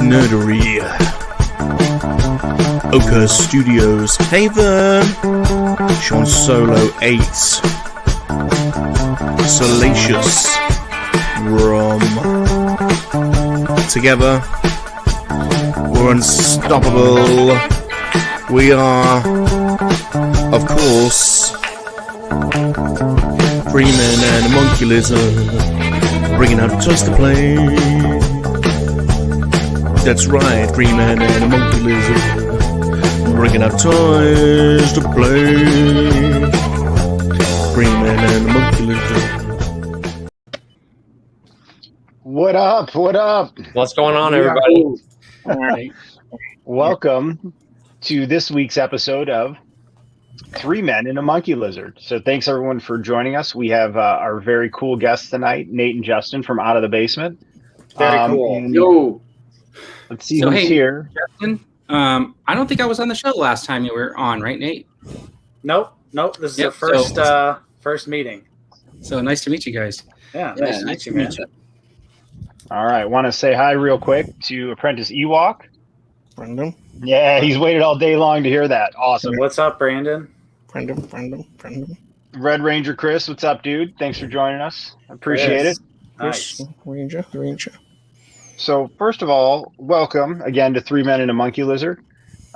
Nerdery. Oka Studios. Hey there. Sean Solo 8. Salacious. Rom. Together, we're unstoppable. We are, of course, Freeman and a Monkey Lizard, bringing out toys to play. That's right, Freeman and a Monkey Lizard, bringing out toys to play. Freeman and a Monkey Lizard. What up? What up? What's going on, everybody? All right. Welcome to this week's episode of Three Men and a Monkey Lizard. So thanks everyone for joining us. We have our very cool guests tonight, Nate and Justin from Out of the Basement. Very cool. Yo. Let's see who's here. Justin, I don't think I was on the show last time you were on, right, Nate? Nope. This is the first first meeting. So nice to meet you guys. Yeah, nice to meet you, man. All right. Want to say hi real quick to Apprentice Ewok. Brandon. Yeah, he's waited all day long to hear that. Awesome. What's up, Brandon? Brandon. Red Ranger Chris, what's up, dude? Thanks for joining us. Appreciate it. Nice. Ranger. So, first of all, welcome again to Three Men and a Monkey Lizard.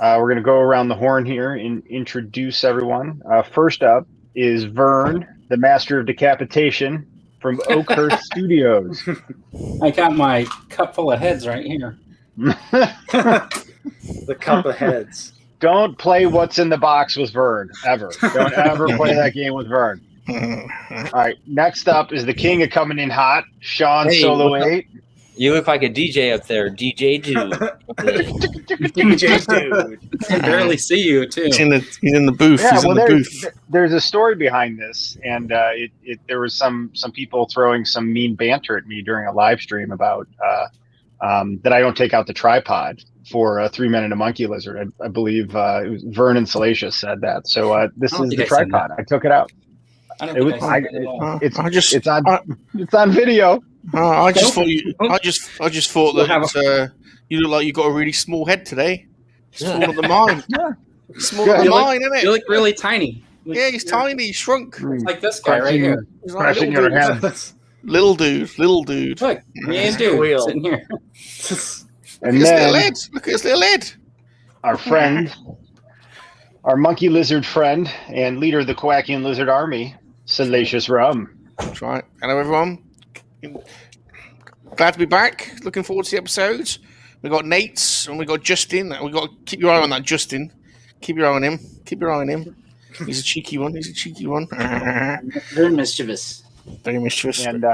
We're going to go around the horn here and introduce everyone. First up is Vern, the master of decapitation from Oakhurst Studios. I got my cup full of heads right here. The cup of heads. Don't play what's in the box with Vern, ever. Don't ever play that game with Vern. All right, next up is the king of coming in hot, Sean Solo 8. You look like a DJ up there, DJ Dude. DJ Dude. I can barely see you, too. He's in the booth. Yeah, He's in the booth. There's a story behind this, and there was some people throwing some mean banter at me during a live stream about that I don't take out the tripod for Three Men and a Monkey Lizard. I believe it was Vernon Salacious said that. So this is the tripod. I took it out. It's on video. I just thought that you look like you got a really small head today. Small of the mind. Yeah. Small of the mind, isn't it? You look really tiny. Yeah, he's tiny. He's shrunk. It's like this guy right here. He's like Pressing your head. Little dude. Look, me and dude sitting here. And look at then his little head. our friend, our monkey lizard friend, and leader of the Quackian Lizard Army, Salacious Rum. That's right. Hello, everyone. Glad to be back. Looking forward to the episodes. We got Nate and we got Justin. We got to keep your eye on that Justin. Keep your eye on him. He's a cheeky one. Very mischievous. And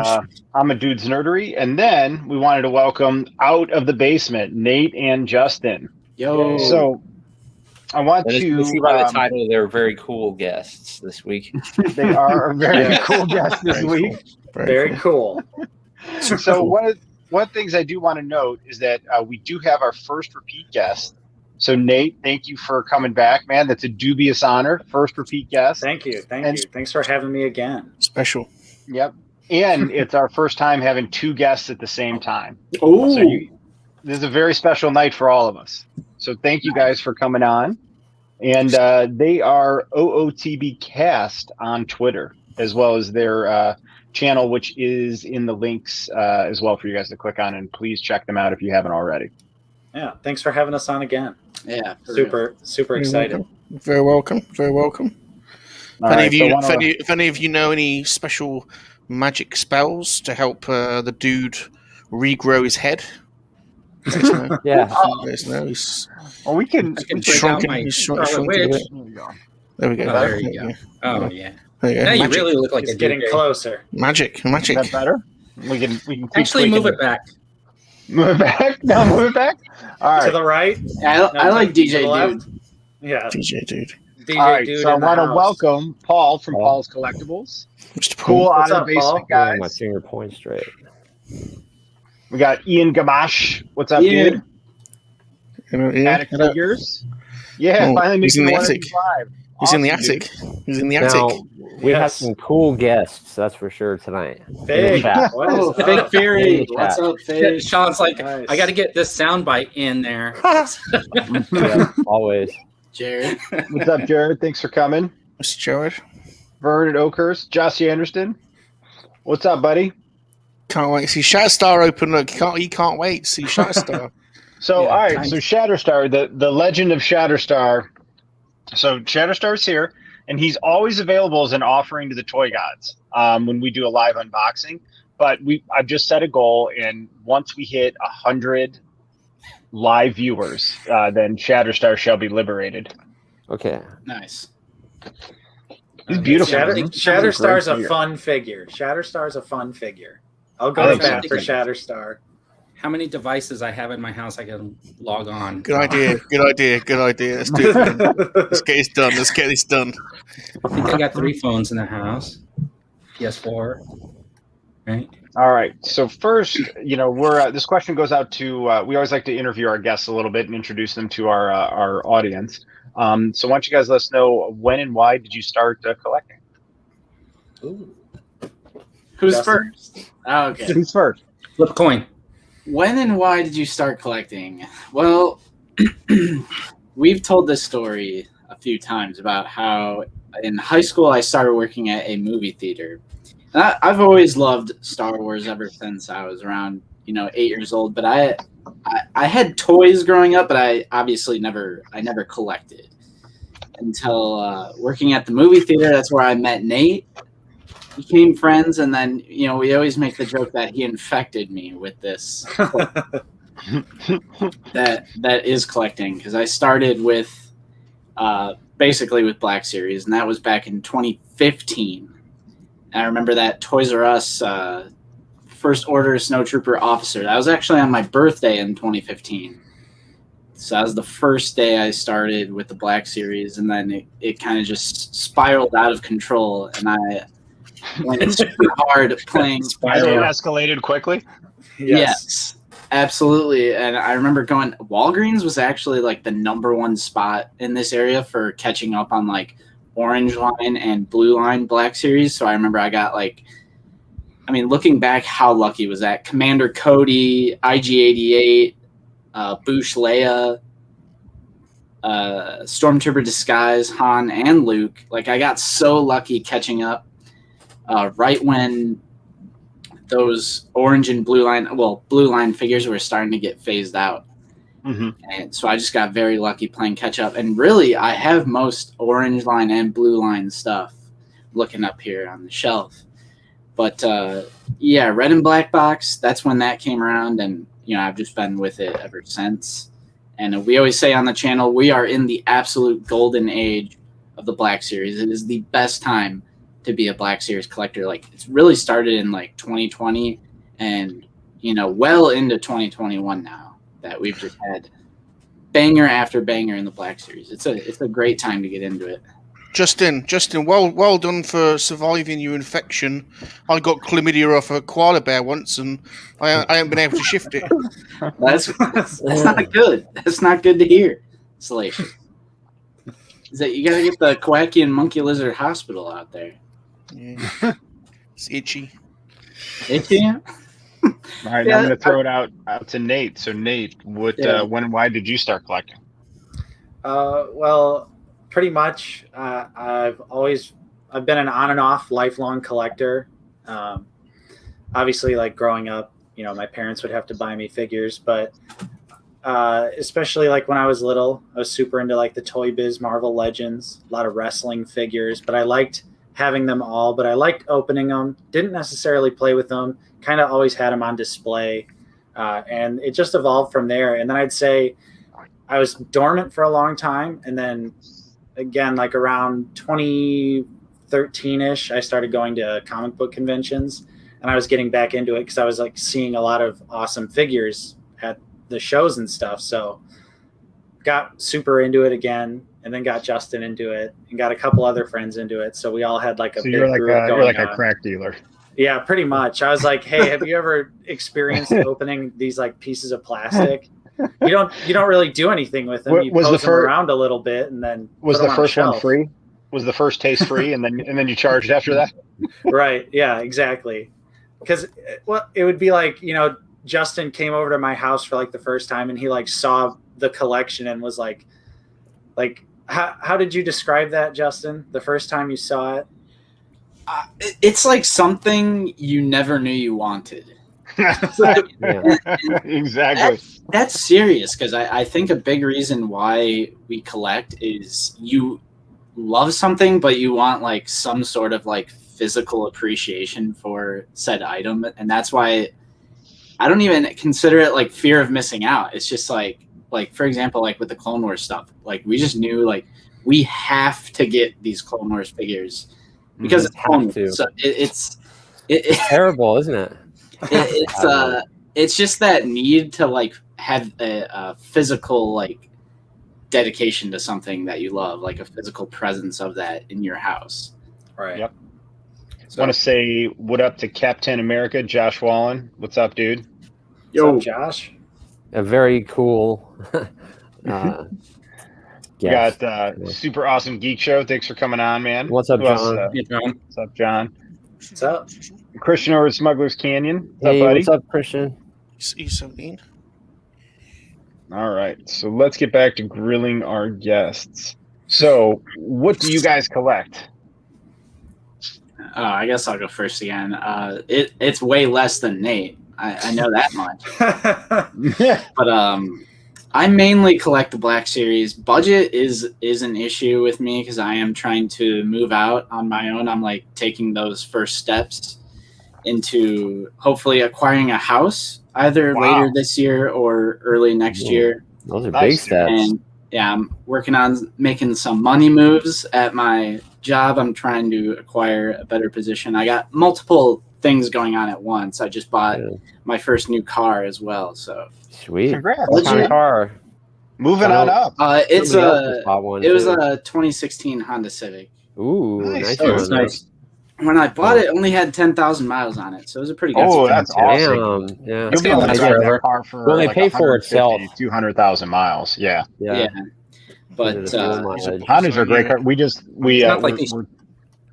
I'm a dude's nerdery. And then we wanted to welcome Out of the Basement, Nate and Justin. Yo. So I want You to see by the title, they're very cool guests this week. They are a very cool guest this week. Very cool. So one of things I do want to note is that we do have our first repeat guest. So Nate, thank you for coming back, man. That's a dubious honor. First repeat guest. Thank you. Thanks for having me again. Special. Yep. And it's our first time having two guests at the same time. Oh, So this is a very special night for all of us. So thank you guys for coming on. And they are OOTB Cast on Twitter, as well as their channel, which is in the links as well for you guys to click on. And please check them out if you haven't already. Yeah, thanks for having us on again. yeah. Super excited. Very welcome. All right, If any of you know any special magic spells to help the dude regrow his head, let us know. Yeah. Let us know. well, we can. I can He's break shrunken. out my He's Scarlet shrunken a Witch. bit. There we go. Oh, there you go. Oh, yeah. There you go. Now you Magic. really look like It's a getting DJ. closer. Magic. Is that better? We can keep Actually, move tweaking it back. Move it back. No, move it back. All To right. the right. I like to the DJ left? Dude. Yeah. DJ dude. DJ All right. Dude. So I in the want to house. welcome Paul from Paul's Collectibles. Mr. Cool Paul. out What's of up, the basement, Paul? guys. My finger points straight. We got Ian Gamache. What's up, Ian. dude? Hello, Ian. Attic Hello. Figures. Yeah, Oh, finally he's making in the one of attic. these live. He's in the Awesome, attic. He's in the Now, attic. we have Yes. some cool guests, that's for sure, tonight. Big. chat. What is Oh, up? Big Fury. In the What's chat. up, Fish? Sean's like, Nice. I got to get this soundbite in there. Yeah, always. Jared. What's up, Jared? Thanks for coming. Mr. Jared. Vernon Oakhurst, Jossie Anderson. What's up, buddy? Can't wait to see Shatterstar open. Look, he can't wait to see Shatterstar. So, Yeah, all right. thanks. So, Shatterstar, the legend of Shatterstar. So, Shatterstar's here, and he's always available as an offering to the Toy Gods when we do a live unboxing. But I've just set a goal, and once we hit 100 live viewers, then Shatterstar shall be liberated. Okay. Nice. He's beautiful. Shatterstar's a Great fun figure. Shatterstar's a fun figure. I'll I go to think so. bat for Shatterstar. How many devices I have in my house I can log on? Good idea. Good idea. Good idea. Let's do it. Let's get this done. Let's get this done. I think I got 3 phones in the house. PS4. Right? All right. So first, we're this question goes out to. We always like to interview our guests a little bit and introduce them to our audience. So why don't you guys let us know when and why did you start collecting? Ooh. Who's Justin. first? Oh, okay. Who's first? Flip a coin. When and why did you start collecting? Well, we've told this story a few times about how in high school I started working at a movie theater. And I've always loved Star Wars ever since I was around, 8 years old. But I had toys growing up, but I obviously never collected until working at the movie theater. That's where I met Nate. Became friends, and then we always make the joke that he infected me with this that is collecting, because I started with basically with Black Series, and that was back in 2015. And I remember that Toys R Us First Order Snowtrooper Officer. That was actually on my birthday in 2015. So that was the first day I started with the Black Series, and then it kind of just spiraled out of control, and I went super hard playing. It escalated quickly. Yes, absolutely. And I remember Walgreens was actually like the #1 spot in this area for catching up on like Orange Line and Blue Line Black Series. So I remember I got looking back, how lucky was that? Commander Cody, IG-88, Bouche Leia, Stormtrooper Disguise, Han, and Luke. Like, I got so lucky catching up right when those orange and blue line figures were starting to get phased out. Mm-hmm. And so I just got very lucky playing catch up. And really, I have most orange line and blue line stuff looking up here on the shelf. But red and black box, that's when that came around. And, I've just been with it ever since. And we always say on the channel, we are in the absolute golden age of the Black Series. It is the best time to be a Black Series collector. Like, it's really started in like 2020 and, well into 2021 now that we've just had banger after banger in the Black Series. It's a great time to get into it. Justin, well done for surviving your infection. I got chlamydia off a koala bear once, and I haven't been able to shift it. That's not good. That's not good to hear, Salation. Is that you got to get the Quacky and Monkey Lizard Hospital out there? Yeah. It's itchy. Itchy? All right, Yeah, I'm going to throw it out to Nate. So, Nate, when and why did you start collecting? Well, pretty much. I've been an on and off lifelong collector. Obviously, like growing up, my parents would have to buy me figures, but especially like when I was little, I was super into like the Toy Biz Marvel Legends, a lot of wrestling figures, but I liked having them all, but I liked opening them, didn't necessarily play with them, kind of always had them on display. And it just evolved from there. And then I'd say I was dormant for a long time. And then again, like around 2013-ish, I started going to comic book conventions, and I was getting back into it because I was like seeing a lot of awesome figures at the shows and stuff. So got super into it again, and then got Justin into it, and got a couple other friends into it. So we all had like a So big you're like group you're like going a on. crack dealer. Yeah, pretty much. I was like, hey, have you ever experienced opening these like pieces of plastic? You don't really do anything with them. You Was pose the them around a little bit, and then Was put them the on first a one shelf. free? Was the first taste free, and then you charged after that? Right. Yeah, exactly. Because it would be like, Justin came over to my house for like the first time, and he like saw the collection and was like how did you describe that, Justin? The first time you saw it? It's like something you never knew you wanted. Exactly. That's serious, because I think a big reason why we collect is you love something, but you want like some sort of like physical appreciation for said item, and that's why I don't even consider it like fear of missing out. It's just like for example, like with the Clone Wars stuff, like we just knew like we have to get these Clone Wars figures because it's Clone Wars. So it's terrible, isn't it? It's just that need to like have a physical like dedication to something that you love, like a physical presence of that in your house. Right. Yep. So, want to say what up to Captain America, Josh Wallen. What's up, dude? Yo, what's up, Josh. A very cool. Got super awesome Geek Show. Thanks for coming on, man. What's up, John? What's up, John? What's up? Christian over at Smuggler's Canyon. What's Hey, up, buddy? what's up, Christian? He's so mean. All right, so let's get back to grilling our guests. So, what do you guys collect? I guess I'll go first again. It's way less than Nate. I know that much. But I mainly collect the Black Series. Budget is an issue with me because I am trying to move out on my own. I'm like taking those first steps into hopefully acquiring a house either later this year or early next year. Those are big steps. And yeah, I'm working on making some money moves at my job. I'm trying to acquire a better position. I got multiple things going on at once. I just bought my first new car as well. So sweet. Congrats. What kind of car? Moving on up. It was a 2016 Honda Civic. Ooh, Nice. nice. When I bought it, it only had 10,000 miles on it, so it was a pretty good. Oh, that's Damn. awesome. Yeah. You'll be able to drive that car for Well, they pay for itself. 200,000 miles. Yeah. But Hondas are a great car.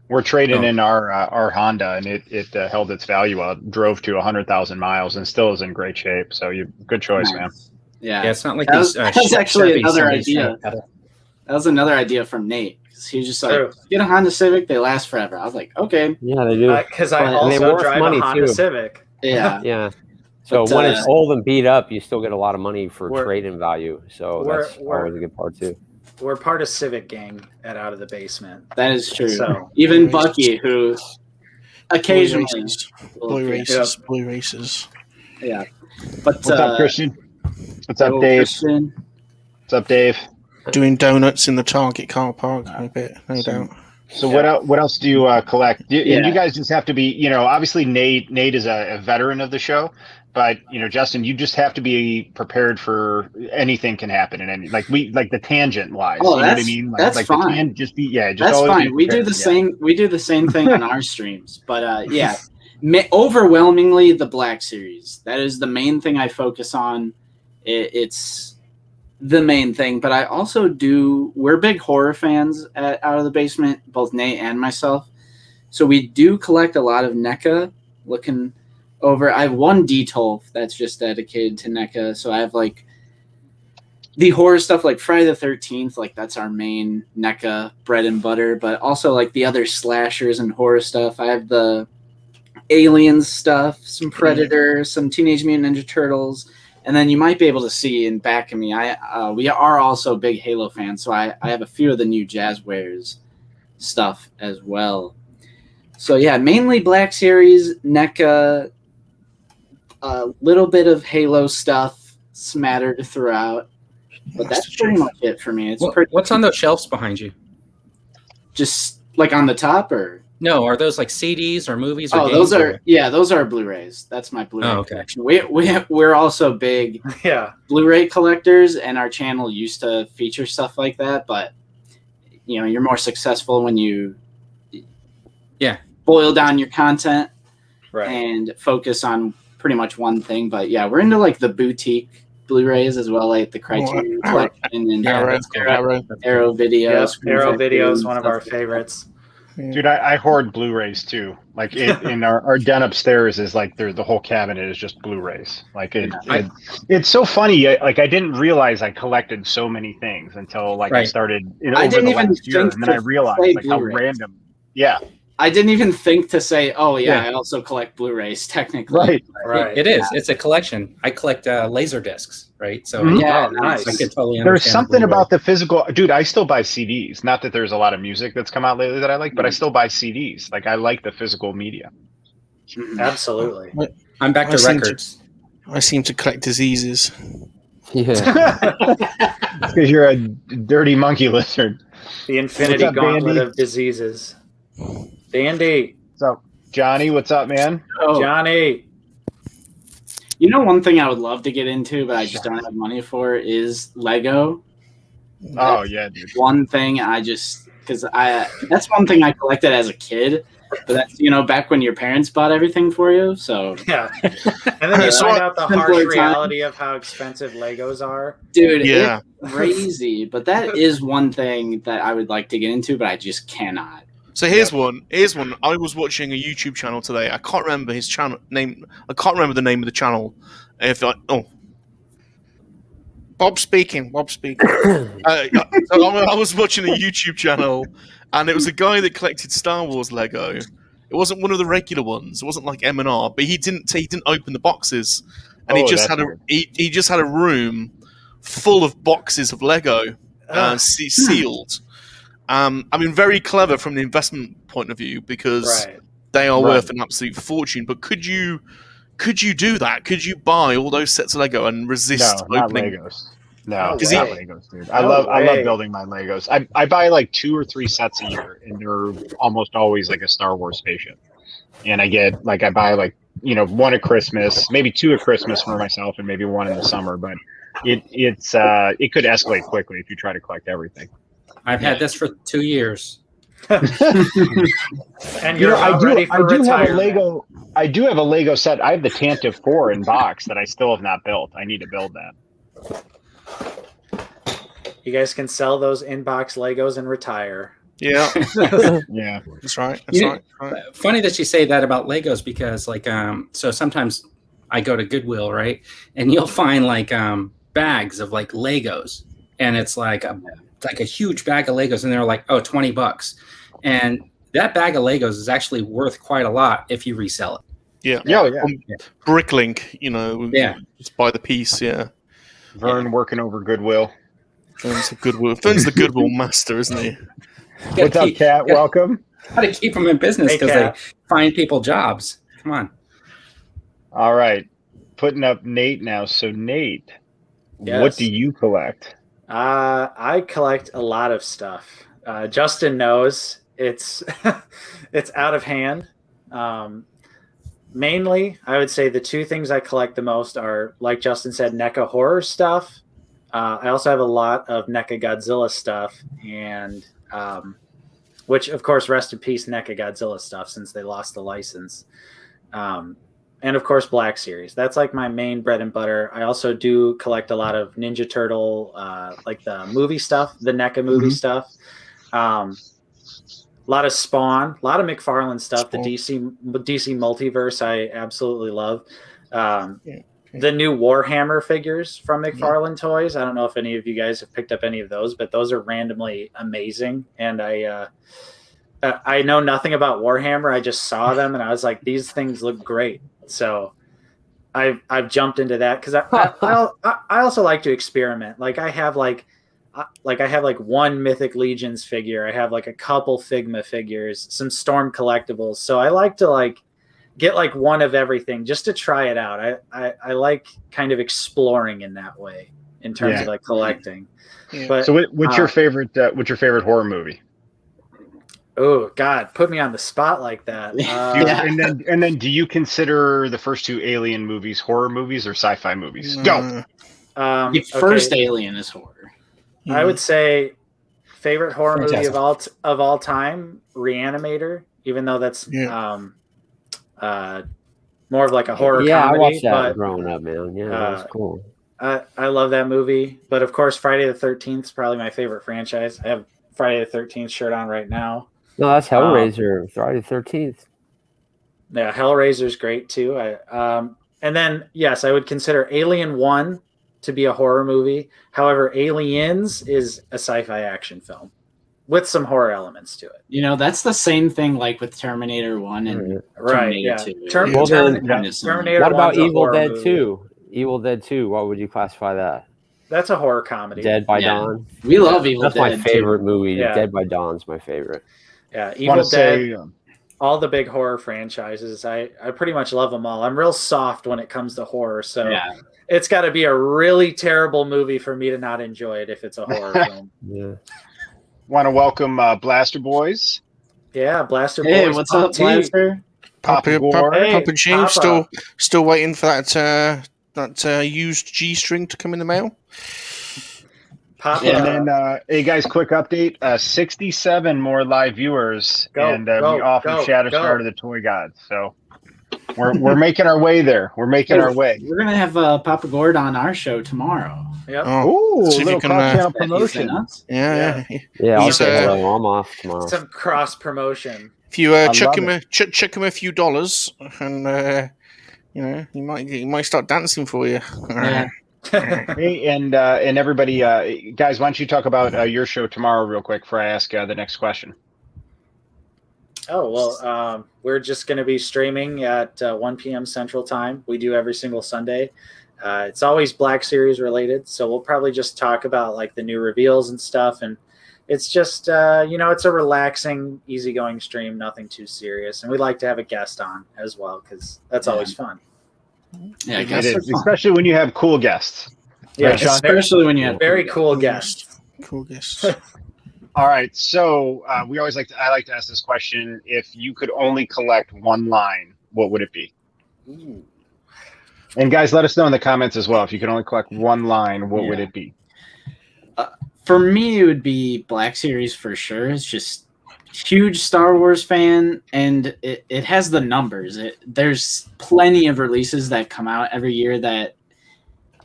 We're trading in our Honda, and it held its value out, drove to 100,000 miles, and still is in great shape. So good choice, man. Yeah, it's not like that these. That was actually Chevy another Sonics idea. That was another idea from Nate. He was just like, get a Honda Civic, they last forever. I was like, okay. Yeah, they do. Because I also drive a Honda Civic. Yeah. Yeah. So when it's old and beat up, you still get a lot of money for trade-in value. So that's always a good part too. We're part of Civic Gang at Out of the Basement. That is true. So, even Bucky, who occasionally boy races. Yeah. But what's up, Christian? What's up, Dave? Christian. What's up, Dave? Doing donuts in the Target car park, I bet, no doubt. So what else do you collect? And you guys just have to be, obviously Nate is a veteran of the show, but Justin, you just have to be prepared for anything can happen, and like the tangent wise. Oh, you know what I mean? That's fine. That's fine. We do the same. We do the same thing on our streams, but overwhelmingly the Black Series. That is the main thing I focus on. It's the main thing, but I also we're big horror fans at Out of the Basement, both Nate and myself. So we do collect a lot of NECA. Looking over, I have one D-Tolf that's just dedicated to NECA. So I have like the horror stuff like Friday the 13th, like that's our main NECA bread and butter, but also like the other slashers and horror stuff. I have the Aliens stuff, some Predator, some Teenage Mutant Ninja Turtles. And then you might be able to see in back of me, we are also big Halo fans, so I have a few of the new Jazzwares stuff as well. So yeah, mainly Black Series, NECA, a little bit of Halo stuff smattered throughout, but that's pretty much it for me. What's on those shelves behind you? Just like on the top, or? No, are those like CDs or movies? Or games those are Blu-rays. That's my Blu-ray collection. We're also big Blu-ray collectors, and our channel used to feature stuff like that. But you're more successful when you boil down your content and focus on pretty much one thing. But yeah, we're into like the boutique Blu-rays as well, like the Criterion collection and Arrow Videos. Yep, Arrow Video is one of our favorites. Dude, I hoard Blu-rays too. Like in our den upstairs is like the whole cabinet is just Blu-rays. Like it's so funny. Like I didn't realize I collected so many things until I started over the last year, and then I realized like how random. Yeah. I didn't even think to say, "Oh yeah, I also collect Blu-rays." Technically, right. It is. It's a collection. I collect laser discs, right? So nice. I can totally There's something about the physical. Dude, I still buy CDs. Not that there's a lot of music that's come out lately that I like, but I still buy CDs. Like I like the physical media. Absolutely. I'm back to records. I seem to collect diseases. Yeah. Because you're a dirty monkey lizard. The infinity gauntlet of diseases. Dandy. What's up, Johnny? What's up, man? Oh, Johnny. You know, one thing I would love to get into, but I just don't have money for, is Lego. Oh yeah, dude. One thing that's one thing I collected as a kid, but that's back when your parents bought everything for you. So yeah, and then you find out the harsh reality of how expensive Legos are. Dude, it's crazy. But that is one thing that I would like to get into, but I just cannot. So here's one. I was watching a YouTube channel today. I can't remember his channel name. I can't remember the name of the channel. Bob speaking. I was watching a YouTube channel, and it was a guy that collected Star Wars Lego. It wasn't one of the regular ones. It wasn't like M&R, but he didn't open the boxes, and he just had a room full of boxes of Lego sealed. Very clever from the investment point of view because they are worth an absolute fortune. But could you do that? Could you buy all those sets of Lego and resist opening? Not Legos. No, not Legos, dude. I love building my Legos. I buy like 2 or 3 sets a year, and they're almost always like a Star Wars spaceship. And I buy like one at Christmas, maybe 2 at Christmas for myself, and maybe 1 in the summer. But it could escalate quickly if you try to collect everything. I've had this for 2 years. And you're ready for retirement. I do have a Lego set. I have the Tantive 4 in box that I still have not built. I need to build that. You guys can sell those in-box Legos and retire. Yeah. Yeah. That's right. Funny that you say that about Legos because so sometimes I go to Goodwill, right? And you'll find bags of Legos, and it's like a huge bag of Legos, and they're like, $20. And that bag of Legos is actually worth quite a lot if you resell it. Yeah. Bricklink, just buy the piece, Vern working over Goodwill. Vern's the Goodwill master, isn't he? What's up, Kat? Welcome. Got to keep them in business because they find people jobs. Come on. All right. Putting up Nate now. So, Nate, what do you collect? I collect a lot of stuff. Justin knows it's it's out of hand. Mainly, I would say the 2 things I collect the most are, like Justin said, NECA horror stuff. I also have a lot of NECA Godzilla stuff, and which, of course, rest in peace, NECA Godzilla stuff, since they lost the license. And of course, Black Series. That's like my main bread and butter. I also do collect a lot of Ninja Turtle, like the movie stuff, the NECA movie stuff. A lot of Spawn, a lot of McFarlane stuff. The DC multiverse, I absolutely love. The new Warhammer figures from McFarlane Toys. I don't know if any of you guys have picked up any of those, but those are randomly amazing. And I know nothing about Warhammer. I just saw them and I was like, these things look great. So I've jumped into that because I also like to experiment. I have one Mythic Legions figure. I have a couple Figma figures, some Storm collectibles. So I like to get one of everything just to try it out. I like kind of exploring in that way in terms of collecting. Yeah. But so what's your favorite horror movie? Oh God, put me on the spot like that. And then do you consider the first 2 Alien movies horror movies or sci-fi movies? Go. The first Alien is horror. I would say favorite horror movie of all time, Reanimator, even though that's more of a horror comedy. I watched that growing up, man. Yeah, that was cool. I love that movie. But of course, Friday the 13th is probably my favorite franchise. I have Friday the 13th shirt on right now. No, that's Hellraiser. Friday the 13th. Yeah, Hellraiser's great too. And then yes, I would consider Alien 1 to be a horror movie. However, Aliens is a sci-fi action film with some horror elements to it. You know, that's the same thing like with Terminator 1 and Terminator 2. Terminator what about 1's a Evil horror Dead movie. 2? Evil Dead 2, what would you classify that? That's a horror comedy. Dead by Dawn? We love Evil That's Dead. my favorite movie. Yeah. Dead by Dawn's my favorite. Yeah, Evil Dead, all the big horror franchises, I pretty much love them all. I'm real soft when it comes to horror, so it's got to be a really terrible movie for me to not enjoy it if it's a horror film. Yeah. Want to welcome Blaster Boys. Yeah, Blaster Boys. Hey, what's up, Blaster? Papa Gore. Papa G, Papa. still waiting for that used G string to come in the mail. Papa. And then, hey guys, quick update: 67 more live viewers, we offered Shatterstar to the Toy Gods. So we're making our way there. We're making our way. We're gonna have Papa Gord on our show tomorrow. Yep. Ooh, a little cross-channel promotion. Yeah. I'll say hello. I'm off tomorrow. Some cross promotion. If you chuck him a few dollars, and he might start dancing for you. Yeah. Hey, and everybody, guys, why don't you talk about your show tomorrow real quick before I ask the next question? Oh, well, we're just going to be streaming at 1 p.m. Central Time. We do every single Sunday. It's always Black Series related, so we'll probably just talk about like the new reveals and stuff. And it's just, it's a relaxing, easygoing stream, nothing too serious. And we like to have a guest on as well because that's always fun. Yeah, it is, especially when you have cool guests. Yeah, right, Sean? especially when you have very cool guests. Cool guests. All right, so I like to ask this question: if you could only collect one line, what would it be? Ooh. And guys, let us know in the comments as well. If you could only collect one line, what would it be? For me, it would be Black Series for sure. It's just huge Star Wars fan, and it has the numbers. There's plenty of releases that come out every year that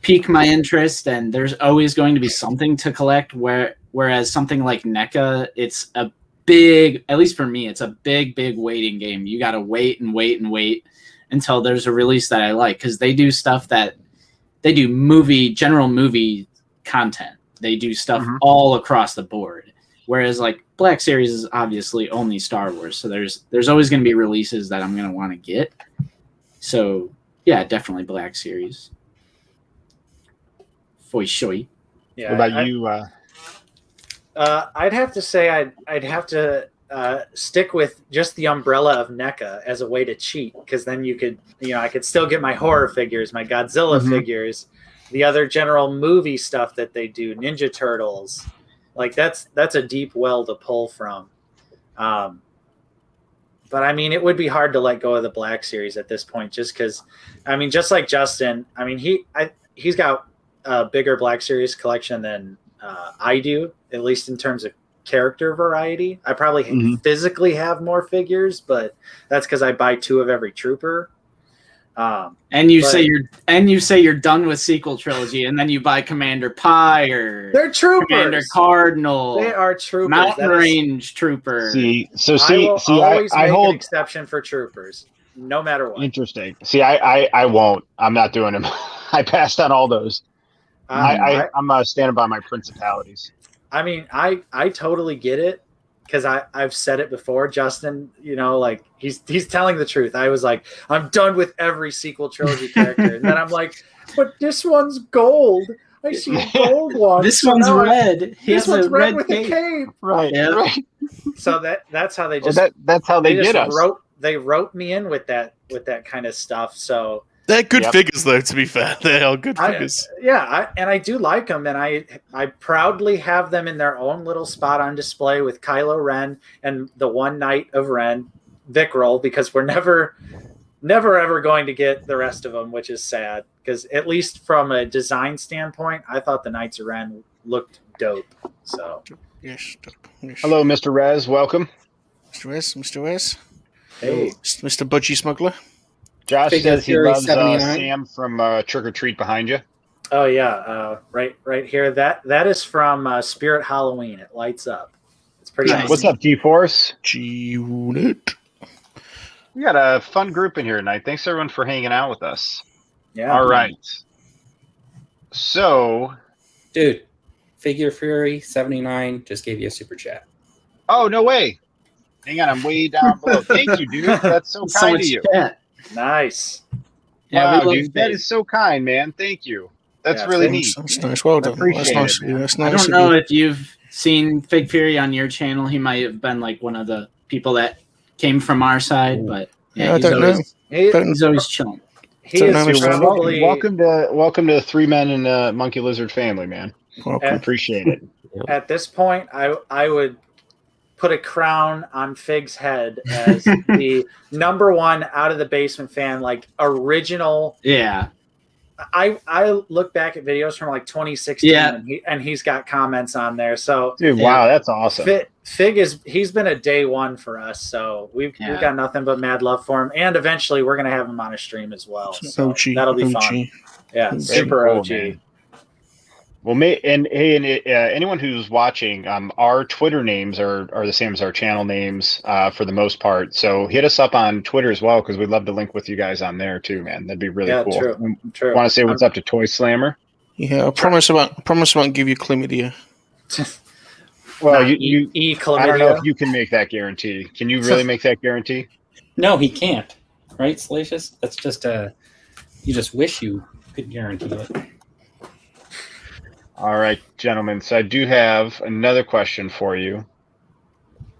pique my interest, and there's always going to be something to collect. Whereas something like NECA, it's a big, at least for me, it's a big waiting game. You got to wait and wait and wait until there's a release that I like, because they do stuff that they do general movie content. They do stuff all across the board. Whereas like Black Series is obviously only Star Wars, so there's always going to be releases that I'm going to want to get. So yeah, definitely Black Series. For sure. Yeah. What about you? I'd have to say I'd have to stick with just the umbrella of NECA as a way to cheat, because then you could, I could still get my horror figures, my Godzilla figures, the other general movie stuff that they do, Ninja Turtles. Like that's a deep well to pull from. But I mean, it would be hard to let go of the Black Series at this point, just because, I mean, just like Justin, I mean, he's got a bigger Black Series collection than I do, at least in terms of character variety. I probably physically have more figures, but that's because I buy 2 of every trooper. And you say you're done with sequel trilogy, and then you buy Commander Pie or they're troopers. Commander Cardinal. They are troopers. Mountain Range Trooper. I always make an exception for troopers, no matter what. Interesting. See, I won't. I'm not doing them. I passed on all those. I'm standing by my principalities. I mean, I totally get it, because I've said it before. Justin, like he's telling the truth. I was like, I'm done with every sequel trilogy character, and then I'm like, but this one's gold. I see a gold one. This one's red. This one's red with a cape. Right. Yeah. Right. So that's how they just. That's how they get us. They wrote me in with that kind of stuff. So. They're good figures, though, to be fair. They are good figures. I do like them, and I proudly have them in their own little spot on display with Kylo Ren and the One Knight of Ren, Vic Roll, because we're never ever going to get the rest of them, which is sad, because at least from a design standpoint, I thought the Knights of Ren looked dope. So yes. Hello, Mr. Rez. Welcome. Mr. Rez. Hey. Mr. Budgie Smuggler. Josh Figure says he Fury loves 79. Sam from Trick or Treat behind you. Oh yeah, right here. That is from Spirit Halloween. It lights up. It's pretty nice. What's up, G-Force? G-Unit. We got a fun group in here tonight. Thanks everyone for hanging out with us. Yeah. All right. So, Dude, Figure Fury 79 just gave you a super chat. oh no way! Hang on, I'm way down below. Thank you, dude. That's so kind of you. Chat. Nice. Yeah, Wow, dude, that is so kind, man. Thank you. That's really neat. That's nice. Well done. Appreciate That's nice. it, man. That's I nice. don't know if you've seen Fig Fury on your channel. He might have been like one of the people that came from our side, but Yeah, I don't know. he's always chilling. He is probably welcome to Three Men in the Monkey Lizard family, man. Welcome. Appreciate it. at this point. I would put a crown on Fig's head as the #1 Out of the Basement fan, like original. Yeah. I look back at videos from like 2016, Yeah. and he's got comments on there. So, Dude, wow, that's awesome. Fig he's been a day one for us. So we've got nothing but mad love for him, and eventually we're gonna have him on a stream as well. So OG, that'll be OG. fun. Yeah, Very super cool, OG. man. Well, anyone who's watching, our Twitter names are the same as our channel names for the most part. So hit us up on Twitter as well, because we'd love to link with you guys on there too, man. That'd be really cool. True. Want to say what's up to Toy Slammer? Yeah, I promise I won't give you chlamydia. Well, Not you chlamydia. I don't know if you can make that guarantee. Can you really make that guarantee? No, he can't. Right, Salacious? That's just you just wish you could guarantee it. All right, gentlemen. So I do have another question for you.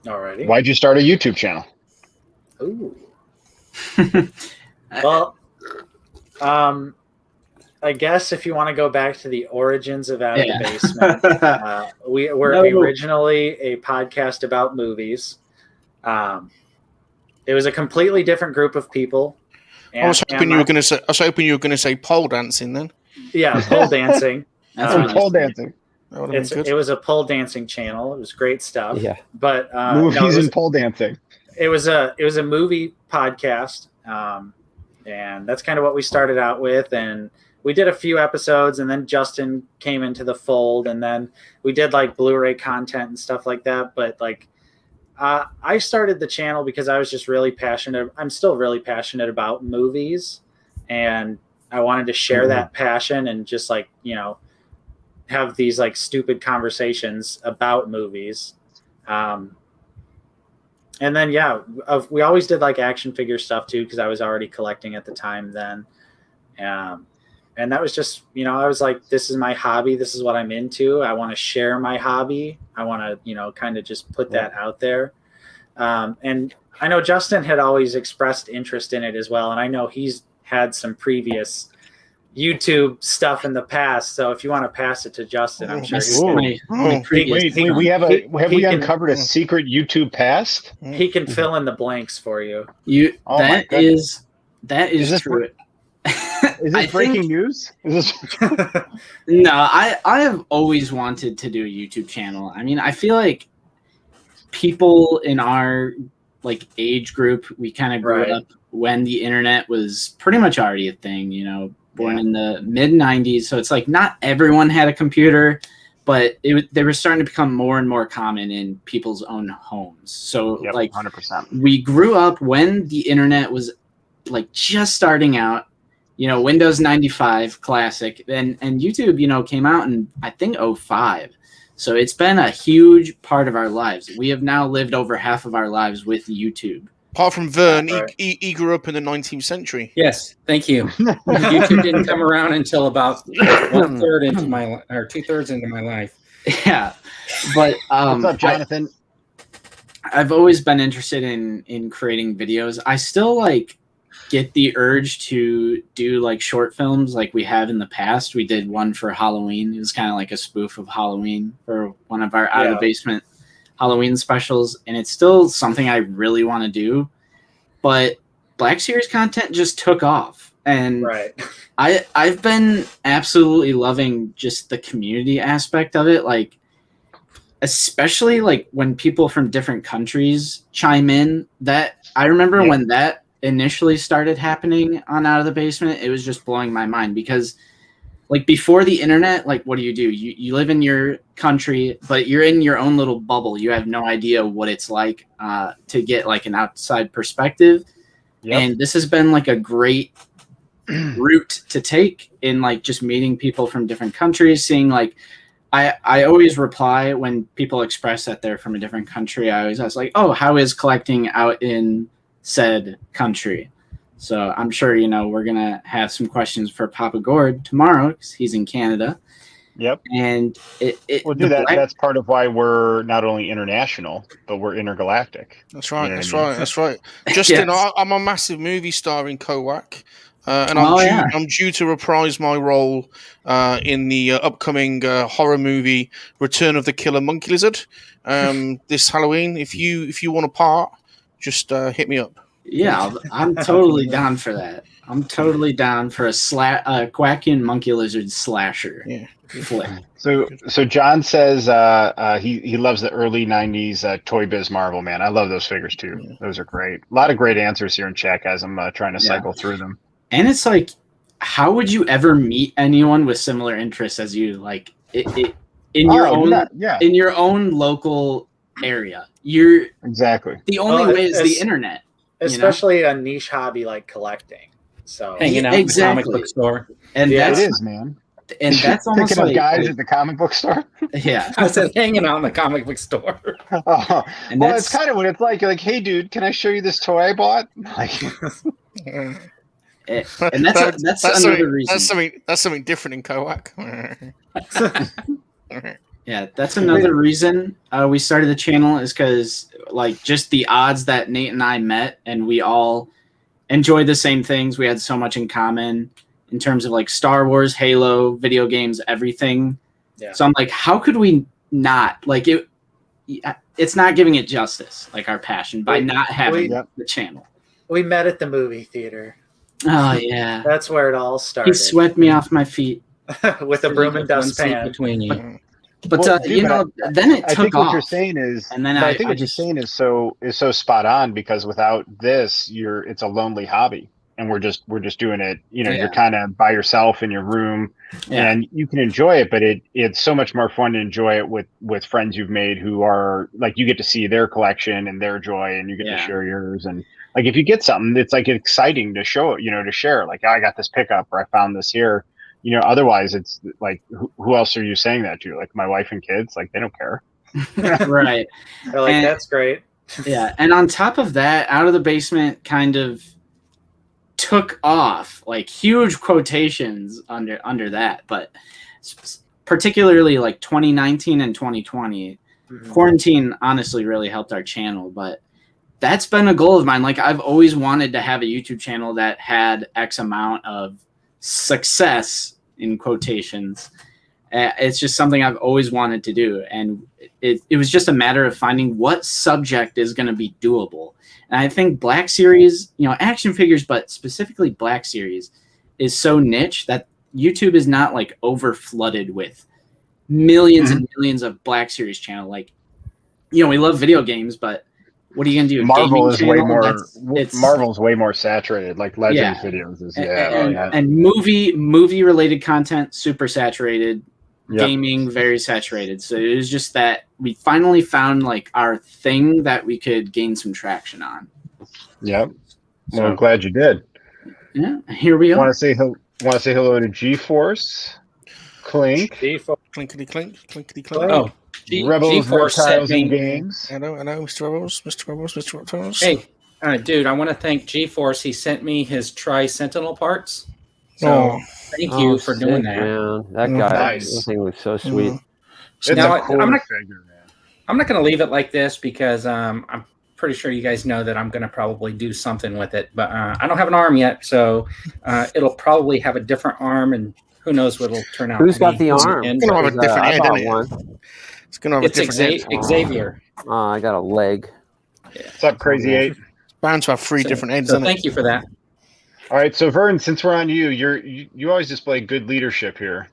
Alrighty. Why'd you start a YouTube channel? Ooh. Well, I guess if you want to go back to the origins of Out of the Basement, we were originally a podcast about movies. It was a completely different group of people. I was hoping you were going to say pole dancing then. Yeah, pole dancing. That's pole dancing. It was a pole dancing channel. It was great stuff. Yeah. But movies and pole dancing. It was a movie podcast, and that's kind of what we started out with. And we did a few episodes, and then Justin came into the fold, and then we did like Blu-ray content and stuff like that. But like, I started the channel because I was just really passionate. I'm still really passionate about movies, and I wanted to share that passion and just like, have these like stupid conversations about movies. And then, we always did like action figure stuff too, because I was already collecting at the time then. And that was just, I was like, this is my hobby. This is what I'm into. I want to share my hobby. I want to, kind of just put that out there. And I know Justin had always expressed interest in it as well. And I know he's had some previous YouTube stuff in the past. So if you want to pass it to Justin, I'm sure we uncovered a secret YouTube past? He can fill in the blanks for you. That is true. Is this breaking news? No, I have always wanted to do a YouTube channel. I mean, I feel like people in our like age group, we kind of grew up when the internet was pretty much already a thing, born in the mid 90s. So it's like not everyone had a computer, but they were starting to become more and more common in people's own homes. So 100%. We grew up when the internet was like just starting out, Windows 95 classic, and YouTube, came out in I think 2005. So it's been a huge part of our lives. We have now lived over half of our lives with YouTube. Apart from Vern, he grew up in the 19th century. Yes, thank you. YouTube didn't come around until about 2/3 into my life. Yeah, but what's up, Jonathan? I've always been interested in creating videos. I still get the urge to do like short films like we have in the past. We did one for Halloween. It was kind of like a spoof of Halloween for one of our Out of the Basement Halloween specials, and it's still something I really want to do, but Black Series content just took off, and I've been absolutely loving just the community aspect of it, like especially like when people from different countries chime in. That I remember when that initially started happening on Out of the Basement, it was just blowing my mind, because like before the internet, like what do? You live in your country, but you're in your own little bubble. You have no idea what it's like to get like an outside perspective. Yep. And this has been like a great route to take in like just meeting people from different countries, seeing like I always reply when people express that they're from a different country. I always ask like, oh, how is collecting out in said country? So I'm sure, we're going to have some questions for Papa Gord tomorrow because he's in Canada. Yep. And we'll do that. That's part of why we're not only international, but we're intergalactic. That's right. That's right. Justin, yes. I'm a massive movie star in Kowak. And I'm due to reprise my role in the upcoming horror movie Return of the Killer Monkey Lizard this Halloween. If you want a part, just hit me up. Yeah, I'm totally down for that. I'm totally down for a Quackian Monkey Lizard slasher. Yeah. Flick. So John says he loves the early 90s Toy Biz Marvel, man. I love those figures too. Yeah. Those are great. A lot of great answers here in chat as I'm trying to cycle through them. And it's like, how would you ever meet anyone with similar interests as you? Like in your own local area. You're exactly the only way is the internet. Especially a niche hobby like collecting. So hanging out in the comic book store. And it is, man. And that's almost picking up guys at the comic book store. Yeah, I said hanging out in the comic book store. And it's kind of what it's like. You're like, hey, dude, can I show you this toy I bought? Like, and that's another reason. That's something different in Kowak. Yeah, that's another reason we started the channel is because like just the odds that Nate and I met and we all enjoyed the same things. We had so much in common in terms of like Star Wars, Halo, video games, everything. Yeah. So I'm like, how could we not like it? It's not giving it justice, like our passion by not having the channel. We met at the movie theater. Oh yeah, that's where it all started. He swept me off my feet with a broom and dustpan between you. But then it took off. I think what you're saying is, and then I think what you're saying is so spot on because without this, it's a lonely hobby, and we're just doing it. You're kind of by yourself in your room, and you can enjoy it, but it's so much more fun to enjoy it with friends you've made who are like you get to see their collection and their joy, and you get to share yours. And like if you get something, it's like exciting to show it, to share. Like I got this pickup or I found this here. Otherwise it's like, who else are you saying that to? Like my wife and kids, like they don't care. Right. They're like, that's great. Yeah. And on top of that, Out of the Basement kind of took off, like huge quotations under that. But particularly like 2019 and 2020, quarantine honestly really helped our channel. But that's been a goal of mine. Like I've always wanted to have a YouTube channel that had X amount of success in quotations. It's just something I've always wanted to do, and it was just a matter of finding what subject is going to be doable. And I think Black Series, action figures, but specifically Black Series, is so niche that YouTube is not like over flooded with millions and millions of Black Series channel. Like, we love video games, but what are you gonna do? Marvel's way more saturated. Like Legends videos is and movie related content super saturated. Yep. Gaming very saturated. So it was just that we finally found like our thing that we could gain some traction on. Yep. Well, I'm glad you did. Yeah. Here we are. Want to say hello to G-Force, Clink, Clinkety clink, clinkety clink. Oh. Rebels, Reptiles, and Games. I know, Mr. Rebels, Mr. Reptiles. Hey, dude, I want to thank G-Force. He sent me his Tri-Sentinel parts. So thank you for doing that. Man. That guy, that thing was so sweet. It's a cool figure, man. I'm not going to leave it like this because I'm pretty sure you guys know that I'm going to probably do something with it. But I don't have an arm yet, so it'll probably have a different arm, and who knows what it'll turn out. Who's got the arm? It's going to have a different head, one. It's going to have a different head. Xavier. Oh, I got a leg. Yeah. What's up, Crazy 8? It's bound to have three different heads. So thank you for that. All right, so Vern, since we're on you, you always display good leadership here.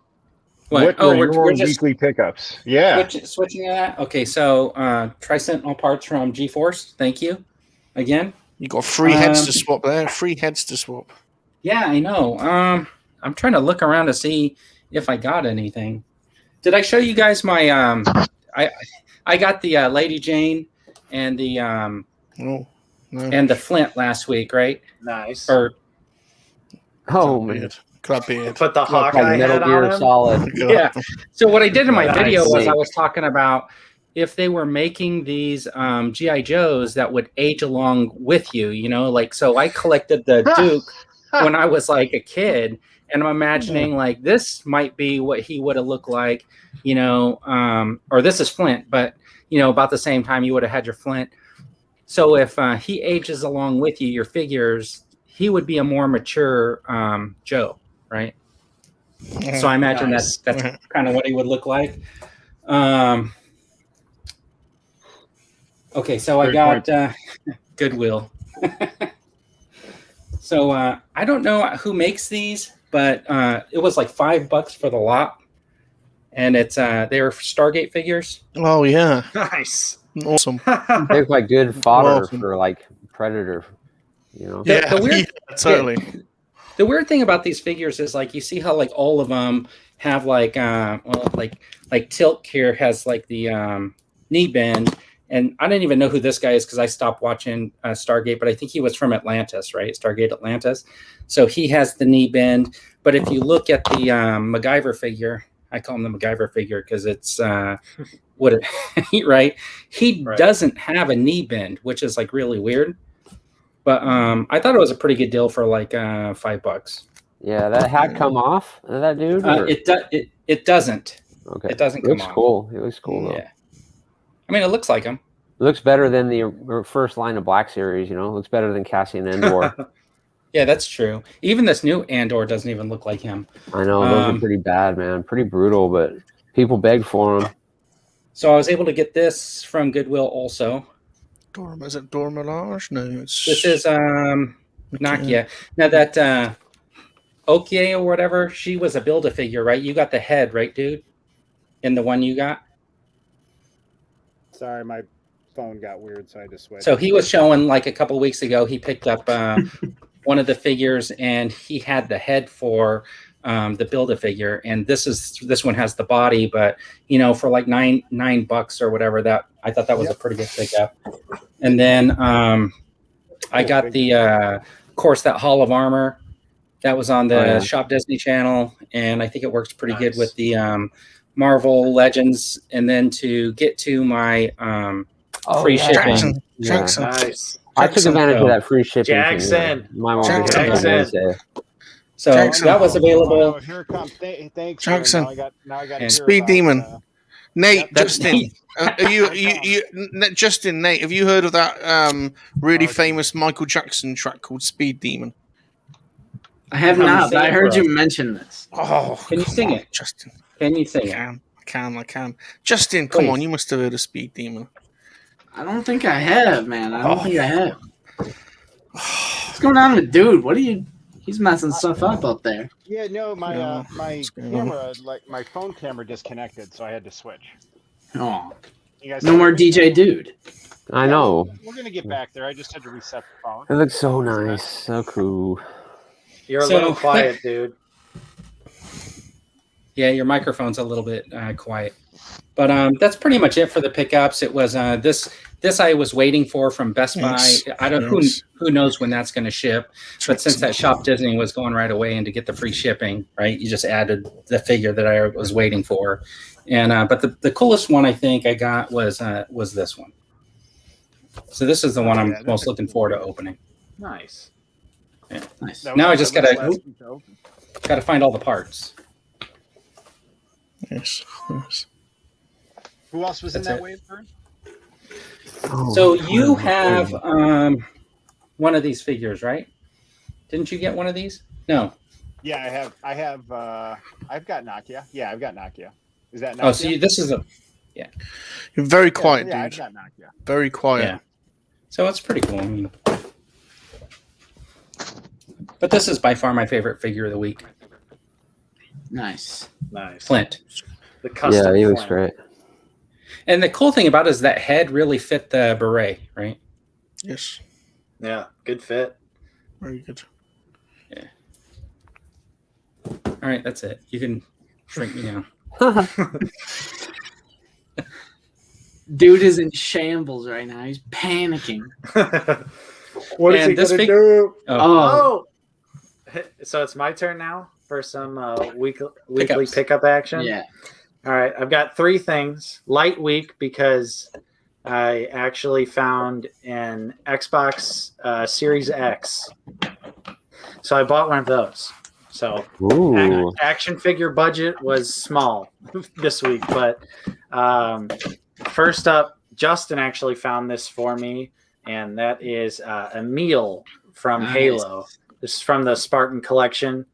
What? We're just weekly pickups. Yeah. Switching that. Okay, so Tri-Sentinel parts from G-Force. Thank you again. You got 3 heads to swap there. 3 heads to swap. Yeah, I know. I'm trying to look around to see if I got anything. Did I show you guys my I got the Lady Jane and the No. and the Flint last week, right? Nice. Or Man. Club beard. Put the Like Hawkeye Metal hat Gear on him. Solid. yeah. So what I did in my Nice. video was I was talking about if they were making these GI Joes that would age along with you, you know, like so I collected the Duke when I was like a kid, and I'm imagining like this might be what he would have looked like, you know, or this is Flint, but you know, about the same time you would have had your Flint. So if he ages along with you, your figures, he would be a more mature Joe, right? So I imagine Nice. that's kind of what he would look like. Okay, so I got Goodwill. So I don't know who makes these, but it was like $5 for the lot, and it's they were Stargate figures. Oh yeah, Nice. awesome. They look like good fodder Awesome. for like Predator, you know. The weird, totally. The weird thing about these figures is like you see how like all of them have like well like Tilt here has like the knee bend, and I didn't even know who this guy is because I stopped watching Stargate, but I think he was from Atlantis, right? Stargate Atlantis. So he has the knee bend, but if you look at the MacGyver figure, I call him the MacGyver figure because it's what it, right? He doesn't have a knee bend, which is like really weird. But I thought it was a pretty good deal for like $5. Yeah, that hat come off that dude. It doesn't. Okay, It doesn't it come looks off. cool. It looks cool though. Yeah. I mean, it looks like him. It looks better than the first line of Black Series. You know, it looks better than Cassian Andor. Yeah, that's true. Even this new Andor doesn't even look like him. I know those are pretty bad, man. Pretty brutal, but people begged for them. So I was able to get this from Goodwill also. Is it Dora Milaje? No, it's This is Nakia. Now that Okie or whatever, she was a Build-A-Figure, right? You got the head, right, dude? In the one you got? Sorry, my phone got weird, so I just switched. So he was showing like a couple weeks ago, he picked up one of the figures and he had the head for the Build-A-Figure, and this one has the body, but you know, for like $9 or whatever, that I thought that was a pretty good pickup. And then I got the of course that Hall of Armor that was on the Shop Disney channel, and I think it works pretty good with the Marvel Legends. And then to get to my free shipping. Jackson. Nice. I took advantage of that free shipping. Jackson. My mom did Jackson. Wednesday. So that was available. Oh, here it comes. Thanks. Jackson. Now I got to Speed Demon. Nate, That's Justin, Justin, Nate, have you heard of that really famous Michael Jackson track called Speed Demon? I have not, but I heard you mention this. Oh, Can you sing on, it? Justin? Can you sing it? I can. Justin, come on, you must have heard of Speed Demon. I don't think I have, man. I don't think I have. What's going on with dude? What are you? He's messing stuff up there. Yeah, no, my what's going camera, like my phone camera, disconnected, so I had to switch. Oh, You guys no more DJ dude. I know. We're gonna get back there. I just had to reset the phone. It looks so nice, so cool. You're a little quiet, dude. Yeah, your microphone's a little bit quiet. But that's pretty much it for the pickups. It was this I was waiting for from Best Buy. I don't who knows when that's going to ship. But since that Shop Disney was going right away, and to get the free shipping, right, you just added the figure that I was waiting for. And but the coolest one I think I got was this one. So this is the one I'm most looking forward to opening. Nice. Yeah. Nice. Now I just gotta find all the parts. Yes. Who else was in That's that it. wave, Vern? So you have one of these figures, right? Didn't you get one of these? No. Yeah, I've got Nakia. Yeah, I've got Nakia. Is that Nakia? Oh, so this is a You're very quiet, yeah, I've dude. got Nakia. Very quiet. yeah. So it's pretty cool. I mean, but this is by far my favorite figure of the week. Nice. Nice. Flint. The custom. Yeah, he looks Flint. great. And the cool thing about it is that head really fit the beret, right? Yes. Yeah, good fit. Very good. All right, that's it. You can Shrink me down. Dude is in shambles right now. He's panicking. What is And he this gonna fig- do? Oh, So it's my turn now for some weekly Pickups. pickup action. yeah. All right, I've got 3 things. Light week because I actually found an Xbox Series X, so I bought one of those. So Ooh. action figure budget was small this week, but first up, Justin actually found this for me, and that is a meal from Nice. Halo. This is from the Spartan collection.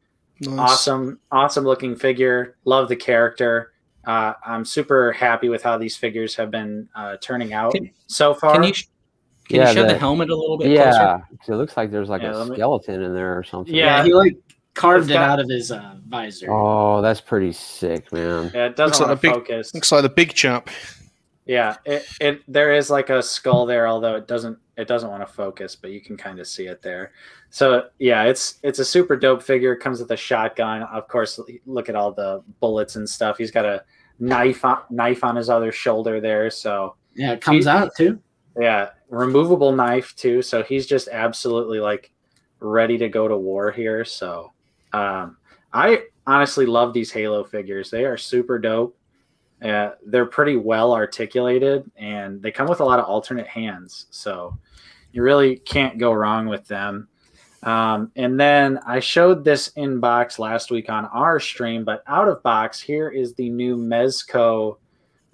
Nice. Awesome looking figure. Love the character. I'm super happy with how these figures have been turning out so far. Can you show the helmet a little bit closer? Yeah, it looks like there's like Yeah, a let me- skeleton in there or something. Yeah. He like carved It's got- it out of his visor. Oh, that's pretty sick, man. Yeah, it Looks doesn't like want to a big- focus. Looks like the big chap. Yeah, it there is like a skull there, although it doesn't want to focus, but you can kind of see it there. So yeah, it's a super dope figure. It comes with a shotgun. Of course, look at all the bullets and stuff. He's got a knife on his other shoulder there. So Yeah, it comes out too. yeah, removable knife too. So he's just absolutely like ready to go to war here. So I honestly love these Halo figures. They are super dope. They're pretty well articulated, and they come with a lot of alternate hands. So you really can't go wrong with them. And then I showed this in box last week on our stream, but out of box, here is the new Mezco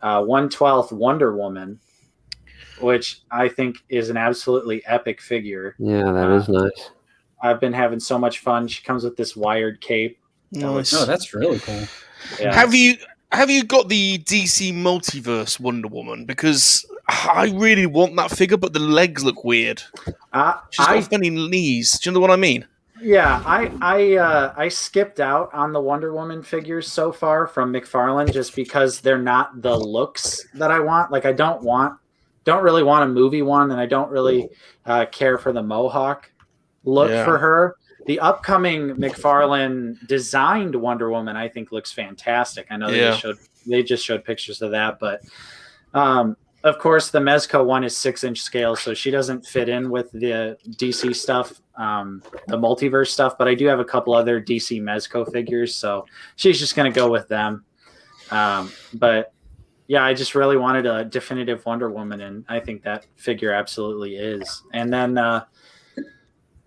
1/12 Wonder Woman, which I think is an absolutely epic figure. Yeah, that is nice. I've been having so much fun. She comes with this wired cape. Nice. Oh, that's really cool. Yeah. Have you got the DC Multiverse Wonder Woman? Because I really want that figure, but the legs look weird. She's got funny knees. Do you know what I mean? Yeah, I skipped out on the Wonder Woman figures so far from McFarlane just because they're not the looks that I want. Like I don't really want a movie one, and I don't really care for the Mohawk look for her. The upcoming McFarlane designed Wonder Woman, I think, looks fantastic. I know they just showed pictures of that, but of course the Mezco one is 6-inch scale, so she doesn't fit in with the DC stuff, the multiverse stuff. But I do have a couple other DC Mezco figures, so she's just going to go with them. But yeah, I just really wanted a definitive Wonder Woman, and I think that figure absolutely is. And then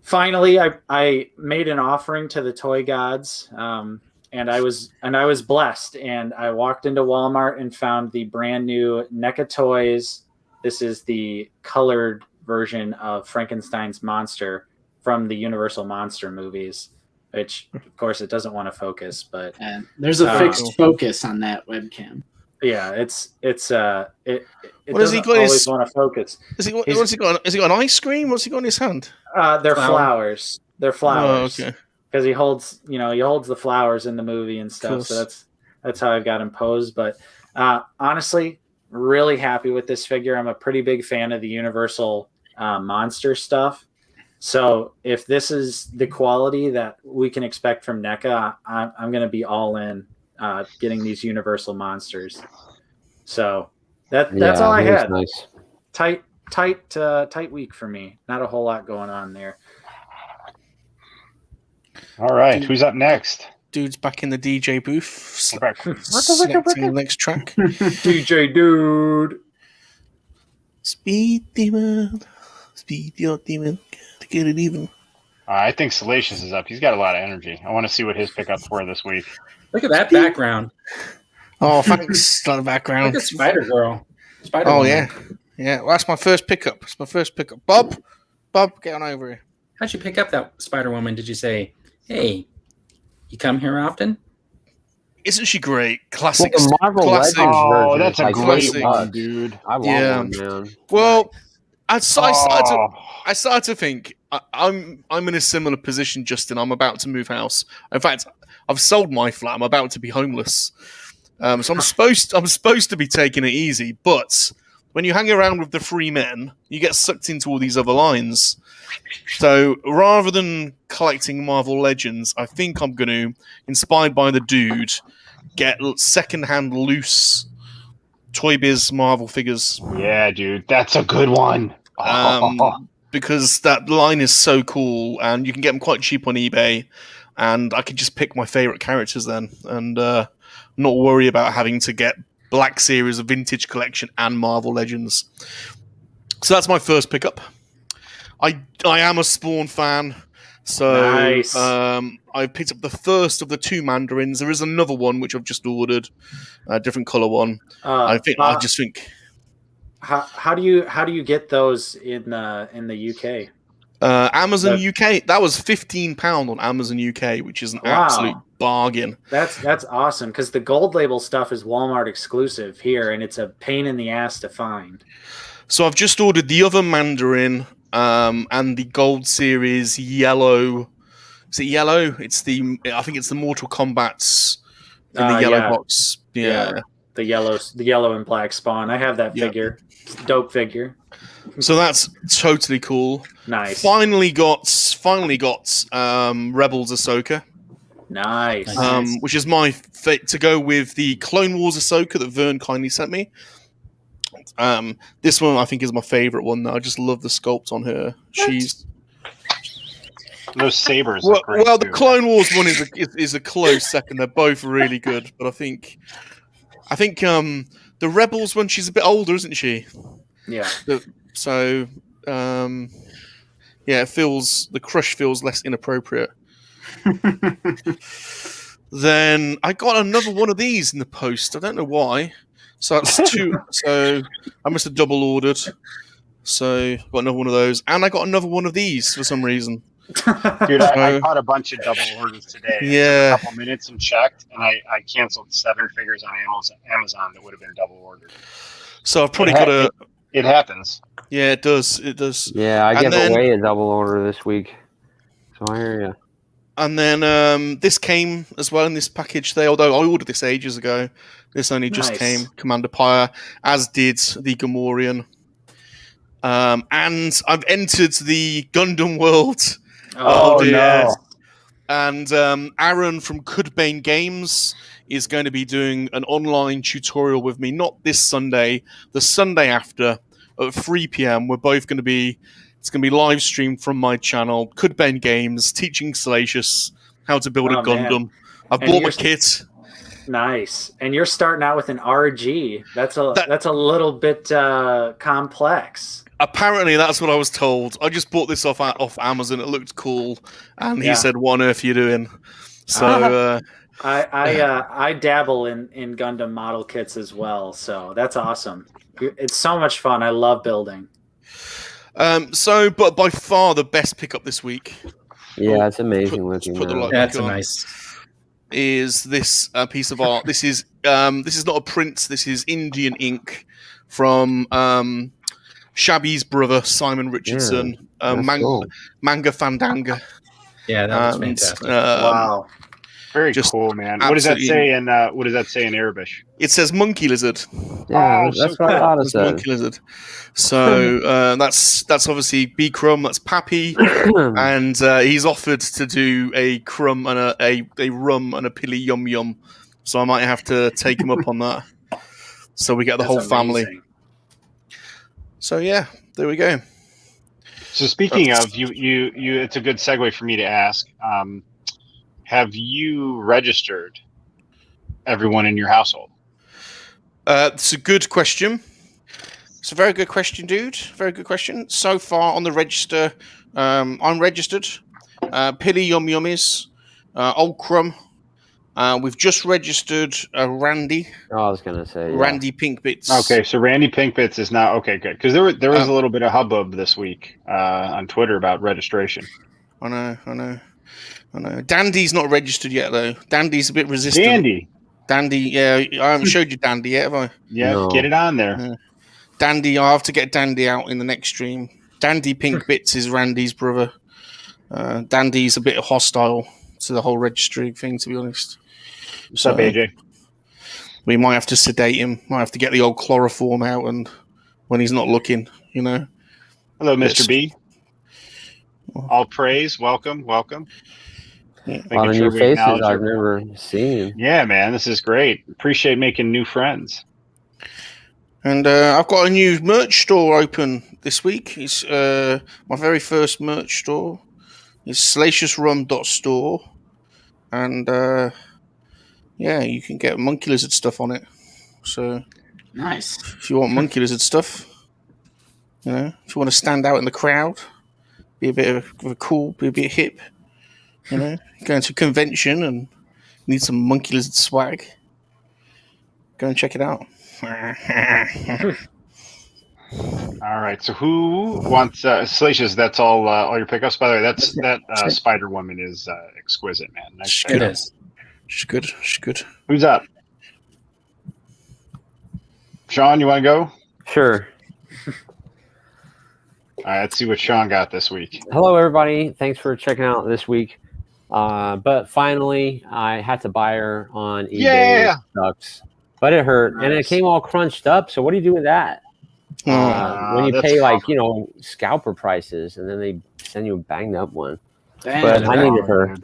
finally, I made an offering to the toy gods, and I was blessed. And I walked into Walmart and found the brand new NECA Toys. This is the colored version of Frankenstein's monster from the Universal Monster movies, which of course it doesn't want to focus, but And there's a fixed focus on that webcam. yeah, it What has he doesn't got always his- want to focus. Has he got an ice cream? What's he got in his hand? They're flowers. They're flowers. Oh, okay. Because he holds the flowers in the movie and stuff. So that's how I've got him posed. But honestly, really happy with this figure. I'm a pretty big fan of the Universal monster stuff. So if this is the quality that we can expect from NECA, I'm going to be all in getting these Universal monsters. So that's all I had. Nice. Tight week for me. Not a whole lot going on there. All right, who's up next? Dude's back in the DJ booth. Back. Selecting the next track. DJ dude. Speed demon. Speed your demon. To get it even. I think Salacious is up. He's got a lot of energy. I want to see what his pickups were this week. Look at that background. Oh, thanks. A lot of background. Look at Spider Girl. Spider Oh, Woman. yeah. Yeah, well, that's my first pickup. It's my first pickup. Bob, get on over here. How'd you pick up that Spider Woman? Did you say, hey, you come here often? Isn't she great? Classic. Well, the Marvel classic. Legends Oh, version that's is a like great $20. one, dude. I want Yeah. one, man. Well, I started to think I'm in a similar position, Justin. I'm about to move house. In fact, I've sold my flat. I'm about to be homeless. So I'm supposed to be taking it easy, but when you hang around with the free men, you get sucked into all these other lines. So rather than collecting Marvel Legends, I think I'm going to, inspired by the dude, get secondhand loose Toy Biz Marvel figures. Yeah, dude, that's a good one. Because that line is so cool, and you can get them quite cheap on eBay, and I could just pick my favorite characters then, and not worry about having to get Black Series, a vintage collection, and Marvel Legends. So that's my first pickup. I am a Spawn fan, so Nice. I picked up the first of the 2 Mandarins. There is another one which I've just ordered, a different color one. I just think. How do you get those in the UK? Amazon UK. That was £15 on Amazon UK, which is an absolute bargain. That's awesome, because the gold label stuff is Walmart exclusive here, and it's a pain in the ass to find. So I've just ordered the other Mandarin and the Gold Series yellow. Is it yellow? I think it's the Mortal Kombat's in the yellow box. Yeah. The yellow and black Spawn. I have that figure. It's a dope figure. So that's totally cool. Nice. Finally got Rebels Ahsoka. Nice. Which is my fate to go with the Clone Wars Ahsoka that Vern kindly sent me. This one I think is my favorite one. I just love the sculpt on her. Those sabers. Well, the Clone Wars one is a close second. They're both really good, but I think the Rebels one, she's a bit older, isn't she? Yeah. So the crush feels less inappropriate. Then I got another one of these in the post. I don't know why. So that's 2. So I must have double ordered. So got another one of those, and I got another one of these for some reason. Dude, I caught a bunch of double orders today. Yeah. I took a couple minutes and checked, and I canceled 7 figures on Amazon that would have been double ordered. So I've probably got a. It happens. Yeah, it does. It does. Yeah, I gave away a double order this week. So I hear you. And then this came as well in this package there, although I ordered this ages ago. This only just came, Commander Pyre, as did the Gamorrean. And I've entered the Gundam world. Oh no. And Aaron from Cudbane Games is going to be doing an online tutorial with me, not this Sunday, the Sunday after at 3 p.m. We're both going to be, it's going to be live streamed from my channel, Cudbane Games, teaching Salacious how to build a Gundam. Man. I've bought my kit. Nice. And you're starting out with an RG. That's a little bit complex. Apparently, that's what I was told. I just bought this off Amazon. It looked cool, and he said, "What on earth are you doing?" So I dabble in Gundam model kits as well. So that's awesome. It's so much fun. I love building. But by far the best pickup this week. Yeah, it's amazing looking. That's a nice. Is this piece of art? This is not a print. This is Indian ink from Shabby's brother Simon Richardson, Manga Fandanga. Yeah, that was fantastic. Wow, very cool, man. What does that say in Arabic? It says Monkey Lizard. Yeah, that's what I thought it said. Monkey Lizard. So that's obviously B Crumb. That's Pappy, and he's offered to do a crumb and a rum and a pilly yum yum. So I might have to take him up on that. So we get the whole family. So yeah, there we go. So speaking of you, it's a good segue for me to ask. Have you registered everyone in your household? It's a good question. It's a very good question, dude. Very good question. So far on the register, I'm registered. Pilly Yum Yummies, Old Crumb. We've just registered Randy. Oh, I was going to say. Yeah. Randy Pink Bits. Okay, so Randy Pink Bits is now... Okay, good. Because there was a little bit of hubbub this week on Twitter about registration. I know. Dandy's not registered yet, though. Dandy's a bit resistant. Dandy, yeah. I haven't showed you Dandy yet, have I? Yeah, no. Get it on there. Dandy, I'll have to get Dandy out in the next stream. Dandy Pink Bits is Randy's brother. Dandy's a bit hostile to the whole registry thing, to be honest. What's up, AJ? We might have to sedate him. Might have to get the old chloroform out, and when he's not looking, you know. Hello, Mr. B. All praise. Welcome. A lot of new faces I've never seen. Yeah, man, this is great. Appreciate making new friends. And I've got a new merch store open this week. It's my very first merch store. It's salaciousrum.store. And yeah, you can get Monkey Lizard stuff on it. So Nice. if you want Monkey Lizard stuff, you know, if you want to stand out in the crowd, be a bit of a cool, be a bit hip, you know, going to a convention and need some Monkey Lizard swag, go and check it out. All right, so who wants Salacious? That's all your pickups. By the way, that Spider Woman is exquisite, man. Nice. It is. She's good. She's good. Who's up? Sean, you want to go? Sure. All right, let's see what Sean got this week. Hello, everybody. Thanks for checking out this week. But finally, I had to buy her on eBay. Yeah. It sucks. But it hurt, and it came all crunched up. So what do you do with that? When you pay scalper prices, and then they send you a banged up one. Damn. But I needed her.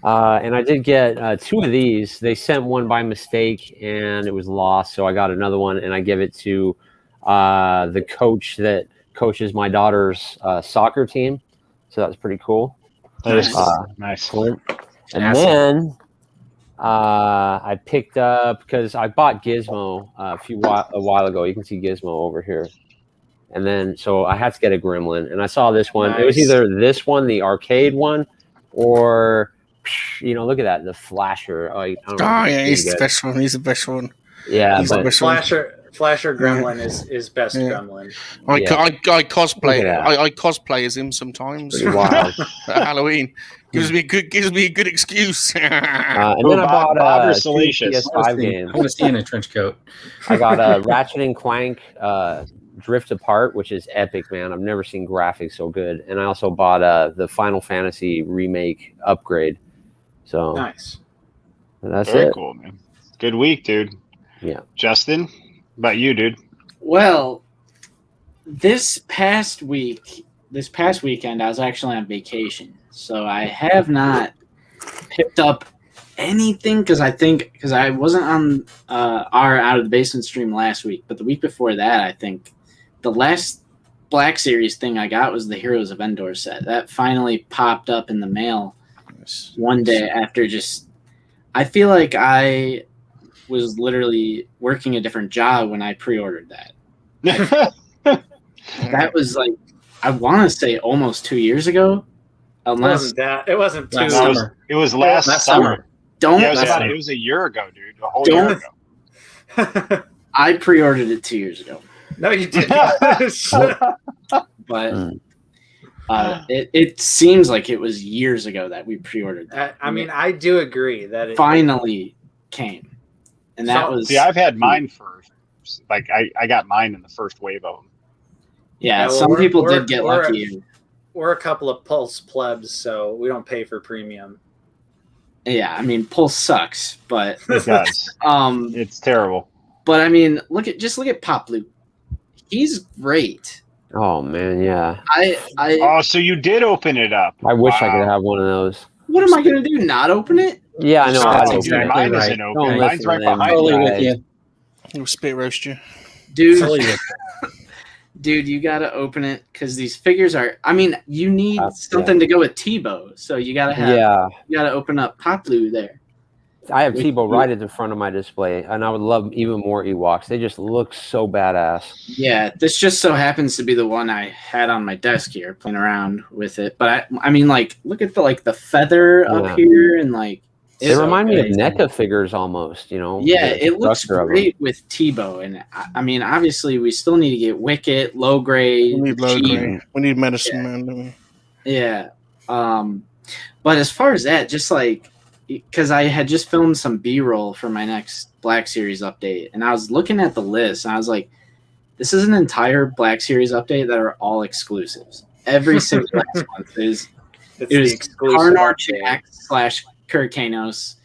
And I did get 2 of these. They sent one by mistake, and it was lost. So I got another one, and I give it to the coach that coaches my daughter's soccer team. So that's pretty cool. Nice. Cool. And then I picked up, because I bought Gizmo a while ago. You can see Gizmo over here. And then, so I had to get a Gremlin. And I saw this one. It was either this one, the arcade one, or, you know, look at that, the Flasher. He's the best one. He's the best one. Yeah. He's the best one. Flasher Gremlin is best Gremlin. I cosplay. I cosplay as him sometimes. Wow. At Halloween gives me a good excuse. And then I bought a PS5 game. I want to see in a trench coat. I got a Ratchet and Clank Drift Apart, which is epic, man. I've never seen graphics so good. And I also bought the Final Fantasy remake upgrade. So nice. That's Very it. cool, man. Good week, dude. Yeah. Justin, about you, dude? Well, this past weekend, I was actually on vacation, so I have not picked up anything because I wasn't on our Out of the Basement stream last week, but the week before that, I think the last Black Series thing I got was the Heroes of Endor set. That finally popped up in the mail one day after I feel like I was literally working a different job when I pre-ordered that. That was like, I want to say almost 2 years ago. Unless it wasn't 2 last years. summer. It was last summer. It was a year ago, dude. A whole year ago. I pre-ordered it 2 years ago. No, you didn't. But it seems like it was years ago that we pre-ordered that. I mean, I do agree that it finally came. And that was... See, I've had mine for, like, I got mine in the first wave of them. Yeah, some people did get lucky. We're a couple of Pulse plebs, so we don't pay for premium. Yeah, I mean, Pulse sucks, but... It does. It's terrible. But, I mean, look at Pop Loop. He's great. Oh, man, yeah. So you did open it up. I wish I could have one of those. What am I going to do, not open it? Yeah, I know. Mine isn't open. Mine's right behind Totally you. with you. He'll spit roast you. Dude, you got to open it because these figures are... I mean, you need something to go with Tebow, so you got to have... Yeah. You got to open up Poplu there. I have Tebow right at the front of my display, and I would love even more Ewoks. They just look so badass. Yeah, this just so happens to be the one I had on my desk here, playing around with it. But I mean, like, look at the feather up here, and like... They remind me of NECA figures almost, you know. Yeah, it looks great with Tebow, and I mean, obviously, we still need to get Wicket, low grade. We need low grade. We need medicine, man. Don't we? Yeah, but as far as that, just like, because I had just filmed some B-roll for my next Black Series update, and I was looking at the list, and I was like, this is an entire Black Series update that are all exclusives. Every single last month is Karnar Jack / Kurkanos,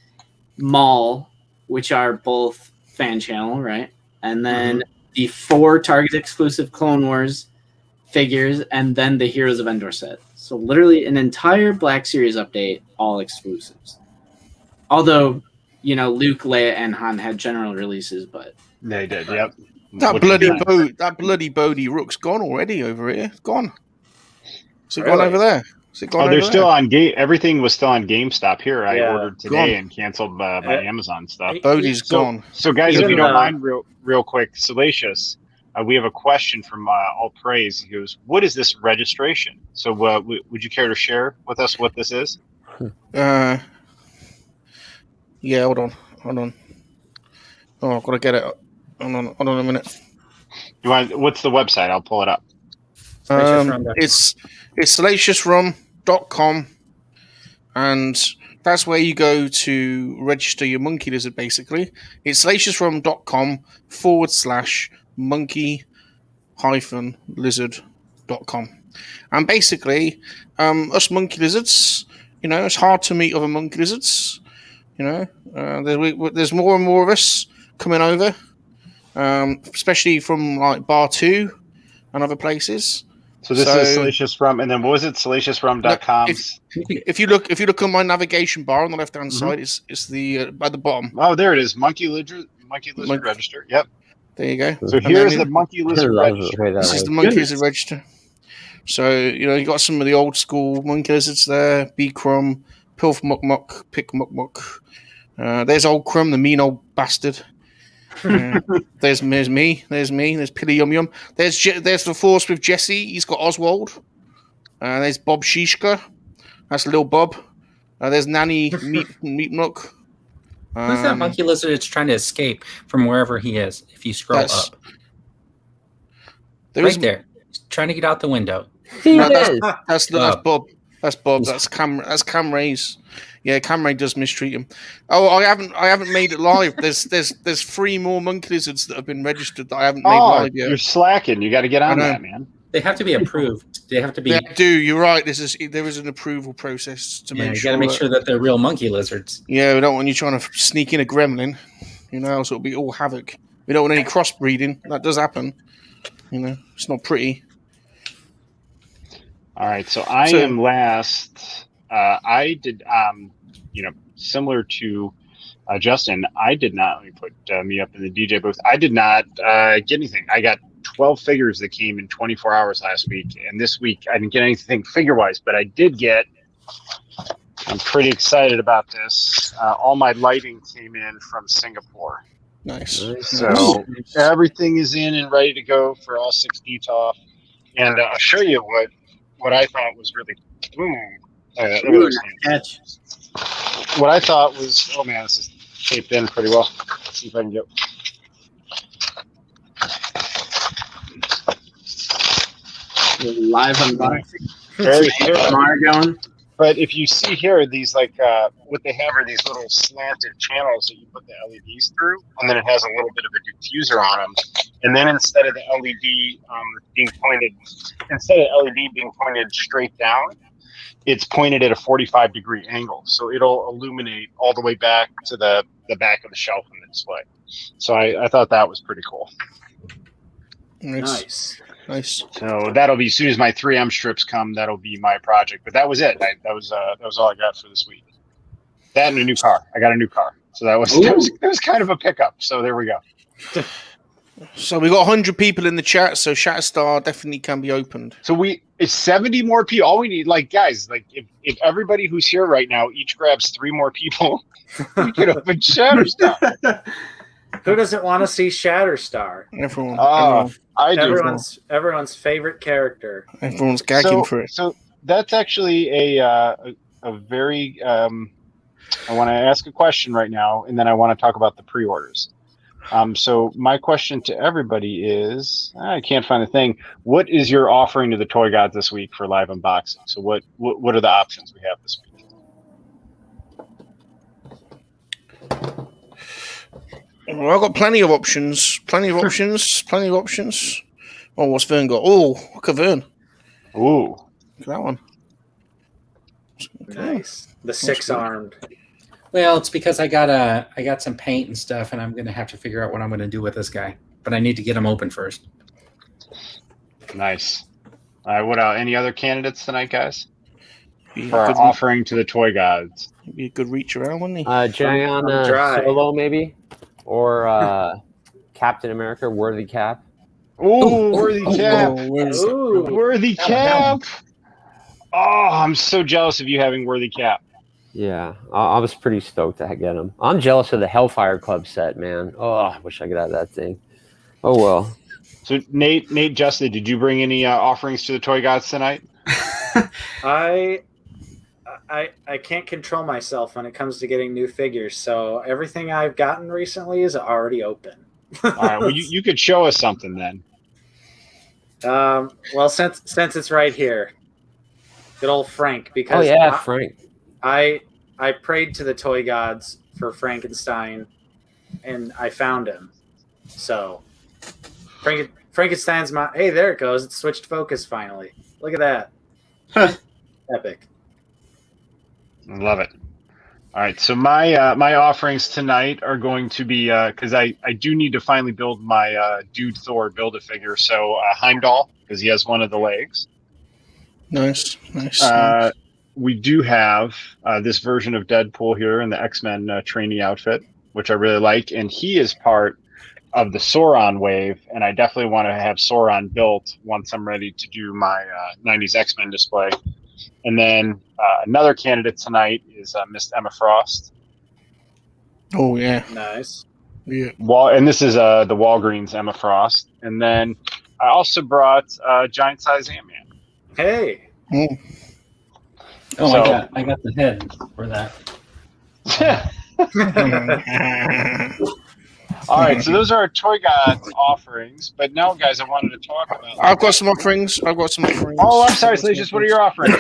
Maul, which are both fan channel, right? And then the 4 Target exclusive Clone Wars figures, and then the Heroes of Endor set. So literally an entire Black Series update, all exclusives. Although, Luke, Leia, and Han had general releases, but They did. Yep. That Which bloody is nice. Bodhi Rook's gone already over here. Gone. Is it Really? gone over there? Is it gone Oh, over they're still there? on game. Everything was still on GameStop here. I Yeah. ordered today Gone. and canceled by Amazon stuff. Bodhi's gone. So guys, if Even, you don't mind, real quick, Salacious, we have a question from All Praise. He goes, "What is this registration?" So, would you care to share with us what this is? Yeah, hold on. Oh, I've got to get it. Hold on a minute. What's the website? I'll pull it up. It's salaciousrum.com, and that's where you go to register your Monkey Lizard, basically. It's salaciousrum.com/monkey-lizard.com. And basically, us Monkey Lizards, it's hard to meet other Monkey Lizards. There's more and more of us coming over, especially from like Bar 2 and other places. So this is Salacious Rum, and then what was it? SalaciousRum.com. If you look on my navigation bar on the left hand side, it's the at the bottom. Oh, there it is. Monkey Lizard Register. Yep. There you go. So here's the Monkey Lizard Register. This is the Monkey Lizard Register. So you got some of the old school Monkey Lizards there. B Crumb, Pilf Muck Muck, Pick Muck Muck. There's old Crumb, the mean old bastard. There's me. There's Pilly Yum Yum. There's the Force with Jesse. He's got Oswald. There's Bob Shishka. That's little Bob. There's Nanny Meat Muck. Who's that monkey lizard that's trying to escape from wherever he is? If you scroll up, there, he's trying to get out the window. That's Bob. That's Bob. That's Cam Ray's. Yeah, Cam Ray does mistreat him. Oh, I haven't made it live. There's 3 more Monkey Lizards that have been registered that I haven't made live yet. You're slacking. You got to get on that, man. They have to be approved. They have to be. They do. You're right. There is an approval process to make sure. You got to make sure that they're real monkey lizards. Yeah, we don't want you trying to sneak in a gremlin. Else it'll be all havoc. We don't want any crossbreeding. That does happen. It's not pretty. All right, so I am last. I did, similar to Justin, I did not. Let me put me up in the DJ booth. I did not get anything. I got 12 figures that came in 24 hours last week, and this week I didn't get anything figure-wise, but I did get. I'm pretty excited about this. All my lighting came in from Singapore. Nice. So everything is in and ready to go for all 6 DTOF, and I'll show you what I thought was really catch. What I thought was, oh man, this is shaped in pretty well. Let's see if I can get. Live unboxing. Very going. But if you see here, these what they have are these little slanted channels that you put the LEDs through, and then it has a little bit of a diffuser on them. And then instead of the LED being pointed straight down, it's pointed at a 45-degree angle, so it'll illuminate all the way back to the back of the shelf in the display. So I thought that was pretty cool. Nice. So that'll be, as soon as my 3M strips come, that'll be my project. But that was it. That was all I got for this week. That and a new car. I got a new car, so that was kind of a pickup. So there we go. So we got 100 people in the chat, so Shatterstar definitely can be opened. So it's 70 more people. All we need, guys, if everybody who's here right now each grabs 3 more people, we can open Shatterstar. Who doesn't want to see Shatterstar? Everyone. I do. Everyone's favorite character. Everyone's gagging for it. So that's actually a very. I want to ask a question right now, and then I want to talk about the pre-orders. So my question to everybody is, I can't find the thing. What is your offering to the Toy Gods this week for live unboxing? So what are the options we have this week? Well, I've got plenty of options. Oh, what's Vern got? Oh, look at Vern. Ooh. Look at that one. Nice. The 6-armed. Well, it's because I got some paint and stuff, and I'm going to have to figure out what I'm going to do with this guy. But I need to get him open first. Nice. All right. What any other candidates tonight, guys? for our offering to the toy gods. Be a good reach around, wouldn't he? Gianna dry. Solo, maybe? Or Captain America, Worthy Cap. Ooh, worthy cap. Ooh. Worthy cap. Oh, I'm so jealous of you having worthy cap. Yeah, I was pretty stoked to get him. I'm jealous of the Hellfire Club set, man. Oh, I wish I could have that thing. Oh, well. So, Nate, Justin, did you bring any offerings to the toy gods tonight? I can't control myself when it comes to getting new figures, so everything I've gotten recently is already open. All right, well, you could show us something then. Well, since it's right here, good old Frank. Because Frank. I prayed to the toy gods for Frankenstein, and I found him. So, Frankenstein's my. Hey, there it goes. It switched focus finally. Look at that. Epic. Love it. All right, so my offerings tonight are going to be because I do need to finally build my Dude Thor Build-A-Figure. So Heimdall, because he has one of the legs. Nice. We do have this version of Deadpool here in the X-Men trainee outfit, which I really like, and he is part of the Sauron wave, and I definitely want to have Sauron built once I'm ready to do my 90s X-Men display. And then another candidate tonight is Miss Emma Frost. Oh, yeah. Nice. Yeah. And this is the Walgreens Emma Frost. And then I also brought giant size Ant-Man. Hey. Mm. Oh, So- I got the head for that. All right, so those are our toy gods offerings. But now, guys, I wanted to talk about. I've got some offerings. Oh, I'm sorry, Salacious. What are your offerings?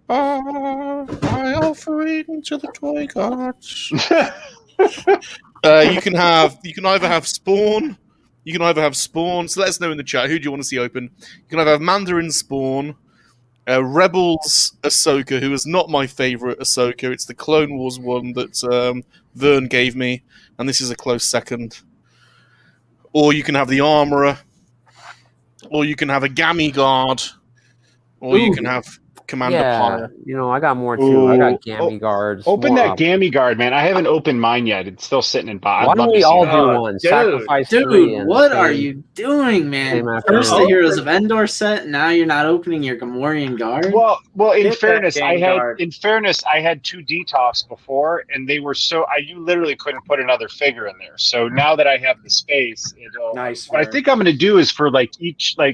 My offering to the toy gods. You can either have Spawn. So let us know in the chat. Who do you want to see open? You can either have Mandarin Spawn, Rebels Ahsoka, who is not my favorite Ahsoka. It's the Clone Wars one that Vern gave me, and this is a close second. Or you can have the Armorer, or you can have a Gammy Guard, or you can have Commander Pyre. I got more too. I got Gammy Guards. Open more that Gammy Guard, man. I haven't opened mine yet. It's still sitting in box. Why don't we all do one? Dude, Sacrifice 3 Dude, and what same- are you doing, man? same after First all. the Heroes of Endor set, now you're not opening your Gamorrean Guard? Well, in Get that fairness, Gammy Guard. I had 2 DTOFs before, and they were you literally couldn't put another figure in there. So now that I have the space, Nice. what I think I'm going to do is for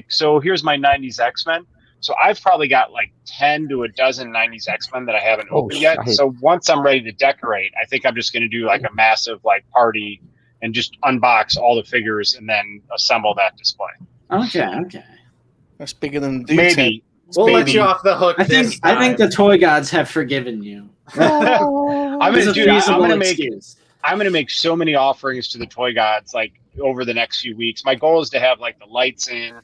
so here's my 90s X-Men. So I've probably got 10 to a dozen 90s X-Men that I haven't opened yet. shit. So once I'm ready to decorate, I think I'm just going to do a massive party and just unbox all the figures and then assemble that display. Okay. That's bigger than Dude's Maybe. We'll let Maybe. you off the hook. I think the toy gods have forgiven you. I'm It's going a to feasible make excuse. I'm going to make so many offerings to the toy gods over the next few weeks. My goal is to have the lights in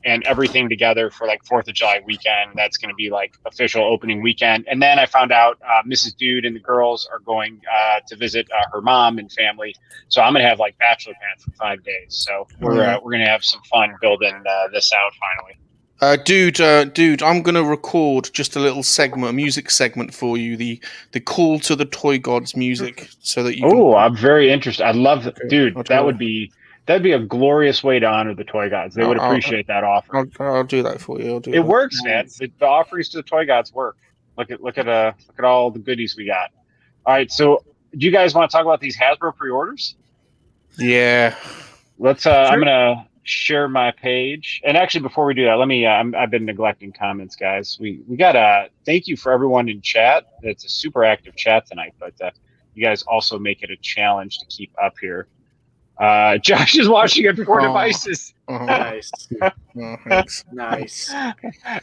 and everything together for 4th of July weekend. That's going to be official opening weekend. And then I found out Mrs. Dude and the girls are going to visit her mom and family. So I'm going to have bachelor pad for 5 days. So we're going to have some fun building this out finally. Dude, I'm going to record just a little segment, a music segment for you, the call to the toy gods music, so that you Oh, I'm very interested. I love it. Okay, Dude, I'll do that'd be a glorious way to honor the toy gods. They would appreciate that offer. I'll do that for you. It works, man. The offerings to the toy gods work. Look at all the goodies we got. All right, so do you guys want to talk about these Hasbro pre-orders? Yeah. Let's. I'm gonna share my page. And actually, before we do that, let me. I've been neglecting comments, guys. We got a thank you for everyone in chat. It's a super active chat tonight, but you guys also make it a challenge to keep up here. Josh is watching at 4 devices. Nice. Thanks. Nice.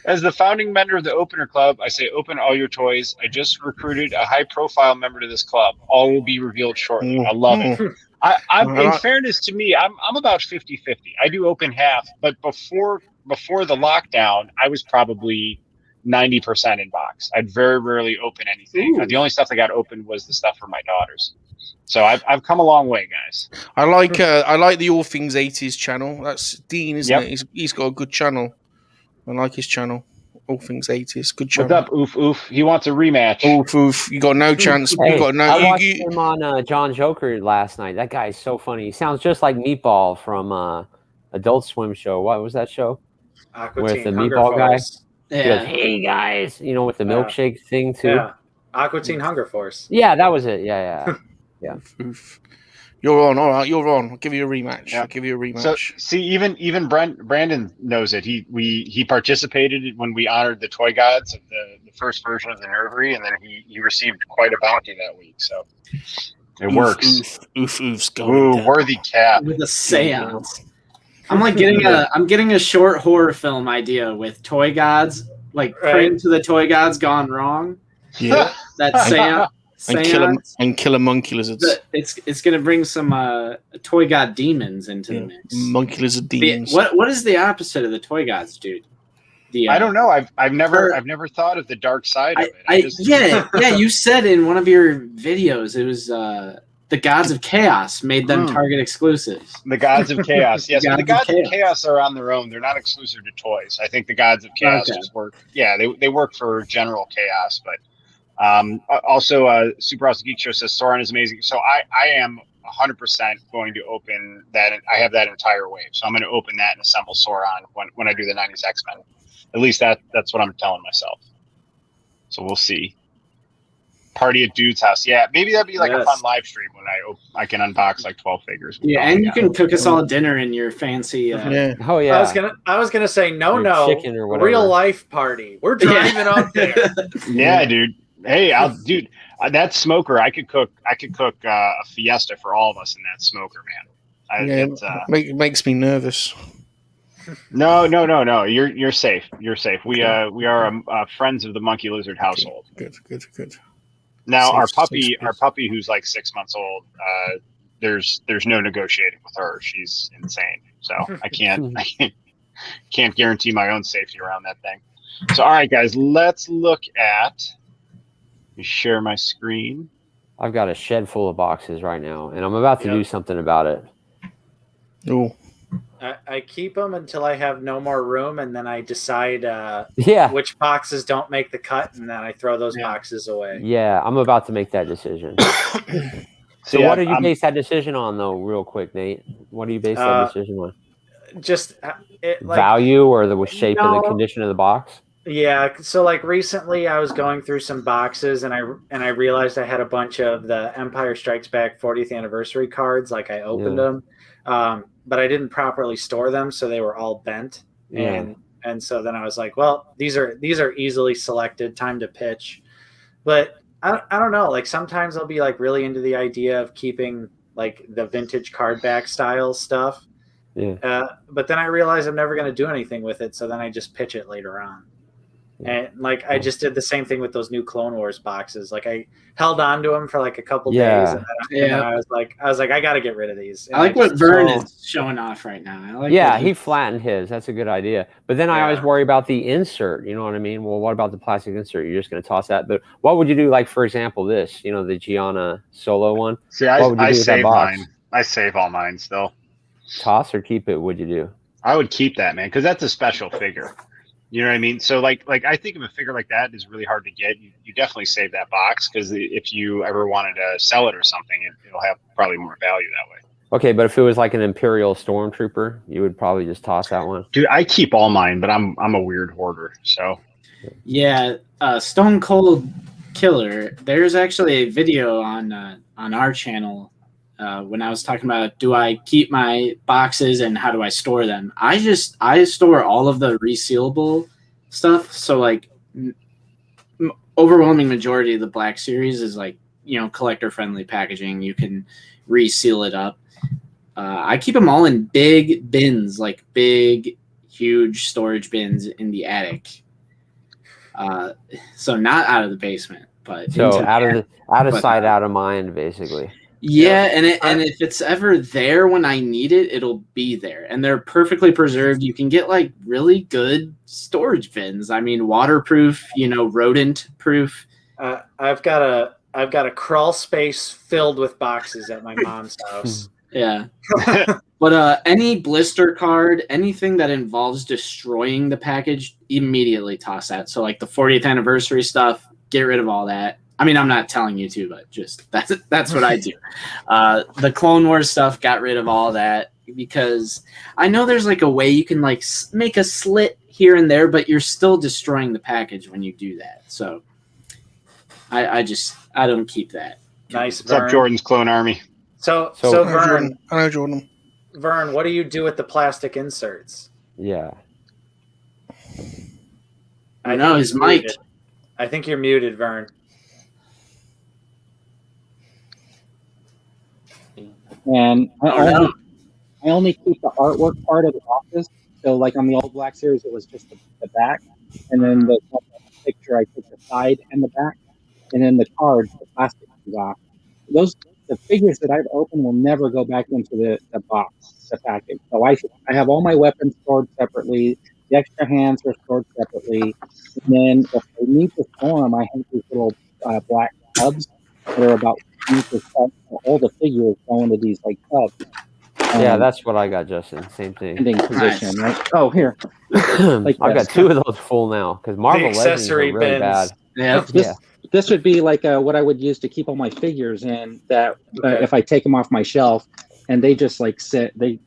As the founding member of the Opener Club, I say open all your toys. I just recruited a high-profile member to this club. All will be revealed shortly. I love it. In fairness to me, I'm about 50-50. I do open half, but before the lockdown, I was probably 90% in box. I'd very rarely open anything. The only stuff that got opened was the stuff for my daughters. So I've come a long way, guys. I like the All Things 80s channel. That's Dean, isn't it? He's got a good channel. I like his channel. All things 80s. Good job. What's up, Oof Oof? He wants a rematch. Oof. You got no chance. Hey, you got no. I watched him on John Joker last night. That guy is so funny. He sounds just like Meatball from Adult Swim show. What was that show? Aqua With Teen the Hunger Meatball guy. Force. He goes, hey guys, with the milkshake thing too. Yeah, Aqua Teen Hunger Force. Yeah, that was it. Yeah. Oof. You're on. All right, you're on. I'll give you a rematch. Yeah. I'll give you a rematch. So see, even Brandon knows it. He participated when we honored the toy gods of the first version of the Nerdery, and then he received quite a bounty that week. So it works. Oof's going Ooh, down. worthy cap. With a seance. I'm like getting a short horror film idea with toy gods, like praying to the toy gods gone wrong. Yeah. That seance. And killer monkey lizards. It's gonna bring some toy god demons into the mix. Monkey lizard demons. What is the opposite of the toy gods, dude? I don't know. I've never thought of the dark side of it. You said in one of your videos it was the gods of chaos made them Target exclusives. The gods of chaos, yes. The gods of chaos are on their own. They're not exclusive to toys. I think the gods of chaos just work. Yeah, they work for general chaos, but. Also, Super Awesome Geek Show says Sauron is amazing. So I am 100% going to open that. I have that entire wave. So I'm going to open that and assemble Sauron when I do the 90s X-Men. At least that's what I'm telling myself. So we'll see. Party at Dude's house. Yeah, maybe that'd be like a fun live stream when I can unbox like 12 figures. Yeah, and you can cook us all dinner in your fancy. Oh yeah. I was gonna say no, chicken or whatever. real life party. We're driving up there. Yeah, dude. Hey, dude, that smoker, I could cook a fiesta for all of us in that smoker, man. It makes me nervous. No. You're safe. You're safe. We are friends of the Monkey Lizard household. Good. Now our puppy who's like 6 months old, there's no negotiating with her. She's insane. So I can't guarantee my own safety around that thing. So all right, guys, let's look at. Share my screen. I've got a shed full of boxes right now, and I'm about to do something about it. Oh. I keep them until I have no more room, and then I decide which boxes don't make the cut, and then I throw those boxes away. Yeah, I'm about to make that decision. So what do you base that decision on, though, real quick, Nate? What do you base that decision on? Just value or the shape and the condition of the box? Yeah, so like recently I was going through some boxes and I realized I had a bunch of the Empire Strikes Back 40th anniversary cards. Like I opened them, but I didn't properly store them, so they were all bent. Yeah. And so then I was like, well, these are easily selected. Time to pitch. But I don't know. Like sometimes I'll be like really into the idea of keeping like the vintage card back style stuff. Yeah. But then I realize I'm never going to do anything with it, so then I just pitch it later on. And like I just did the same thing with those new Clone Wars boxes. Like I held on to them for like a couple days, and then I was like, I got to get rid of these. And I like what Vern is showing off right now. He flattened his. That's a good idea. But then I always worry about the insert. You know what I mean? Well, what about the plastic insert? You're just going to toss that. But what would you do? Like for example, this. The Gianna Solo one. See, I save mine. I save all mine still. Toss or keep it? What'd you do? I would keep that, man, because that's a special figure. You know what I mean? So like I think of a figure like that is really hard to get. You definitely save that box because if you ever wanted to sell it or something, it'll have probably more value that way. Okay, but if it was like an Imperial Stormtrooper, you would probably just toss that one. Dude, I keep all mine, but I'm a weird hoarder. So yeah, Stone Cold Killer. There's actually a video on our channel. When I was talking about do I keep my boxes and how do I store them, I store all of the resealable stuff. So like overwhelming majority of the Black Series is like, collector friendly packaging. You can reseal it up. I keep them all in big bins, like big, huge storage bins in the attic. So not out of the basement, but so out of sight, out of mind, basically. Yeah, and if it's ever there when I need it, it'll be there. And they're perfectly preserved. You can get like really good storage bins. I mean, waterproof, rodent proof. I've got a crawl space filled with boxes at my mom's house. Yeah. But any blister card, anything that involves destroying the package, immediately toss that. So like the 40th anniversary stuff, get rid of all that. I mean, I'm not telling you to, but just that's what I do. The Clone Wars stuff, got rid of all that because I know there's like a way you can like make a slit here and there, but you're still destroying the package when you do that. So I don't keep that. Nice. What's up, Jordan's Clone Army? So Vern, I know Jordan. Vern, what do you do with the plastic inserts? Yeah. I know his mic. Muted. I think you're muted, Vern. And I only keep the artwork part of the boxes. So like on the old Black Series, it was just the back. And then the picture, I took the side and the back. And then the card, the plastic comes off. The figures that I've opened will never go back into the box, the package. So I have all my weapons stored separately. The extra hands are stored separately. And then if I need to store them, I have these little black tubs that are about 20%. All the figures go into these like tubs. Yeah, that's what I got, Justin. Same thing. Ending position, right? Oh, here. I've got 2 of those full now because Marvel Legends are really bad. Yeah. This would be like what I would use to keep all my figures in. That if I take them off my shelf, and they just like sit, they're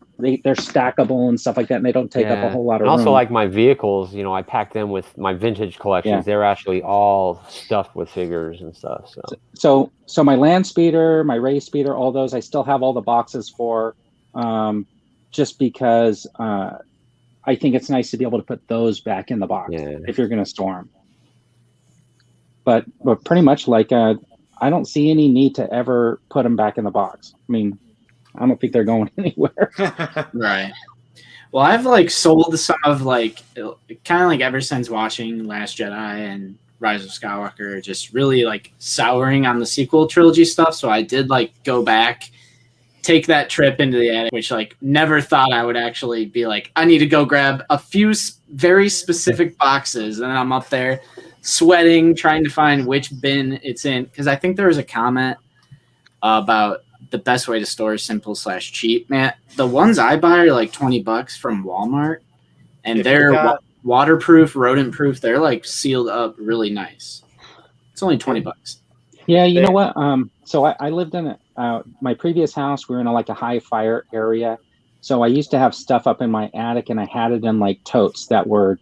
stackable and stuff like that, and they don't take up a whole lot of room. And also, like my vehicles, I pack them with my vintage collections. Yeah. They're actually all stuffed with figures and stuff. So my land speeder, my race speeder, all those, I still have all the boxes for, just because I think it's nice to be able to put those back in the box if you're going to store them. But pretty much like I don't see any need to ever put them back in the box. I mean, I don't think they're going anywhere. Right. Well, I've like sold some of like kind of like ever since watching Last Jedi and Rise of Skywalker, just really like souring on the sequel trilogy stuff. So I did like go back, take that trip into the attic, which like never thought I would actually be like, I need to go grab a few very specific boxes. And then I'm up there sweating, trying to find which bin it's in. Because I think there was a comment about the best way to store is simple/cheap. Man, the ones I buy are like $20 from Walmart, and they're waterproof, rodent proof. They're like sealed up really nice. It's only $20. Yeah, you know what? So I lived in my previous house. We were in like a high fire area, so I used to have stuff up in my attic, and I had it in like totes that were,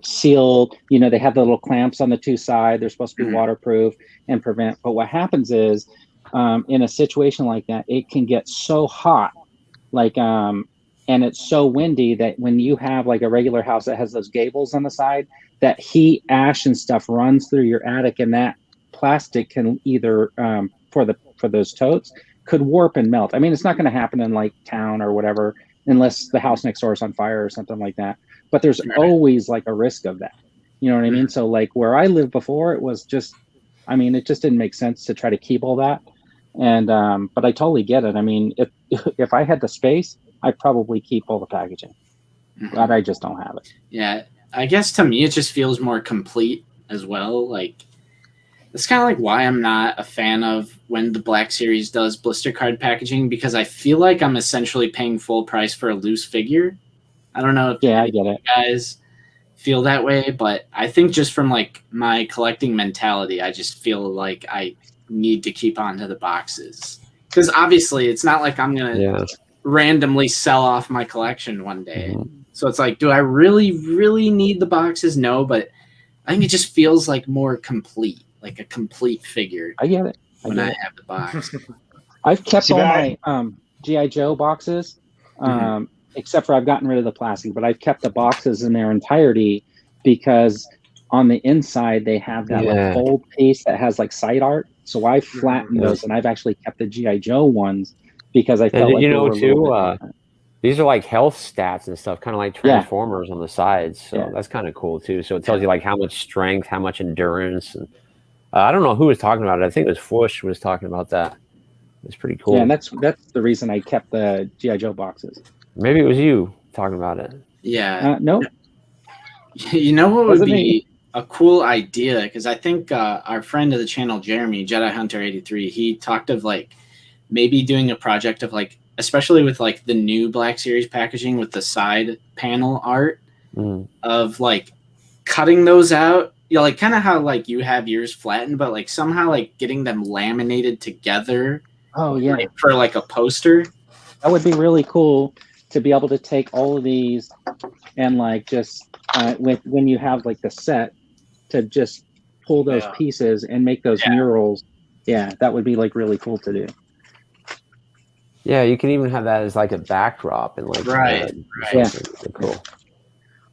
sealed. They have the little clamps on the 2 sides. They're supposed to be waterproof and prevent. But what happens is, in a situation like that, it can get so hot, and it's so windy that when you have like a regular house that has those gables on the side, that heat, ash, and stuff runs through your attic, and that plastic can either for those totes could warp and melt. I mean, it's not going to happen in like town or whatever unless the house next door is on fire or something like that. But there's always like a risk of that. You know what I mean? So like where I lived before, it was just, it just didn't make sense to try to keep all that. And but I totally get it. I mean, if I had the space, I'd probably keep all the packaging, but I just don't have it. Yeah, I guess to me it just feels more complete as well. Like that's kind of like why I'm not a fan of when the Black Series does blister card packaging, because I feel like I'm essentially paying full price for a loose figure. I don't know if I get it. You guys feel that way, but I think just from like my collecting mentality, I just feel like I need to keep on to the boxes, because obviously it's not like I'm gonna randomly sell off my collection one day. So it's like, do I really need the boxes? No, but I think it just feels like more complete, like a complete figure. I get it. I have the box. I've kept all my G.I. Joe boxes, except for I've gotten rid of the plastic, but I've kept the boxes in their entirety because on the inside they have that like fold piece that has like side art. So I flattened those, and I've actually kept the G.I. Joe ones because I felt these are like health stats and stuff, kind of like Transformers on the sides. So that's kind of cool too. So it tells you like how much strength, how much endurance, and I don't know who was talking about it. I think it was Fush was talking about that. It's pretty cool. Yeah, and that's the reason I kept the G.I. Joe boxes. Maybe it was you talking about it. Yeah. No. You know what would be a cool idea? Because I think our friend of the channel, Jeremy, Jedi Hunter 83, he talked of like maybe doing a project of like especially with like the new Black Series packaging with the side panel art of like cutting those out. You know, like kind of how like you have yours flattened, but like somehow like getting them laminated together. Oh yeah, like, for like a poster. That would be really cool to be able to take all of these and like just when you have like the set to just pull those pieces and make those murals. Yeah, that would be like really cool to do. Yeah, you can even have that as like a backdrop and like Yeah, cool.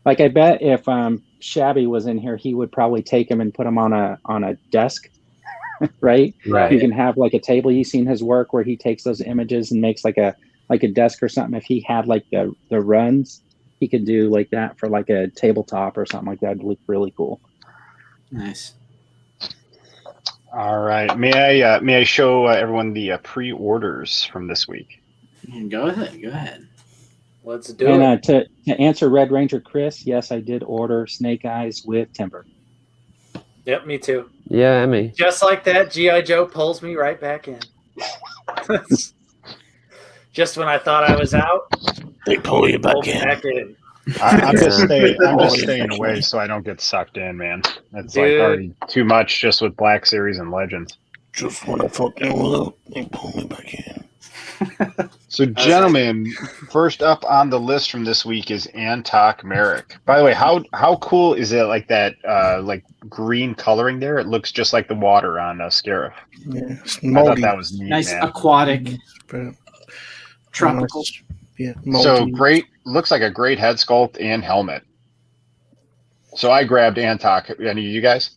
Like I bet if Shabby was in here, he would probably take him and put him on a desk, right? You can have like a table. You've seen his work where he takes those images and makes like a desk or something. If he had like the runs, he could do like that for like a tabletop or something like that. It'd look really cool. Nice. All right. May I show everyone the pre-orders from this week? Go ahead. Let's do it. To answer Red Ranger Chris, yes, I did order Snake Eyes with Timber. Yep, me too. Yeah, me. Just like that, G.I. Joe pulls me right back in. Just when I thought I was out, they pull you back in. I'm just staying away so I don't get sucked in, man. It's like already too much just with Black Series and Legends. Just when I fucking will, they pull me back in. So, gentlemen, first up on the list from this week is Antok Merrick. By the way, how cool is it? Like that, like green coloring there. It looks just like the water on Scarif. Yeah, I thought that was neat, nice, man. aquatic, tropical. Yeah. So great. Looks like a great head sculpt and helmet. So I grabbed Antok. Any of you guys?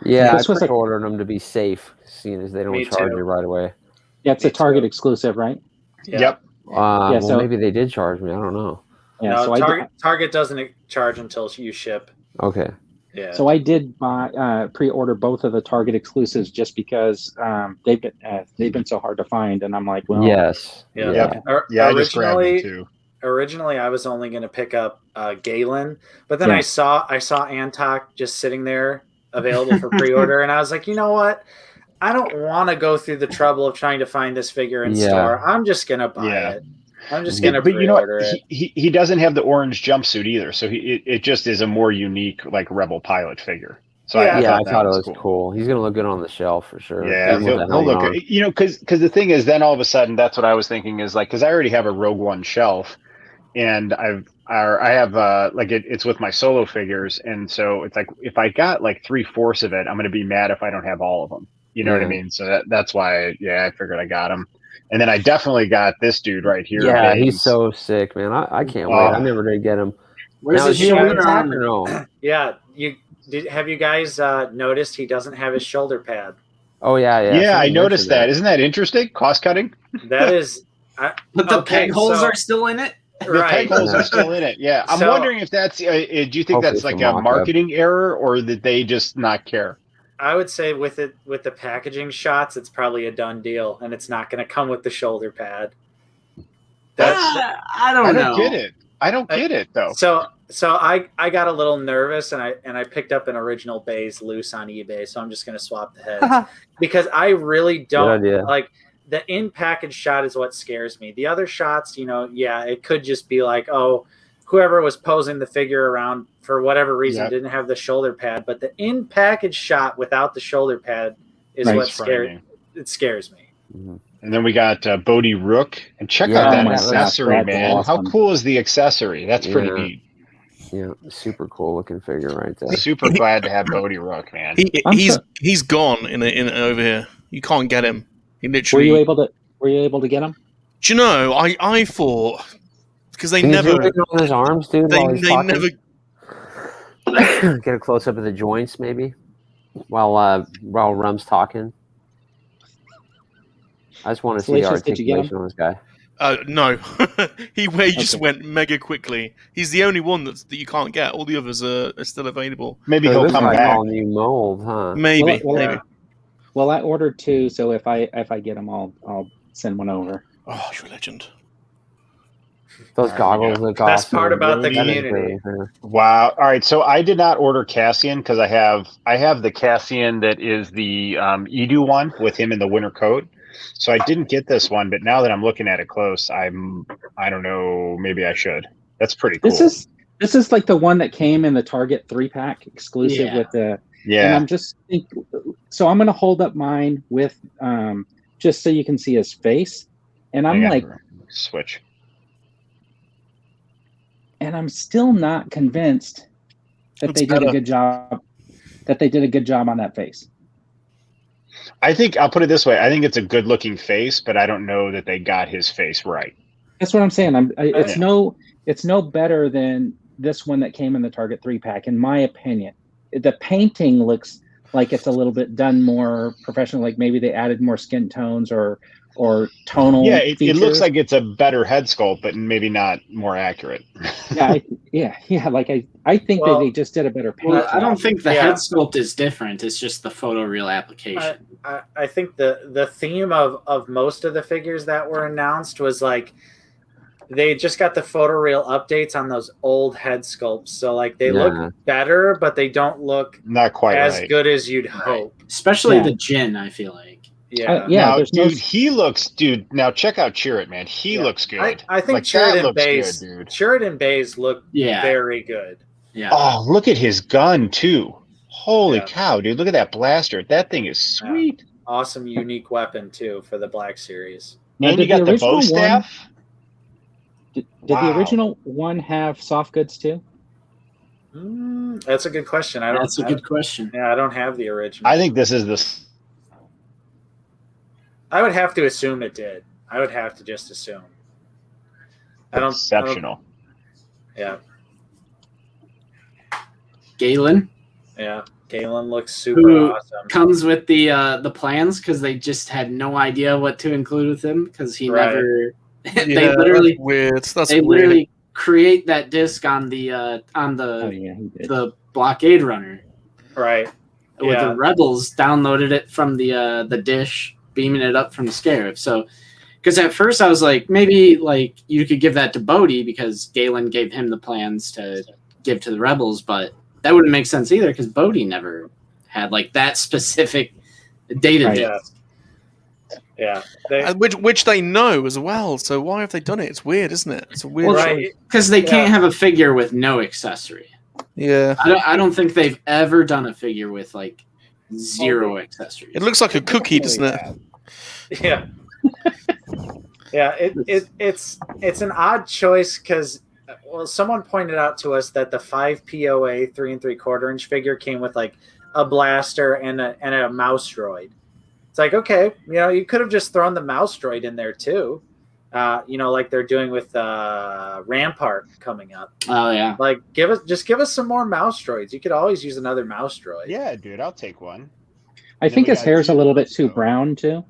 Yeah, I pre-ordered them to be safe, seeing as they don't charge you right away. Yeah, it's a Target exclusive, right? Yeah. Yep. Well, maybe they did charge me. I don't know. Yeah, no, so Target doesn't charge until you ship. Okay. Yeah. So I did buy pre-order both of the Target exclusives just because they've been so hard to find, and I'm like, well, yes, yeah. I just grabbed them too. Originally, I was only going to pick up Galen, but then I saw Antok just sitting there available for pre-order, and I was like, you know what? I don't want to go through the trouble of trying to find this figure in store. I'm just going to buy it. I'm just going to pre-order it. He doesn't have the orange jumpsuit either, so it just is a more unique like Rebel pilot figure. So I thought it was cool. He's going to look good on the shelf for sure. Yeah, he'll look good. You know, because the thing is, then all of a sudden, that's what I was thinking is like, because I already have a Rogue One shelf, and I have like it's with my solo figures, and so it's like if I got like 3/4 of it, I'm going to be mad if I don't have all of them. You know what I mean? So that's why, I figured I got him. And then I definitely got this dude right here. Yeah, he's so sick, man. I can't wait. I never did get him. Where's his shoulder on? Yeah, have you guys noticed he doesn't have his shoulder pad? Oh, yeah. Yeah, I noticed that. Isn't that interesting? Cost cutting? That is. But the peg holes are still in it? The peg holes are still in it, yeah. I'm wondering if that's, do you think that's like a marketing error or did they just not care? I would say with the packaging shots, it's probably a done deal, and it's not going to come with the shoulder pad. I don't know. I don't get it though. So I got a little nervous, and I picked up an original base loose on eBay. So I'm just going to swap the heads because I really don't like the in package shot is what scares me. The other shots, it could just be like, oh, whoever was posing the figure around for whatever reason didn't have the shoulder pad, but the in package shot without the shoulder pad is what scares me. Mm-hmm. And then we got Bodhi Rook, and check out that accessory, man. Awesome. How cool is the accessory? That's pretty neat. Yeah, super cool looking figure right there. Super glad to have Bodhi Rook, man. He's gone in over here. You can't get him. He literally. Were you able to get him? Do you know? I thought because they Can never you on his arms, dude. They never get a close up of the joints, maybe while Rum's talking. I just want to see the articulation on this guy. No, he just went mega quickly. He's the only one that you can't get. All the others are still available. Maybe he'll come back. All new mold, huh? Maybe. Well, I ordered 2, so if I get them, I'll send one over. Oh, you're a legend. Those goggles look awesome. Best part about the community. Wow. All right. So I did not order Cassian because I have the Cassian that is the Edu one with him in the winter coat. So I didn't get this one, but now that I'm looking at it close, I don't know, maybe I should. That's pretty cool. This is like the one that came in the Target 3-pack exclusive Yeah. with the. Yeah. And I'm just so I'm gonna hold up mine with just so you can see his face, and I'm like, switch. and I'm still not convinced that they did a good job. That they did a good job on that face. I think I'll put it this way. I think it's a good looking face, but I don't know that they got his face right. That's what I'm saying. It's no better than this one that came in the Target 3-pack, in my opinion. The painting looks like it's a little bit done more professional, like maybe they added more skin tones or tonal. Yeah, it looks features. like it's a better head sculpt, but maybe not more accurate. Yeah. Like I think that they just did a better paint. Well, I don't think the head sculpt is different. It's just the photoreal application. I think the theme of most of the figures that were announced was like they just got the photoreal updates on those old head sculpts. So like they look better, but they don't look not quite as good as you'd hope. Especially the Jin, I feel like. Yeah. Now, dude, now check out Chirrut, man. He looks good. I think like, Chirrut and Baze look very good. Yeah. Oh, look at his gun too. Holy cow, dude. Look at that blaster. That thing is sweet. Yeah. Awesome, unique weapon too for the Black Series. And you got the bow staff. Did the original one have soft goods too? That's a good question. That's a good question. Yeah, I don't have the original. I think this is the. I would have to assume it did. I would have to just assume. Exceptional. Yeah. Galen. Yeah, Galen looks super awesome. Comes with the plans because they just had no idea what to include with him because he never. They literally literally create that disc on the blockade runner. Right. With the rebels downloaded it from the dish, beaming it up from the Scarab. So, because at first I was like, maybe like you could give that to Bodhi because Galen gave him the plans to give to the rebels, but that wouldn't make sense either because Bodhi never had like that specific data disc. Yeah, which they know as well. So why have they done it? It's weird, isn't it? It's a weird because they can't have a figure with no accessory. Yeah, I don't think they've ever done a figure with like zero accessories. It looks like a cookie, doesn't it? Yeah, yeah. It's an odd choice because someone pointed out to us that the 5 POA 3 3/4 inch figure came with like a blaster and a mouse droid. It's like, okay, you could have just thrown the mouse droid in there too. Like they're doing with Rampart coming up. Oh yeah. Like give us some more mouse droids. You could always use another mouse droid. Yeah, dude, I'll take one. I think his hair's a little bit too brown too.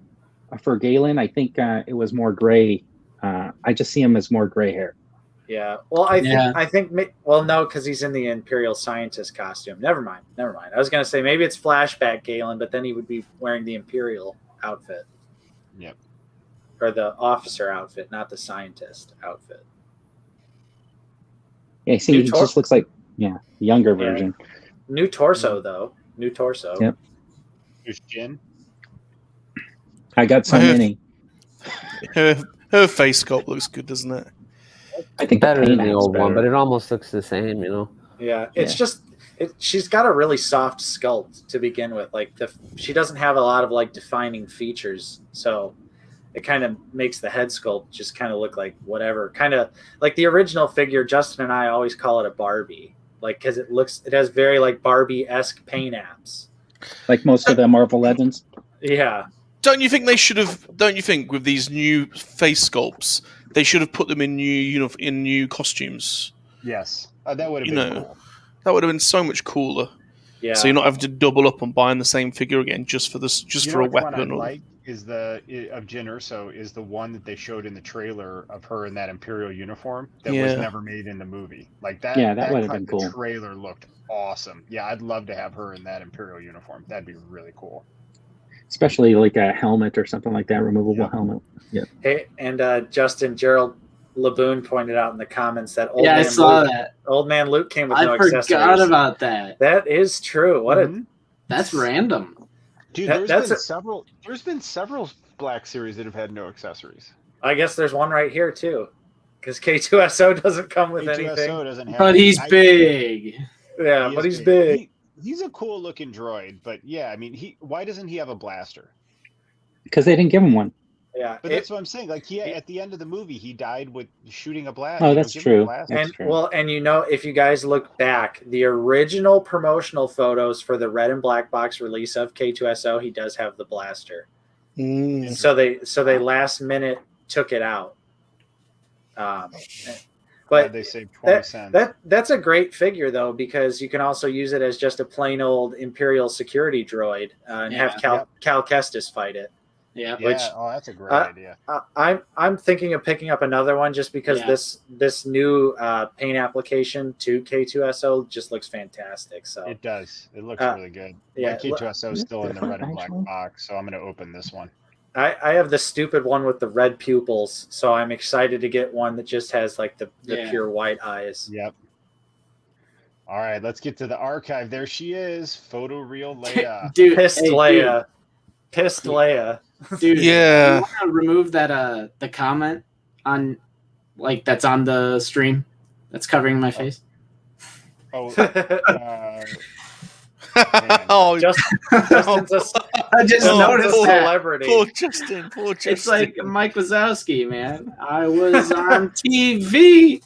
For Galen, I think it was more gray. I just see him as more gray hair. Yeah. Well, I think no, because he's in the Imperial Scientist costume. Never mind. I was gonna say maybe it's flashback Galen, but then he would be wearing the Imperial outfit. Yep. Or the officer outfit, not the scientist outfit. Yeah, see, he just looks like the younger version. New torso though. New torso. Yep. There's Jin. I got so many. Her face sculpt looks good, doesn't it? I think better than the old one, but it almost looks the same, Yeah, it's just she's got a really soft sculpt to begin with. Like she doesn't have a lot of like defining features, so it kind of makes the head sculpt just kind of look like whatever. Kind of like the original figure. Justin and I always call it a Barbie, like because it has very like Barbie-esque paint apps, like most of the Marvel Legends. Yeah. Don't you think they should have? Don't you think with these new face sculpts, they should have put them in new costumes? Yes, that would have been cool. That would have been so much cooler. Yeah. So you're not having to double up on buying the same figure again just for this, for a weapon. One I like is of Jyn Erso is the one that they showed in the trailer of her in that Imperial uniform that was never made in the movie. Like that. Yeah, that would have been cool. The trailer looked awesome. Yeah, I'd love to have her in that Imperial uniform. That'd be really cool. Especially like a helmet or something like that, removable helmet. Yeah. Hey, and Justin, Gerald Laboon pointed out in the comments that Old Man Luke came with no accessories. I forgot about that. That is true. That's random. Dude, there's been several Black series that have had no accessories. I guess there's one right here too, because K2SO doesn't come with K2SO anything. doesn't have. But he's big. Yeah, He but is he's big. He's a cool looking droid, but yeah, I mean, why doesn't he have a blaster? Because they didn't give him one. Yeah, But that's what I'm saying. Like, at the end of the movie, he died with shooting a blast. Oh, that's true. and you know, if you guys look back, the original promotional photos for the red and black box release of K2SO, he does have the blaster. So they last minute took it out. But they saved 20 cents. That's a great figure though, because you can also use it as just a plain old Imperial security droid and have Cal Kestis fight it. Yeah. That's a great idea. I'm thinking of picking up another one just because this new paint application to K2SO just looks fantastic. So it does. It looks really good. Yeah, My K2SO is still in the red and black box, so I'm going to open this one. I have the stupid one with the red pupils, so I'm excited to get one that just has like the pure white eyes. Yep. All right, let's get to the archive. There she is, photoreal Leia. Dude, Pissed Leia. Pissed Leia. Dude, Yeah. you want to remove that the comment on like that's on the stream that's covering my face? Oh, Oh, Justin's I just noticed that. Celebrity. Poor Justin. Poor Justin. It's like Mike Wazowski, man. I was on TV.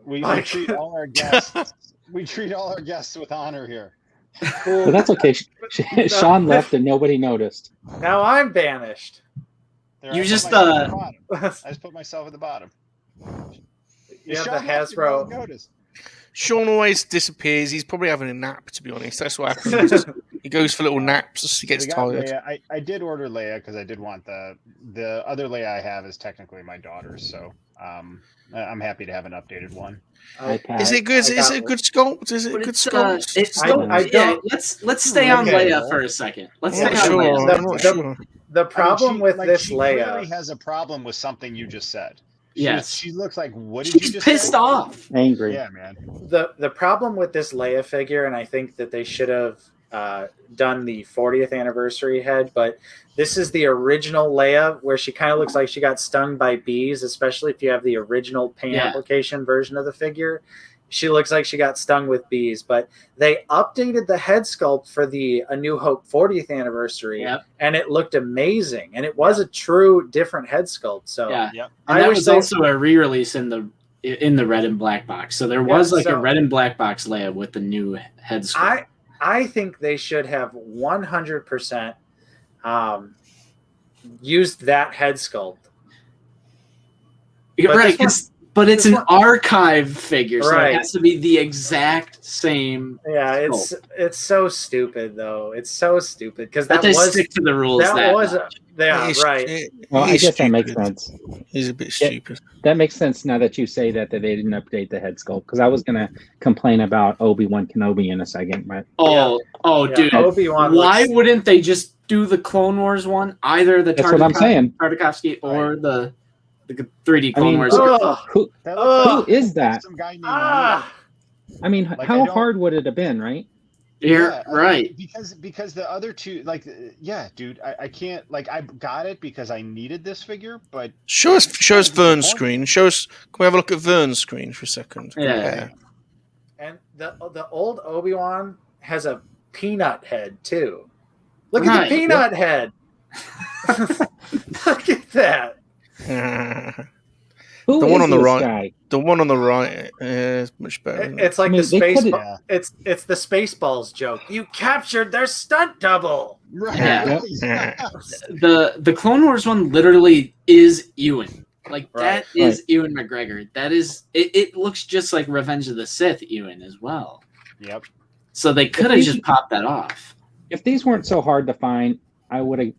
We treat all our guests. We treat all our guests with honor here. But that's okay. Sean left and nobody noticed. Now I'm banished. There, You I just, put myself at the bottom. I just put myself at the bottom. You have Sean the left, you don't Hasbro. notice. Sean always disappears. He's probably having a nap, to be honest. That's what happens. He goes for little naps as he gets We got tired. Leia. I did order Leia because I did want the other Leia I have is technically my daughter's, so I'm happy to have an updated one. Is it good? Is it a good sculpt? Is it a But good it's, sculpt? let's stay on Okay. Leia for a second. Let's I'm stay not on sure. Leia. I'm not sure. The problem with this she Leia clearly has a problem with something you just said. Yes. She looks like, what did She's you just pissed say? off. Angry. Yeah, man. the problem with this Leia figure, and I think that they should have done the 40th anniversary head, but this is the original Leia where she kind of looks like she got stung by bees, especially if you have the original paint application version of the figure. She looks like she got stung with bees, but they updated the head sculpt for the A New Hope 40th anniversary, and it looked amazing. And it was a true different head sculpt. So And I that wish was they- also a re-release in the red and black box. So there was a red and black box Leia with the new head sculpt. I think they should have 100% used that head sculpt. You're right, but it's an archive figure, so Right. it has to be the exact same. Yeah, sculpt. it's so stupid though. It's so stupid because But that they was stick to the rules. that was much. right. Well, I guess that makes sense. He's a bit stupid. That makes sense now that you say that they didn't update the head sculpt. Because I was going to complain about Obi-Wan Kenobi in a second. But Dude. Obi-Wan Why looks- wouldn't they just do the Clone Wars one? Either the That's what I'm saying. Tartakovsky or the 3D Clone I mean, Wars. who is that? Some guy named Ah, I mean, Like, I how don't- hard would it have been, right? You're Yeah, right. Because the other two, like, yeah, dude, I can't, like, I got it because I needed this figure, but Show us Vern's screen. Show us. Can we have a look at Vern's screen for a second? Yeah. and the old Obi-Wan has a peanut head too. Look at Right. the peanut head. Look at that. Who The one is on the this right. guy? The one on the right is much better. isn't it? It's like I mean, the they space. could've- It's the Spaceballs joke. You captured their stunt double. right. Yeah. The Clone Wars one literally is Ewan. Like Right. that is Ewan McGregor. That is it looks just like Revenge of the Sith Ewan as well. Yep. So they could have just popped that off. If these weren't so hard to find, I would have,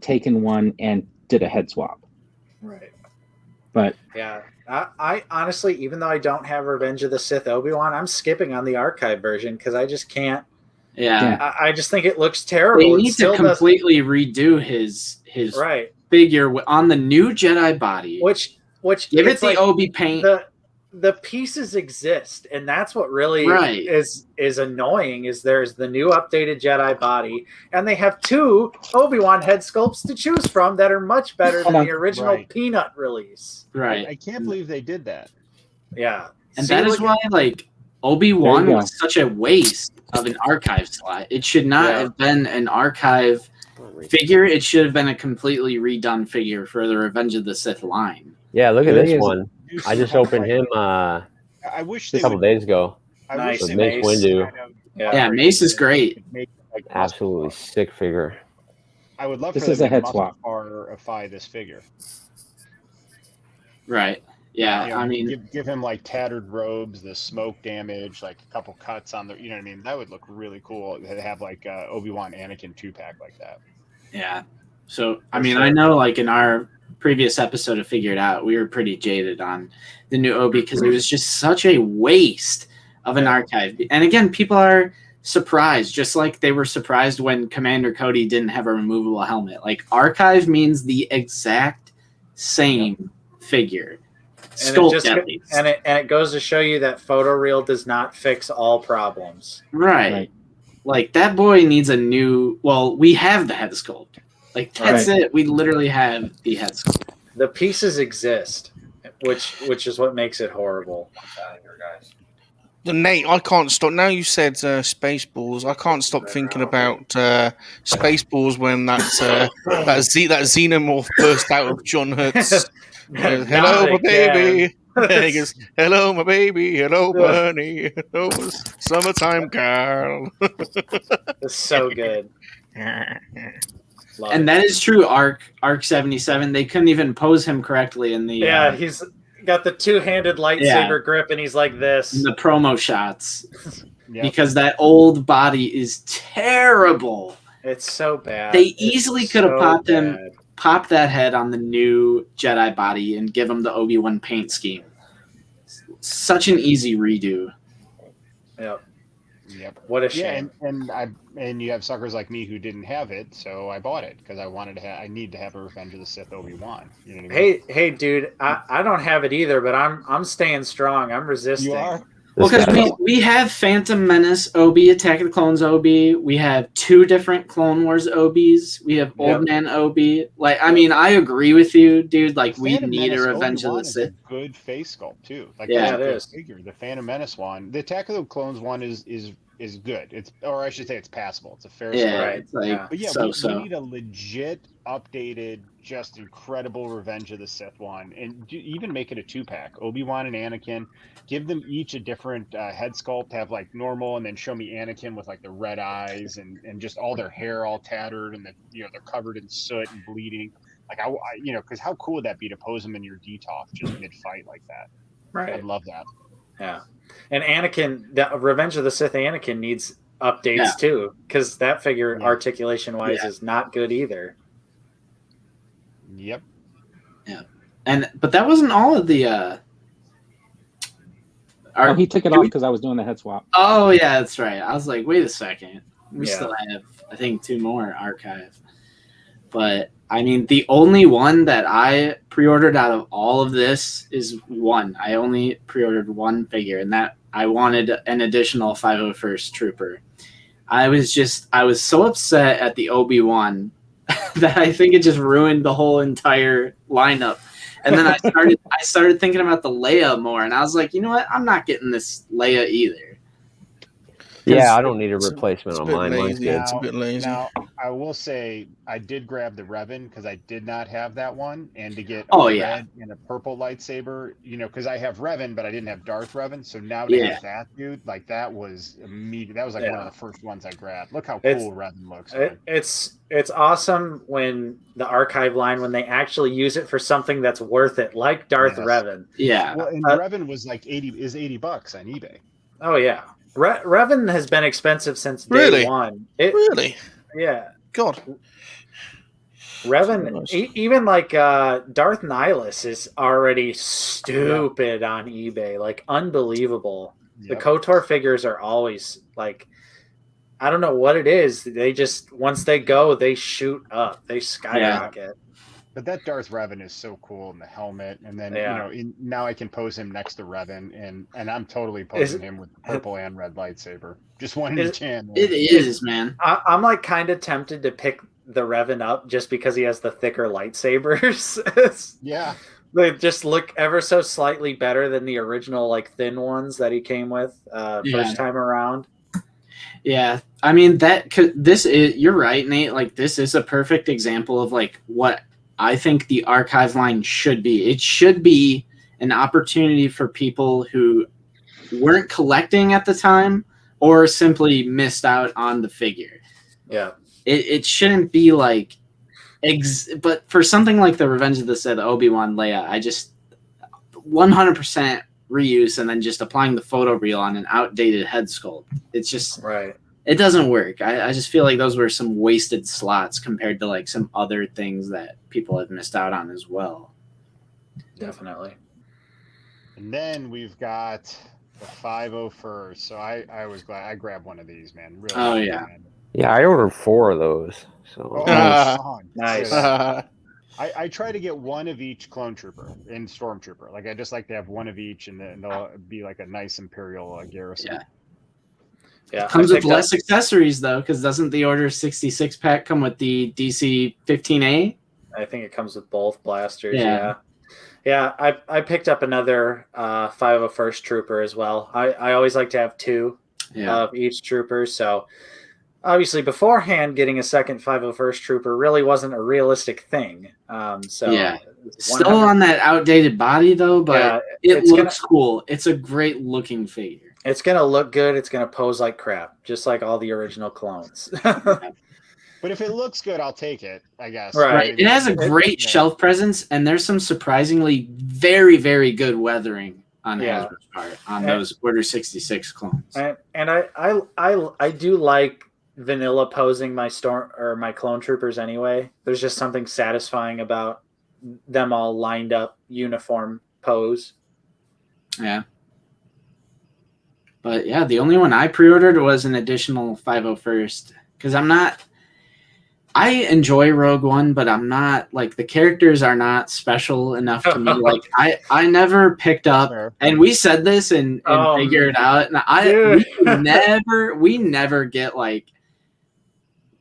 taken one and did a head swap. Right. But Yeah. I honestly, even though I don't have Revenge of the Sith Obi-Wan, I'm skipping on the archive version because I just can't. Yeah. I just think it looks terrible. They It need to still does- completely redo his right. figure on the new Jedi body. Which Give it it's the like Obi paint. the the pieces exist, and that's what really Right. is annoying. Is there's the new updated Jedi body, and they have 2 Obi-Wan head sculpts to choose from that are much better than the original Right. Peanut release. Right. I can't believe they did that. Yeah, And See, that is look why, like, Obi-Wan There you go. was such a waste of an archive slot. It should not Yeah. have been an archive figure. It should have been a completely redone figure for the Revenge of the Sith line. Yeah, look at There this he is. one. I just opened him I wish a they couple would. days ago. I Nice. wish they Mace would Windu. kind of Yeah, Mace is great. make, like, Absolutely sick figure. I would love This for is them a head to swap. muscle-ify this figure. Right. Yeah, You know, I mean, give him like tattered robes, the smoke damage, like a couple cuts on the. You know what I mean? That would look really cool to have like Obi-Wan Anakin 2-pack like that. yeah. So, I For mean, sure. I know, like, in our previous episode of Figure It Out, we were pretty jaded on the new Obi because it was just such a waste of an archive. And again, people are surprised, just like they were surprised when Commander Cody didn't have a removable helmet. Like, archive means the exact same figure. and Sculpt, it, just, at least. and it goes to show you that photoreal does not fix all problems. Right. Right. Like, that boy needs a new. Well, we have the head sculpt. Like, that's it. We literally have the head sculpt. The pieces exist, which is what makes it horrible. The Nate, I can't stop. Now you said Spaceballs, I can't stop thinking about Spaceballs when that xenomorph burst out of John Hurt's. Hello, Not my baby. again. He goes, hello, my baby. Hello, Bernie. Hello, summertime girl. It's so good. Love And it. that is true. Arc 77. They couldn't even pose him correctly in the Yeah, he's got the 2-handed lightsaber grip, and he's like this. in the promo shots Yeah. because that old body is terrible. It's so bad. They It's easily could have so popped him. bad. Pop that head on the new Jedi body and give him the Obi-Wan paint scheme. Such an easy redo. Yep. Yep. What a Yeah, shame. and you have suckers like me who didn't have it, so I bought it because I wanted to have. I need to have a Revenge of the Sith Obi-Wan. You know what I mean? Hey, dude! I don't have it either, but I'm staying strong. I'm resisting. You are. Well, This because guy- we have Phantom Menace Obi, Attack of the Clones Obi. We have 2 different Clone Wars Obis. We have Yep. Old Man Obi. Like, I mean, I agree with you, dude. Like, we Phantom need a Menace Revenge of Obi-Wan the is Sith. a good face sculpt too. Like, Yeah, that's a it good is. figure. The Phantom Menace one, the Attack of the Clones one is good. It's, or I should say, it's passable. It's a fair Yeah, sculpt. Right. it's like Yeah. But yeah, so. we need a legit, updated, just incredible Revenge of the Sith one, and even make it a 2-pack. Obi-Wan and Anakin, give them each a different head sculpt. Have like normal, and then show me Anakin with like the red eyes and just all their hair all tattered, and they're covered in soot and bleeding. Like I because how cool would that be to pose them in your DTOF just mid-fight like that? Right. I'd love that. Yeah. And Anakin, the Revenge of the Sith Anakin needs updates Yeah. too, because that figure Yeah. articulation wise Yeah. is not good either. Yep. But that wasn't all of the. Oh, he took it off because I was doing the head swap. Oh yeah, that's right. I was like, wait a second. We Yeah. still have, I think, 2 more archive. But I mean, the only one that I pre-ordered out of all of this is one. I only pre-ordered one figure, and that I wanted an additional 501st Trooper. I was so upset at the Obi-Wan that I think it just ruined the whole entire lineup. And then I started thinking about the Leia more, and I was like, you know what? I'm not getting this Leia either. Yeah, I don't need a It's a- replacement it's a on bit mine. Mine's lazy. good. It's a bit lazy. Now, I will say I did grab the Revan because I did not have that one, and to get Oh, a yeah. red and a purple lightsaber, because I have Revan, but I didn't have Darth Revan. So now to Yeah. have that, dude, like that was immediate. That was like one Yeah. of the first ones I grabbed. Look how It's- cool Revan looks. It's awesome when the archive line, when they actually use it for something that's worth it, like Darth Yes. Revan. Yeah. Well, and Revan was like $80 on eBay. Oh yeah, Revan has been expensive since day Really? one. Really? Yeah, God. Revan, Nice. even like Darth Nihilus is already stupid on eBay, like unbelievable. The Yep. KOTOR figures are always like, I don't know what it is. They just once they go, they shoot up, they skyrocket. But that Darth Revan is so cool in the helmet, and then now I can pose him next to Revan, and I'm totally posing him with purple and red lightsaber. Just one in each hand. It is, man. I'm like kind of tempted to pick the Revan up just because he has the thicker lightsabers. Yeah, they just look ever so slightly better than the original like thin ones that he came with first time around. Yeah, I mean you're right, Nate. Like this is a perfect example of like what I think the archive line should be. It should be an opportunity for people who weren't collecting at the time or simply missed out on the figure. Yeah. It shouldn't be like but for something like the Revenge of the Sith, Obi-Wan, Leia, I just 100% reuse and then just applying the photoreal on an outdated head sculpt. It's just right. It doesn't work. I just feel like those were some wasted slots compared to like some other things that people have missed out on as well. Definitely. And then we've got the 501st. So I was glad I grabbed one of these, man. Really. Oh yeah. Man. Yeah, I ordered 4 of those. So Nice. I try to get one of each clone trooper and stormtrooper. Like I just like to have one of each, and then they'll be like a nice Imperial garrison. Yeah. Yeah, Comes with less accessories though, because doesn't the Order 66 pack come with the DC 15A? I think it comes with both blasters. Yeah. I picked up another 501st trooper as well. I always like to have 2 of each trooper. So obviously beforehand, getting a second 501st trooper really wasn't a realistic thing. Still on that outdated body though, but it looks cool. It's a great looking figure. It's going to look good. It's going to pose like crap, just like all the original clones. But if it looks good, I'll take it, I guess. Right. It has a great shelf presence, and there's some surprisingly very, very good weathering on Hasbro's part on those Order 66 clones. And I do like vanilla posing my clone troopers anyway. There's just something satisfying about them all lined up, uniform pose. Yeah. But yeah, the only one I pre-ordered was an additional 501st because I enjoy Rogue One, but I'm not like the characters are not special enough to me. Like I never picked up, and we said this and figured out. And we never get like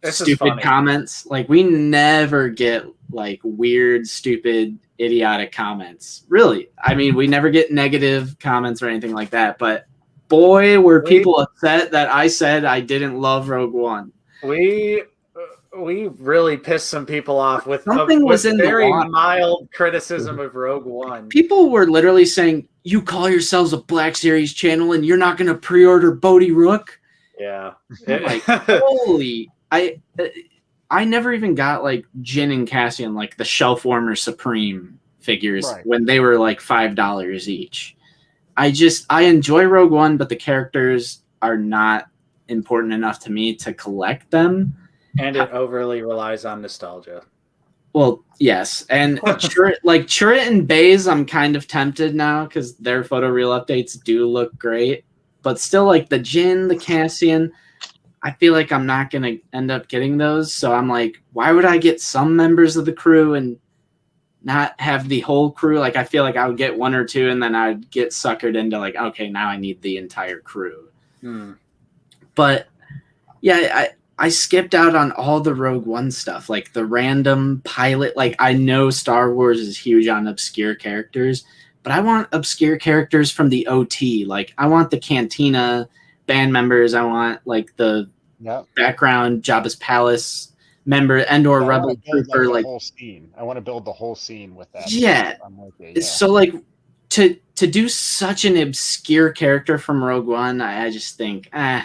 stupid comments. Like we never get like weird, stupid, idiotic comments. Really, I mean, we never get negative comments or anything like that, but. Boy, were people upset that I said I didn't love Rogue One. We really pissed some people off with very mild criticism of Rogue One. People were literally saying, "You call yourselves a Black Series channel, and you're not going to pre-order Bodhi Rook?" Yeah, like holy! I never even got like Jyn and Cassian, like the Shelf Warmer Supreme figures when they were like $5 each. I enjoy Rogue One, but the characters are not important enough to me to collect them. And it overly relies on nostalgia. Well, yes. And Chirrut and Baze, I'm kind of tempted now because their photoreal updates do look great. But still, like the Jyn, the Cassian, I feel like I'm not going to end up getting those. So I'm like, why would I get some members of the crew and not have the whole crew? Like I feel like I would get 1 or 2 and then I'd get suckered into like, okay, now I need the entire crew. But yeah, I skipped out on all the Rogue One stuff, like the random pilot. Like I know Star Wars is huge on obscure characters, but I want obscure characters from the OT. Like I want the Cantina band members. I want like the background Jabba's Palace member and/or Rebel Trooper, like whole scene. I want to build the whole scene with that. Yeah. So like to do such an obscure character from Rogue One, I just think, I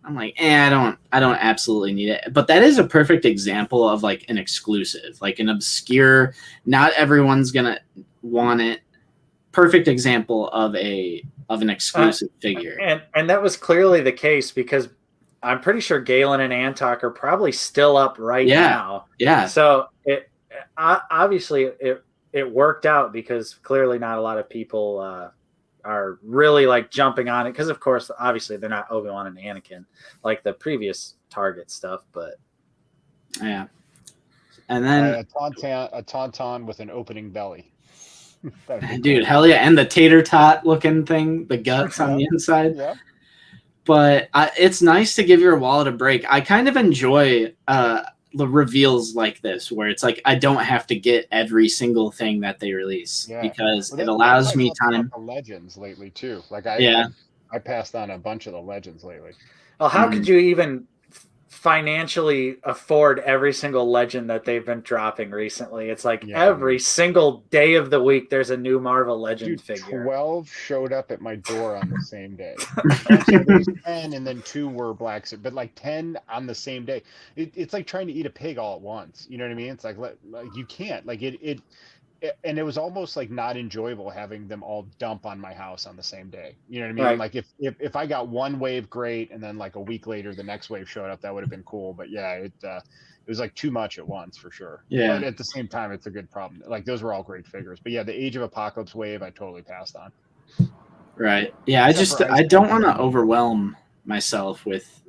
don't absolutely need it. But that is a perfect example of like an exclusive, like an obscure, not everyone's gonna want it. Perfect example of an exclusive figure. And that was clearly the case because I'm pretty sure Galen and Antok are probably still up now. Yeah. So it obviously worked out because clearly not a lot of people are really like jumping on it because of course obviously they're not Obi-Wan and Anakin like the previous Target stuff, but yeah. And then, a tauntaun with an opening belly. That'd be dude, cool. hell yeah. And the tater tot looking thing, the guts on the inside. Yeah. But it's nice to give your wallet a break. I kind of enjoy the reveals like this, where it's like I don't have to get every single thing that they release because it allows me time. The legends lately too. Like I passed on a bunch of the legends lately. Well, how could you even financially afford every single legend that they've been dropping recently? It's like every single day of the week there's a new Marvel Legend figure. 12 showed up at my door on the same day. Actually, there was 10 and then 2 were blacks, but like 10 on the same day. It's like trying to eat a pig all at once. You know what I mean? It's like you can't. Like it and it was almost like not enjoyable having them all dump on my house on the same day. You know what I mean? Right. Like if I got one wave, great, and then like a week later the next wave showed up, that would have been cool. But yeah, it was like too much at once for sure. Yeah. But at the same time, it's a good problem. Like those were all great figures. But yeah, the Age of Apocalypse wave, I totally passed on. Right. Yeah, I don't want to overwhelm myself with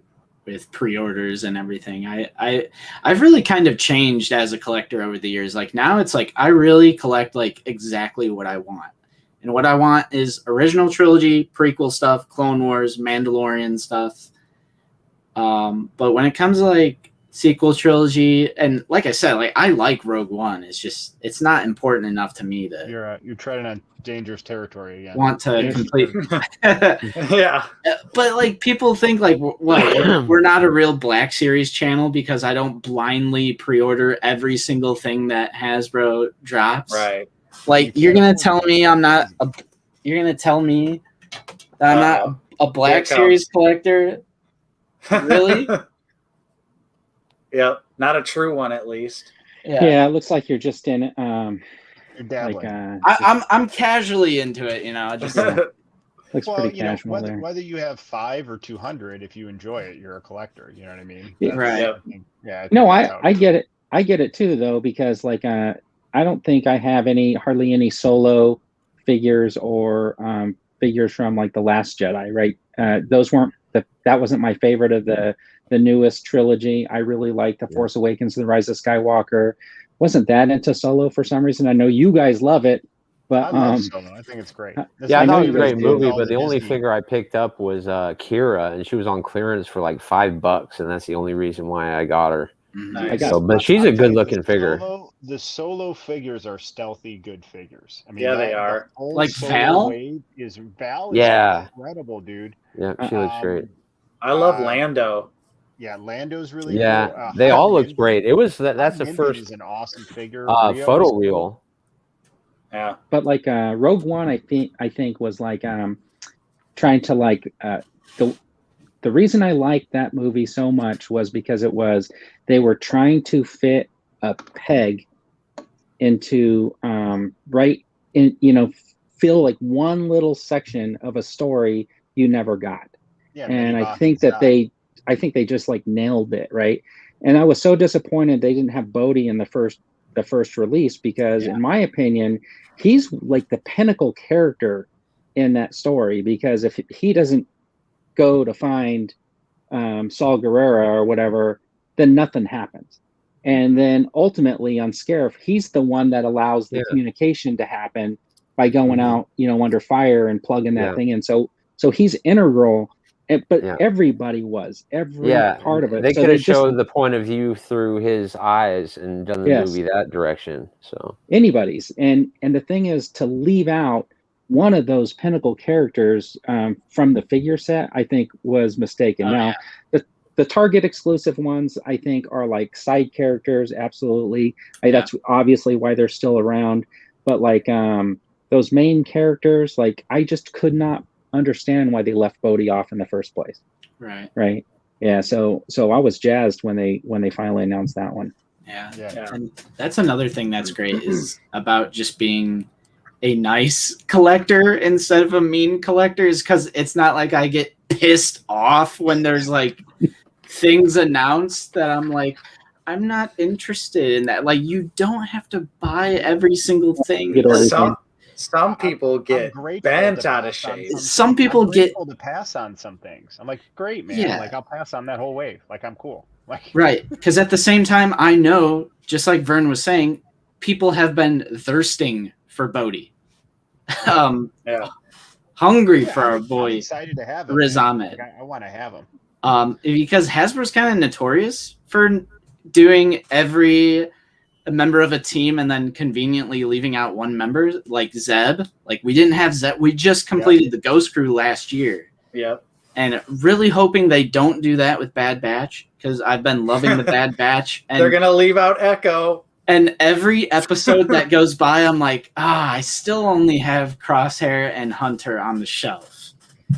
pre-orders and everything. I've really kind of changed as a collector over the years. Like now it's like I really collect like exactly what I want. And what I want is original trilogy, prequel stuff, Clone Wars, Mandalorian stuff. But when it comes to like sequel trilogy, and like I said, like I like Rogue One. It's just it's not important enough to me to You're treading on dangerous territory again. want to complete. Yeah. But like people think like what we're not a real Black Series channel because I don't blindly pre-order every single thing that Hasbro drops. Right. Like you're gonna tell me I'm not you're gonna tell me that I'm not a Black Series collector? Really? Yep. Not a true one at least. Yeah, it looks like you're just in You're dabbling. I'm casually into it, you know. Just looks pretty casual whether you have 5 or 200, if you enjoy it, you're a collector. You know what I mean? Right. Yeah. No, I get it. I get it too, though, because like I don't think I have hardly any solo figures or figures from like The Last Jedi. Right? Those weren't that wasn't my favorite of the newest trilogy. I really liked The Force Awakens and The Rise of Skywalker. Wasn't that into solo for some reason. I know you guys love it, but I love Solo. I think it's great. I thought it was a great movie, but the only figure I picked up was Kira, and she was on clearance for like $5, and that's the only reason why I got her. Nice. But she's a good-looking figure. The solo figures are stealthy good figures. I mean, yeah, they are. Like Val? Val is incredible, dude. Yeah, she looks great. I love Lando. Yeah, Lando's really cool. Yeah, they all look great. It was that's the Mindy first is an awesome figure. photo reel. Yeah, but like Rogue One, I think was like trying to like the reason I liked that movie so much was because they were trying to fit a peg into fill like one little section of a story you never got. Yeah, and I think they just like nailed it, right? And I was so disappointed they didn't have Bodhi in the first release because in my opinion, he's like the pinnacle character in that story, because if he doesn't go to find Saul Guerrero or whatever, then nothing happens. And then ultimately on Scarif, he's the one that allows the communication to happen by going out, under fire and plugging that thing in. So he's integral. But everybody was every part of it. They could have showed the point of view through his eyes and done the movie that direction. So anybody's and the thing is, to leave out one of those pinnacle characters from the figure set, I think was mistaken. The Target exclusive ones, I think, are like side characters. Absolutely, that's obviously why they're still around. But like those main characters, like I just could not understand why they left Bodhi off in the first place. Right. Yeah. So I was jazzed when they finally announced that one. Yeah. And that's another thing that's great is about just being a nice collector instead of a mean collector, is because it's not like I get pissed off when there's like things announced that I'm like, I'm not interested in that. Like, you don't have to buy every single thing. Some people get bent out of shape. Some people get to pass on some things. I'm like, great, man. Yeah. Like, I'll pass on that whole wave. Like, I'm cool. Like, Right. Because at the same time, I know, just like Vern was saying, people have been thirsting for Bodhi. Yeah. Hungry yeah, for our I'm boy excited to have him. Riz man. Ahmed. Like, I want to have him. Because Hasbro's kind of notorious for doing every member of a team and then conveniently leaving out one member, like Zeb. Like, we didn't have Zeb. We just completed the Ghost Crew last year. Yep. And really hoping they don't do that with Bad Batch, because I've been loving the Bad Batch. And They're gonna leave out Echo. And every episode that goes by, I'm like, I still only have Crosshair and Hunter on the shelf.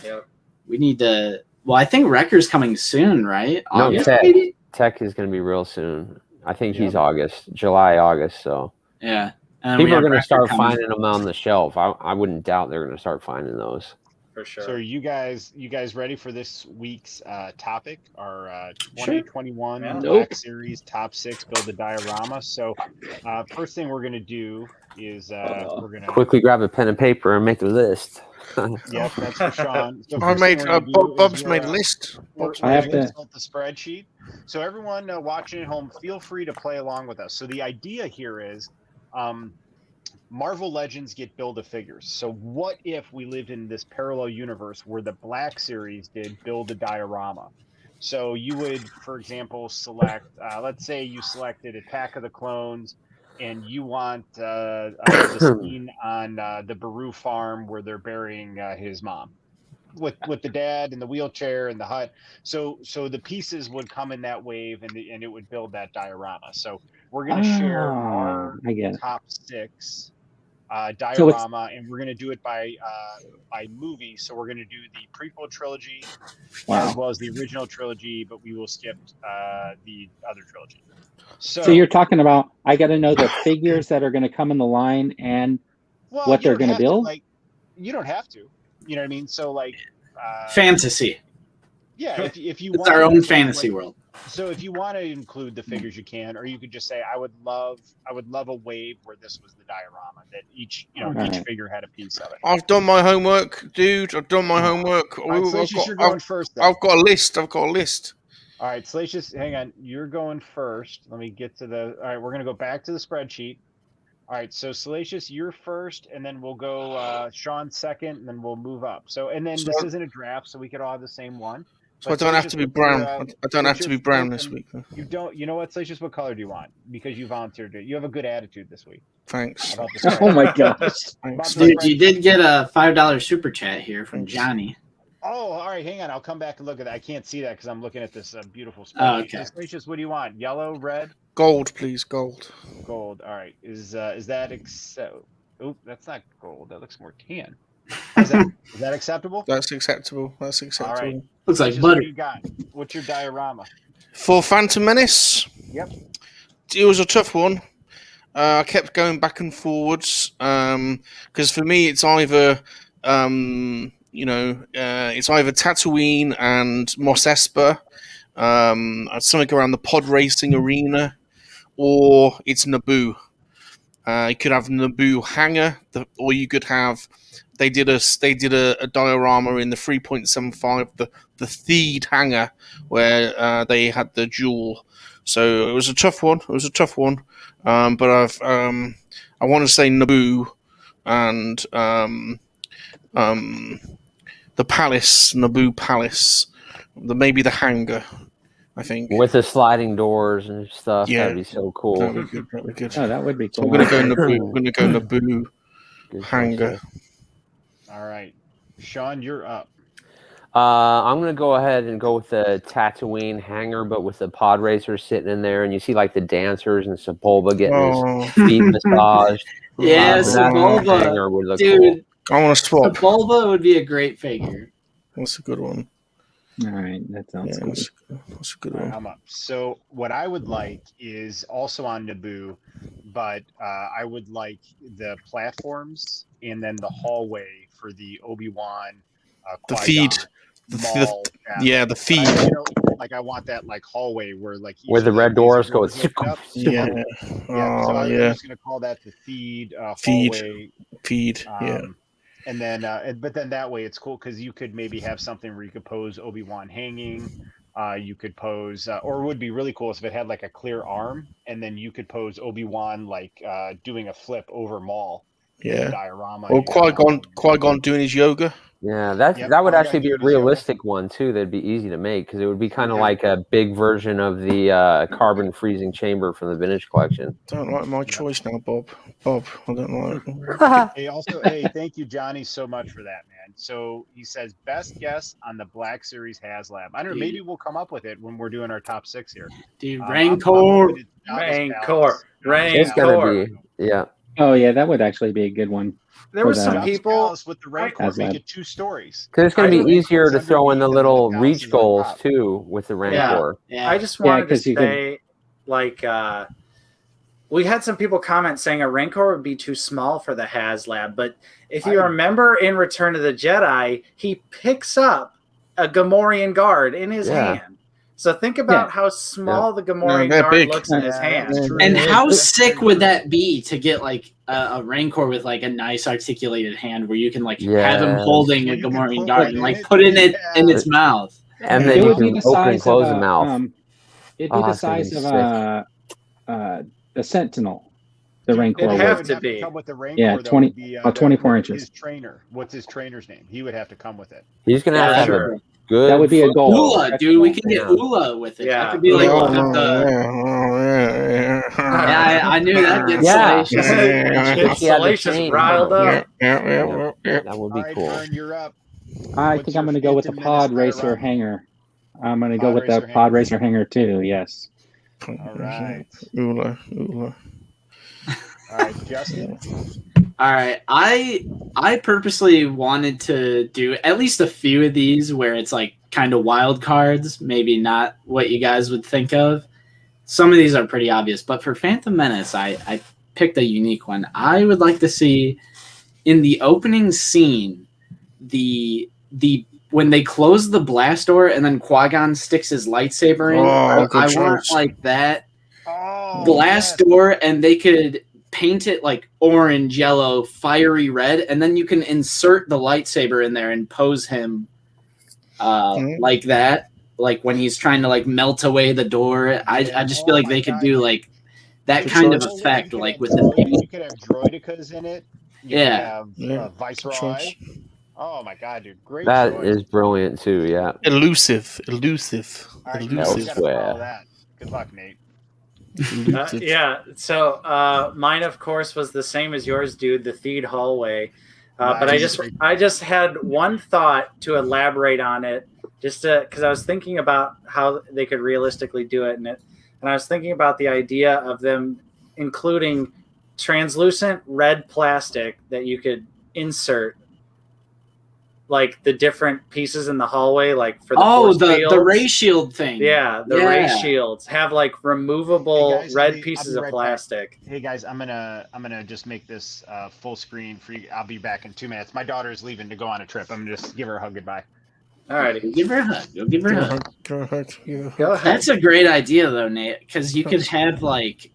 Yep. We need to. Well, I think Wrecker's coming soon, right? No, August, Tech. maybe? Tech is going to be real soon. I think he's July, August. So Yeah. And people are going to Wrecker start coming. finding them on the shelf. I wouldn't doubt they're going to start finding those. For sure. So are you guys ready for this week's topic? Our 2021 Yeah. Black Nope. Series top 6 build a diorama. So first thing we're gonna do is we're gonna Quickly grab a pen and paper and make a list. Yep, that's for Sean. So I first made thing we're gonna do is Bob's we're, made a list. Bob's I made have a to- list. consult the spreadsheet. So everyone watching at home, feel free to play along with us. So the idea here is Marvel Legends get Build-A-Figures. So what if we lived in this parallel universe where the Black Series did Build-A-Diorama? So you would, for example, select, let's say you selected Attack of the Clones, and you want the scene on the Baru farm where they're burying his mom, with the dad and the wheelchair and the hut. So the pieces would come in that wave, and it would build that diorama. So we're going to share our I get it. top 6 So diorama, and we're going to do it by movie. So we're going to do the prequel trilogy as well as the original trilogy, but we will skip the other trilogy. So you're talking about, I got to know the figures that are going to come in the line and well, what you they're don't going to have build? like, you don't have to. You know what I mean? So like Fantasy. yeah, if you It's want our own like, fantasy world. So if you want to include the figures, you can, or you could just say, I would love a wave where this was the diorama, that each Alright. figure had a piece of it. I've done my homework, dude. I've done my homework. All right, Salacious, you're going first. Then. I've got a list. I've got a list. All right, Salacious, hang on. You're going first. Let me get to the. All right, we're gonna go back to the spreadsheet. All right, so Salacious, you're first, and then we'll go Sean second, and then we'll move up. So, and then this isn't a draft, so we could all have the same one. So I don't have to be brown. I don't have to be brown this week. You don't. You know what, Salacious? What color do you want? Because you volunteered it. You have a good attitude this week. Thanks. About the Oh my gosh. Thanks. Dude, you did get a $5 super chat here from Johnny. Oh, all right. Hang on. I'll come back and look at that. I can't see that because I'm looking at this beautiful spreadsheet. Oh, okay. So, Salacious, what do you want? Yellow, red, Gold, please. Gold. gold. All right. Is that Oh, that's not gold. That looks more tan. Is that acceptable? That's acceptable. That's acceptable. All right. Looks like Salacious, what butter. do you got? What's your diorama? For Phantom Menace, Yep. it was a tough one. I kept going back and forwards because for me it's either it's either Tatooine and Mos Espa, something around the pod racing arena, or it's Naboo. You could have Naboo hangar, or you could have. They did a diorama in the 3.75, the Theed hangar, where they had the jewel. So it was a tough one. But I want to say Naboo and the palace, Naboo Palace, maybe the hangar. I think With the sliding doors and stuff. Yeah. That'd be so cool. that'd be good. That'd be good. Oh, that would be So cool. I'm gonna go Naboo Good hangar. choice. All right. Sean, you're up. I'm gonna go ahead and go with the Tatooine hangar, but with the pod racers sitting in there, and you see like the dancers and Sepulveda getting his Oh, feet massaged. Yeah, That Sepulveda. hangar would look Dude, I want to swap. Sepulveda would be a great figure. That's a good one. All right, that sounds Yeah, cool. that's a good All right, one. I'm up. So what I would like is also on Naboo, but I would like the platforms and then the hallway for the Obi-Wan, The Qui-Gon feed. Maul. Yeah, the feed. I want that like hallway where like each Where the of red doors go. hooked up. Yeah. So Oh, I'm yeah. just gonna call that the feed Feed. hallway. Feed. Yeah. And then, but then that way it's cool because you could maybe have something where you could pose Obi-Wan hanging, You could pose, or it would be really cool if it had like a clear arm, and then you could pose Obi-Wan like doing a flip over Maul. Yeah. Diorama. Or Qui-Gon doing his yoga. Yeah, that Yep, that would Qui-Gon actually be a doing his yoga. realistic one too. That'd be easy to make because it would be kind of Yeah. like a big version of the carbon freezing chamber from the vintage collection. Don't like my choice now, Bob. Bob, I don't like. Hey, thank you, Johnny, so much for that, man. So he says best guess on the Black Series HasLab. I don't know, maybe we'll come up with it when we're doing our top 6 here. Dude, I'm Rancor. hoping it's Jabba's Rancor. Palace. It's gonna be, yeah. Oh yeah, that would actually be a good one. There were For some that. Jabba's people. Palace with the Rancor, HasLab. make it 2 stories. Because it's going to be I- easier to it's throw in the underneath little and then the reach palace is on goals top. too with the Rancor. Yeah. I just wanted to 'cause you could- say, like, we had some people comment saying a Rancor would be too small for the HasLab, but if you remember in Return of the Jedi, he picks up a Gamorrean guard in his Yeah. hand. So think about how small the Gamorrean they're guard big. looks in his Yeah, hand. that's true. And Yeah, how that's sick true. would that be to get like a Rancor with like a nice articulated hand where you can like have him Yes. holding Well, a you can Gamorrean put guard it and in like it. put in it in Yeah. its mouth. And It then you would be can the open and size close of the mouth. it'd be Oh, the it's gonna be size of sick. a Sentinel. The Rancor It'd would. have Would to be. come with the Rancor, Yeah, though, 20 would be, 24 his inches. trainer. What's his trainer's name? He would have to come with it. He's going to Yeah, have to have sure. a good. That would be a goal. Ula, dude, we can get Yeah. Ula with it. Yeah. That could be like Oh, one of the. yeah. Yeah, I knew that gets Yeah. salacious. Yeah. Salacious chain, riled huh? up. Yeah. That would be All right, cool. Vern, you're up. I What's think I'm your going to go with the Phantom Pod Menace Racer diorama? hanger. I'm going to go Pod with the Racer Pod hanger. Racer hanger too. Yes. All right. Ula. All right, Justin. All right, I purposely wanted to do at least a few of these where it's like kind of wild cards, maybe not what you guys would think of. Some of these are pretty obvious, but for Phantom Menace, I picked a unique one. I would like to see in the opening scene the when they close the blast door and then Qui-Gon sticks his lightsaber in. Oh, good I want choice. like that Oh, blast door, and they could paint it like orange, yellow, fiery red, and then you can insert the lightsaber in there and pose him like that, like when he's trying to like melt away the door. I just feel like they could do like that Good kind of choice. effect, like with the You could have droidicas in it. You Yeah. could have Viceroy. choice. Oh my God, dude, great That choice. is brilliant too. Yeah. Elusive. All right, you Elusive. gotta follow that. Good luck, Nate. Yeah. So mine, of course, was the same as yours, dude. The Theed hallway. But Nice. I just had one thought to elaborate on it, just because I was thinking about how they could realistically do it, and I was thinking about the idea of them including translucent red plastic that you could insert, like the different pieces in the hallway, like for the force the fields. ray shield thing. Yeah, the ray shields have like removable Hey guys, red I'll be pieces of right back. plastic. Hey guys, I'm gonna just make this full screen for you. I'll be back in 2 minutes. My daughter's leaving to go on a trip. I'm gonna just give her a hug goodbye. Alrighty, Give her a hug. Go give her a hug. Go ahead. Yeah. go ahead. That's a great idea though, Nate, because you could have like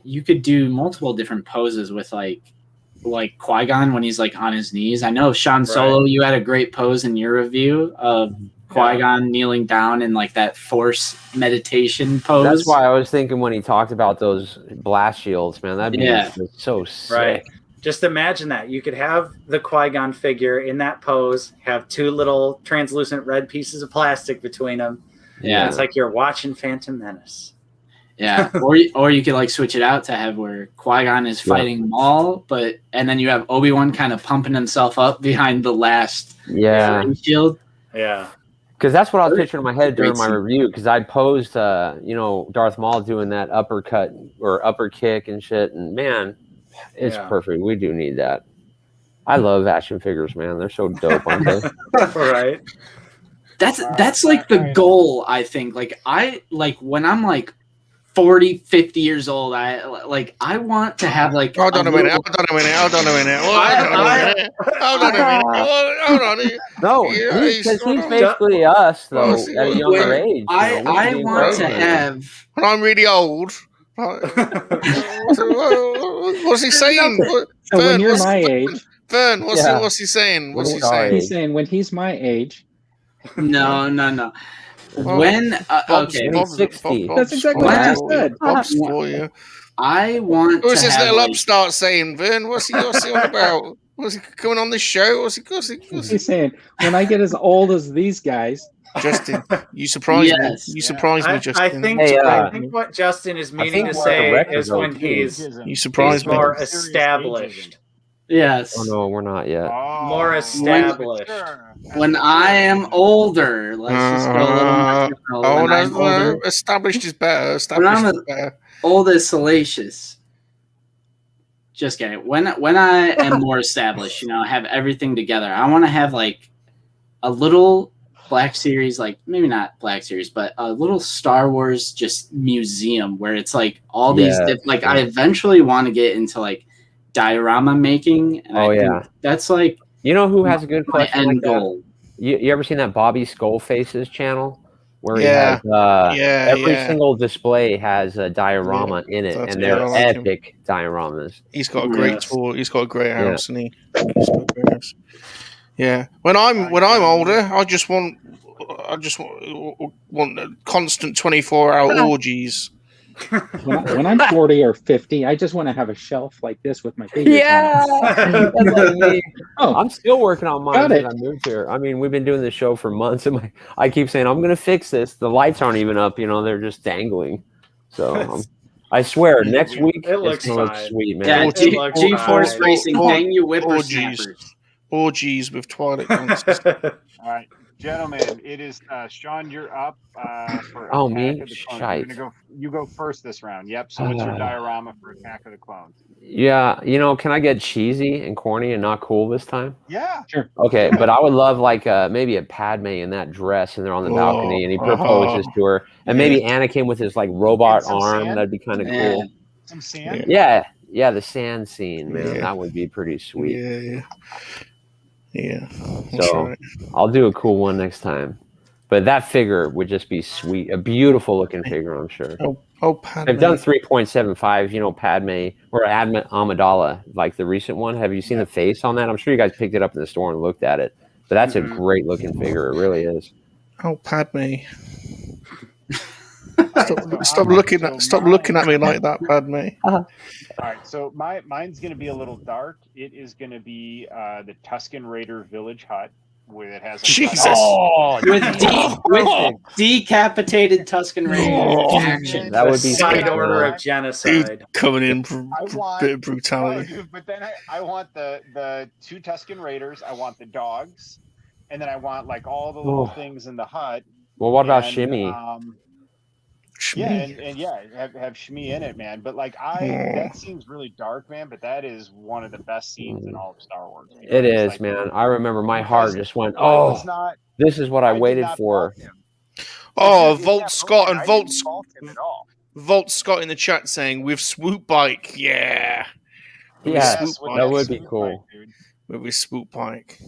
you could do multiple different poses with like Qui-Gon when he's like on his knees. I know Sean Solo, you had a great pose in your review of Qui-Gon kneeling down in like that force meditation pose. That's why I was thinking when he talked about those blast shields, man. That'd be so sick. Right. Just imagine that. You could have the Qui-Gon figure in that pose, have 2 little translucent red pieces of plastic between them. Yeah. It's like you're watching Phantom Menace. Yeah, or you could like switch it out to have where Qui-Gon is fighting Maul, and then you have Obi-Wan kind of pumping himself up behind the last shield. Yeah. Because that's what I was picturing in my head during Great my scene. review. Because I posed, Darth Maul doing that uppercut or upper kick and shit, and man, it's perfect. We do need that. I love action figures, man. They're so dope, aren't they? Right. That's like the goal, I think. Like when I'm like 40, 50 years old, I want to have like Hold on a minute. No, because he's basically us, though, at a younger age. I want to have. When I'm really old. What's he saying? So when you're my age, Vern, what's he saying? What's he saying? he's saying when he's my age. No. When okay, Bob's 60. That's exactly what I said. Bob's for you. I want Who's to this have little like, upstart saying, Vern? What's he on about? Was he coming on this show? What's he? He's saying, when I get as old as these guys, Justin, you surprised me. Yes. You surprised me, Justin. I think Hey, I think what Justin is meaning think to the say records is are when okay. You surprised he's me. more Serious established. yes. Oh no, we're not yet. More established. When I am older, let's just go a little more general. When I'm older, established is better. When Established I'm is better. old as salacious. Just kidding. When I am more established, have everything together, I want to have like a little Black Series, like maybe not Black Series, but a little Star Wars just museum where it's like all these like I eventually want to get into like diorama making. And I think that's like You know who has a good my collection end like that? goal. You ever seen that Bobby Skull Faces channel? Where he Yeah. has every single display has a diorama in it, That's and good. they're I like him. epic dioramas. He's got a great Yes. tour. He's got a great house, and he's got a great house. Yeah. When I'm older, I just want a constant 24-hour orgies. when I'm 40 or 50, I just want to have a shelf like this with my figures on it. That's like me. Oh, I'm still working on mine got since it. I moved here. I mean, we've been doing this show for months, and I keep saying I'm going to fix this. The lights aren't even up. They're just dangling. So I swear, next week It looks it's going to look fine. sweet, man. Yeah, It looks G-Force fine. Racing, hang you whippersnappers. Orgies with Twilight dancers. All right, gentlemen, it is Sean. You're up for Oh, Attack me? of the Clones. Shite. You go first this round. Yep. So what's your diorama for Attack of the Clones? Yeah, can I get cheesy and corny and not cool this time? Yeah. Sure. Okay, but I would love like maybe a Padme in that dress, and they're on the balcony, and he proposes to her, and maybe Anakin with his like robot some arm. sand? That'd be kind of Yeah. cool. Some sand. Yeah, the sand scene, man, Yeah. that would be pretty sweet. Yeah. So I'll do a cool one next time. But that figure would just be sweet, a beautiful looking figure, I'm sure. Oh, Padme. They've done 3.75, Padme or Amidala, like the recent one. Have you seen the face on that? I'm sure you guys picked it up in the store and looked at it. But that's a great looking figure. It really is. Oh, Padme. Stop looking at me like that, Padme. All right, so mine's going to be a little dark. It is going to be the Tusken Raider Village Hut, where it has Jesus. With decapitated Tusken Raider action. That would be Side sick, order man. of genocide. Dude, coming in for I want, bit of brutality. No, dude, but then I want the two Tusken Raiders. I want the dogs, and then I want like all the little things in the hut. Well, what about Shimmy? Yeah, and have Shmi in it, man. But like that seems really dark, man. But that is one of the best scenes in all of Star Wars. It is, man. I remember my heart just went, this is what I waited for. Oh, Volt Scott and Volt Scott in the chat saying with swoop bike, yeah. Yeah, that would be cool. With his swoop bike.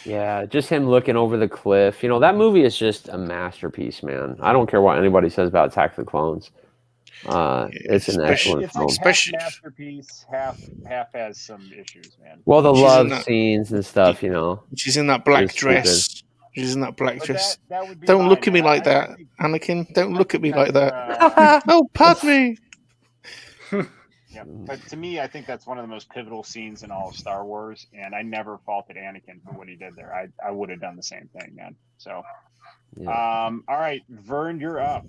Yeah, just him looking over the cliff. That movie is just a masterpiece, man. I don't care what anybody says about Attack of the Clones. It's an excellent film. It's like half masterpiece, half has some issues, man. Well, the love scenes and stuff, She's in that black dress. She's in that black dress. Don't look at me like that, Anakin. Don't look at me like that. Oh, Padme. Yeah, but to me, I think that's one of the most pivotal scenes in all of Star Wars, and I never faulted Anakin for what he did there. I would have done the same thing, man. So, all right, Vern, you're up.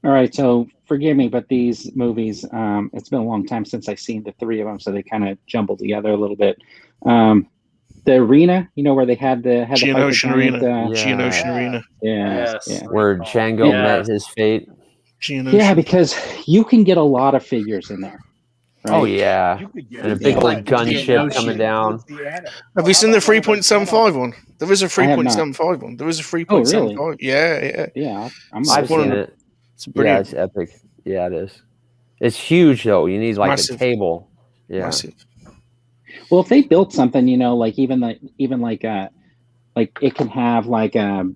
All right, so forgive me, but these movies, it's been a long time since I've seen the three of them, so they kind of jumbled together a little bit. The arena, where they had the Geonosian Arena. Yeah. Where Django met his fate. Yeah, because you can get a lot of figures in there. Right? Oh yeah, and a big old gunship coming down. Have you seen the 3.75 one? There is a 3.75 one. There is a 3.75. Oh, really? Yeah. I've seen it. It's brilliant. Yeah, it's epic. Yeah, it is. It's huge though. You need like a table. Yeah. Massive. Well, if they built something, like even it can have like a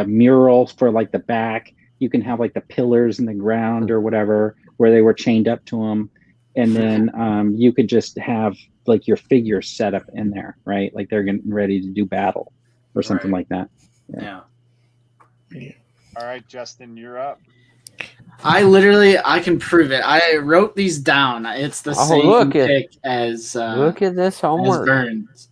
mural for like the back. You can have like the pillars in the ground or whatever where they were chained up to them. And then you could just have like your figures set up in there, right? Like they're getting ready to do battle or something like that. Yeah. All right, Justin, you're up. I can prove it. I wrote these down. It's the same pick as look at this homework. Burns.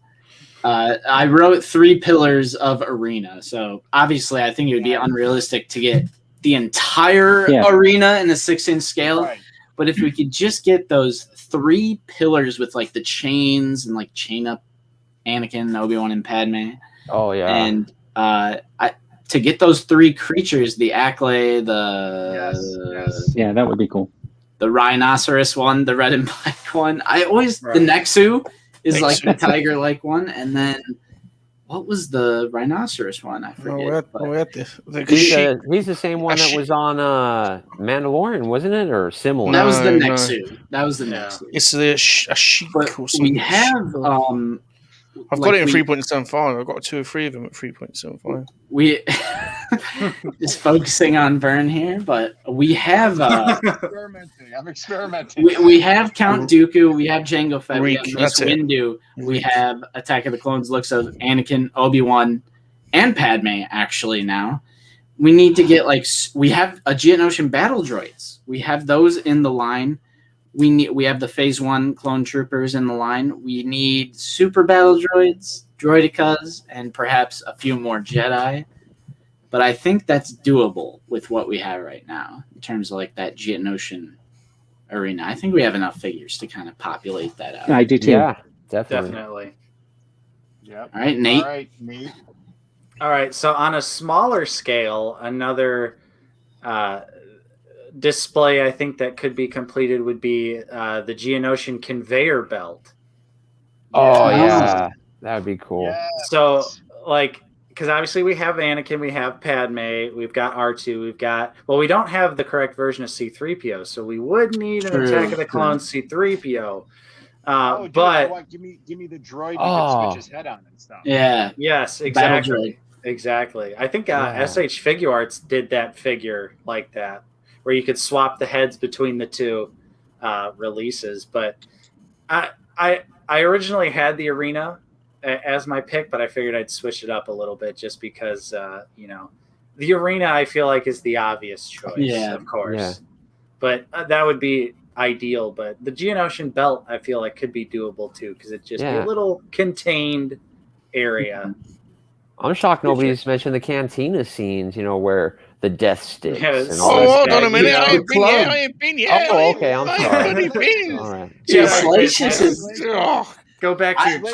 I wrote 3 pillars of arena. So obviously, I think it would be unrealistic to get the entire arena in a 6-inch scale. Right. But if we could just get those 3 pillars with like the chains and like chain up Anakin, Obi-Wan, and Padme. Oh yeah. And to get those 3 creatures, the Acklay, yeah, that would be cool. The rhinoceros one, the red and black one. The Nexu is like the tiger-like one, and then what was the rhinoceros one? I forget. He's the same one that was on Mandalorian, wasn't it, or similar? That was the Nexu. That was the Nexu. It's a sheep or something. We have. I've got it in 3.75. I've got 2 or 3 of them at 3.75. We just focusing on Vern here, but we have. I'm experimenting. We have Count Dooku. We have Jango Fett. We have Mace Windu. We Reek. have Attack of the Clones looks of Anakin, Obi-Wan, and Padme. Actually, now we need to get we have a Geonosian battle droids. We have those in the line. We have the Phase 1 clone troopers in the line. We need super battle droids, droidicas, and perhaps a few more Jedi. But I think that's doable with what we have right now in terms of like that Geonosian arena. I think we have enough figures to kind of populate that out. I do too. Yeah, definitely. Yep. All right, Nate. All right, so on a smaller scale, another display I think that could be completed would be the Geonosian conveyor belt. Oh yeah, that would be cool. Yes. So because obviously we have Anakin, we have Padme, we've got R2, we don't have the correct version of C-3PO, so we would need an Attack of the Clones C-3PO. But give me the droid you can switch his head on and stuff. Yeah. Yes, exactly. Exactly. I think SH Figure Arts did that figure like that, where you could swap the heads between the 2 releases. But I originally had the arena as my pick, but I figured I'd switch it up a little bit just because the arena I feel like is the obvious choice, of course. Yeah. But that would be ideal. But the Geonosian belt I feel like could be doable too, because it's just a little contained area. I'm shocked nobody's mentioned the cantina scenes, where the death sticks and all hold on a minute. I ain't been yet. Oh, okay. I'm sorry. All right. Salacious is... Go back to your Go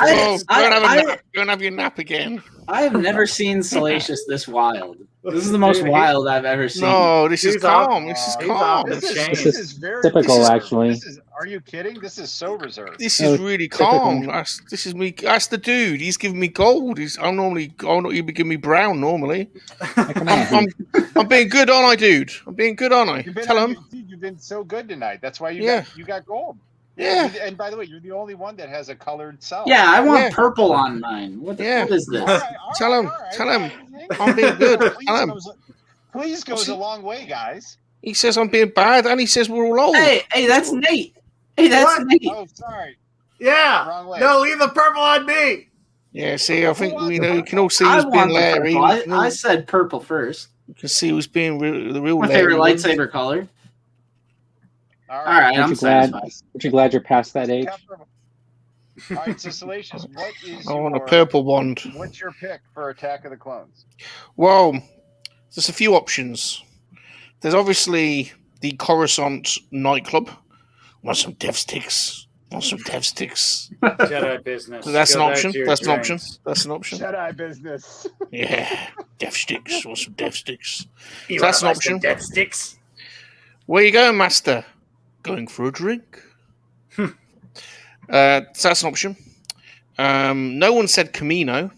and have your nap again. I have never seen Salacious this wild. This is the most wild I've ever seen. No, this is calm. This is calm. This is very typical, actually. Are you kidding? This is so reserved. This is really calm. This is me. That's the dude. He's giving me gold. He'd be giving me brown normally. I'm being good, aren't I, dude? I'm being good, aren't I? Tell him. You've been so good tonight. That's why you got gold. Yeah. And by the way, you're the only one that has a colored cell. Yeah, I want purple on mine. What is this? All right, Tell him. I'm being good. Tell him. Please goes a long way, guys. He says I'm being bad, and he says we're all old. Hey, that's Nate. Hey, that's Nate. Oh, sorry. Yeah. Wrong way. No, leave the purple on me. Yeah, see, I think you can all see who's being Larry. I said purple first. You can see who's being the real My Larry. favorite lightsaber color. All right, I'm satisfied. Aren't you glad you're past that age? All right, so Salacious, what is I want a purple wand. What's your pick for Attack of the Clones? Well, there's a few options. There's obviously the Coruscant nightclub. Want some dev sticks? Jedi business. That's an option. That's an option. Jedi business. Yeah, dev sticks. Want some dev sticks? So that's an option. Dev sticks. Where you going, Master? Going for a drink. So that's an option. No one said Camino,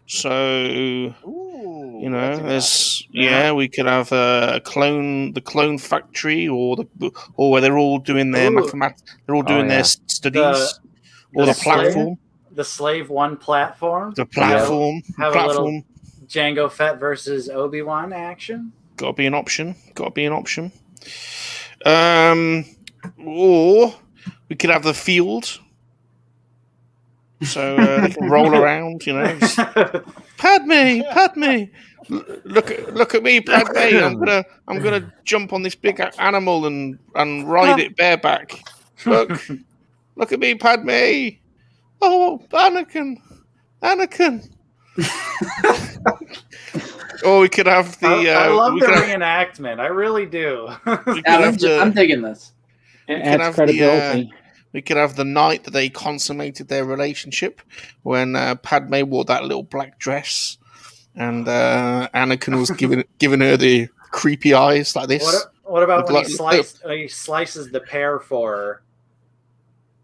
so there's we could have the clone factory, or where they're all doing their mathematics, they're all doing their studies, or the platform, the Slave One platform, the platform, have a little Jango Fett versus Obi-Wan action. Got to be an option. Or we could have the field, so they can roll around, Padme, Look at me, Padme. I'm gonna jump on this big animal and ride it bareback. Look at me, Padme. Oh, Anakin. Or we could have the. I love we the could have- reenactment. I really do. we could Yeah, have the- I'm digging this. It could adds have credibility. we could have the night that they consummated their relationship when Padme wore that little black dress and Anakin was giving her the creepy eyes like this. What about when With he slices the pear for her?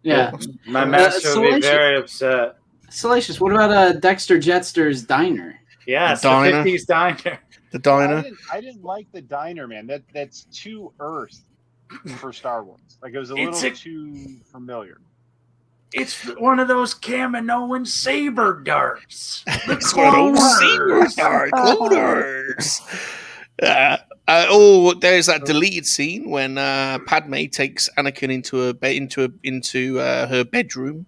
Yeah. My master would be Salacious. very upset. Salacious, what about Dexter Jetster's Diner? Yes, The the diner. 50s diner. The diner. I didn't like the diner, man. That's too Earth for Star Wars. Like it was a little too familiar. It's one of those Kaminoan saber darts. It's one of those cloners. There's that deleted scene when Padme takes Anakin into her bedroom,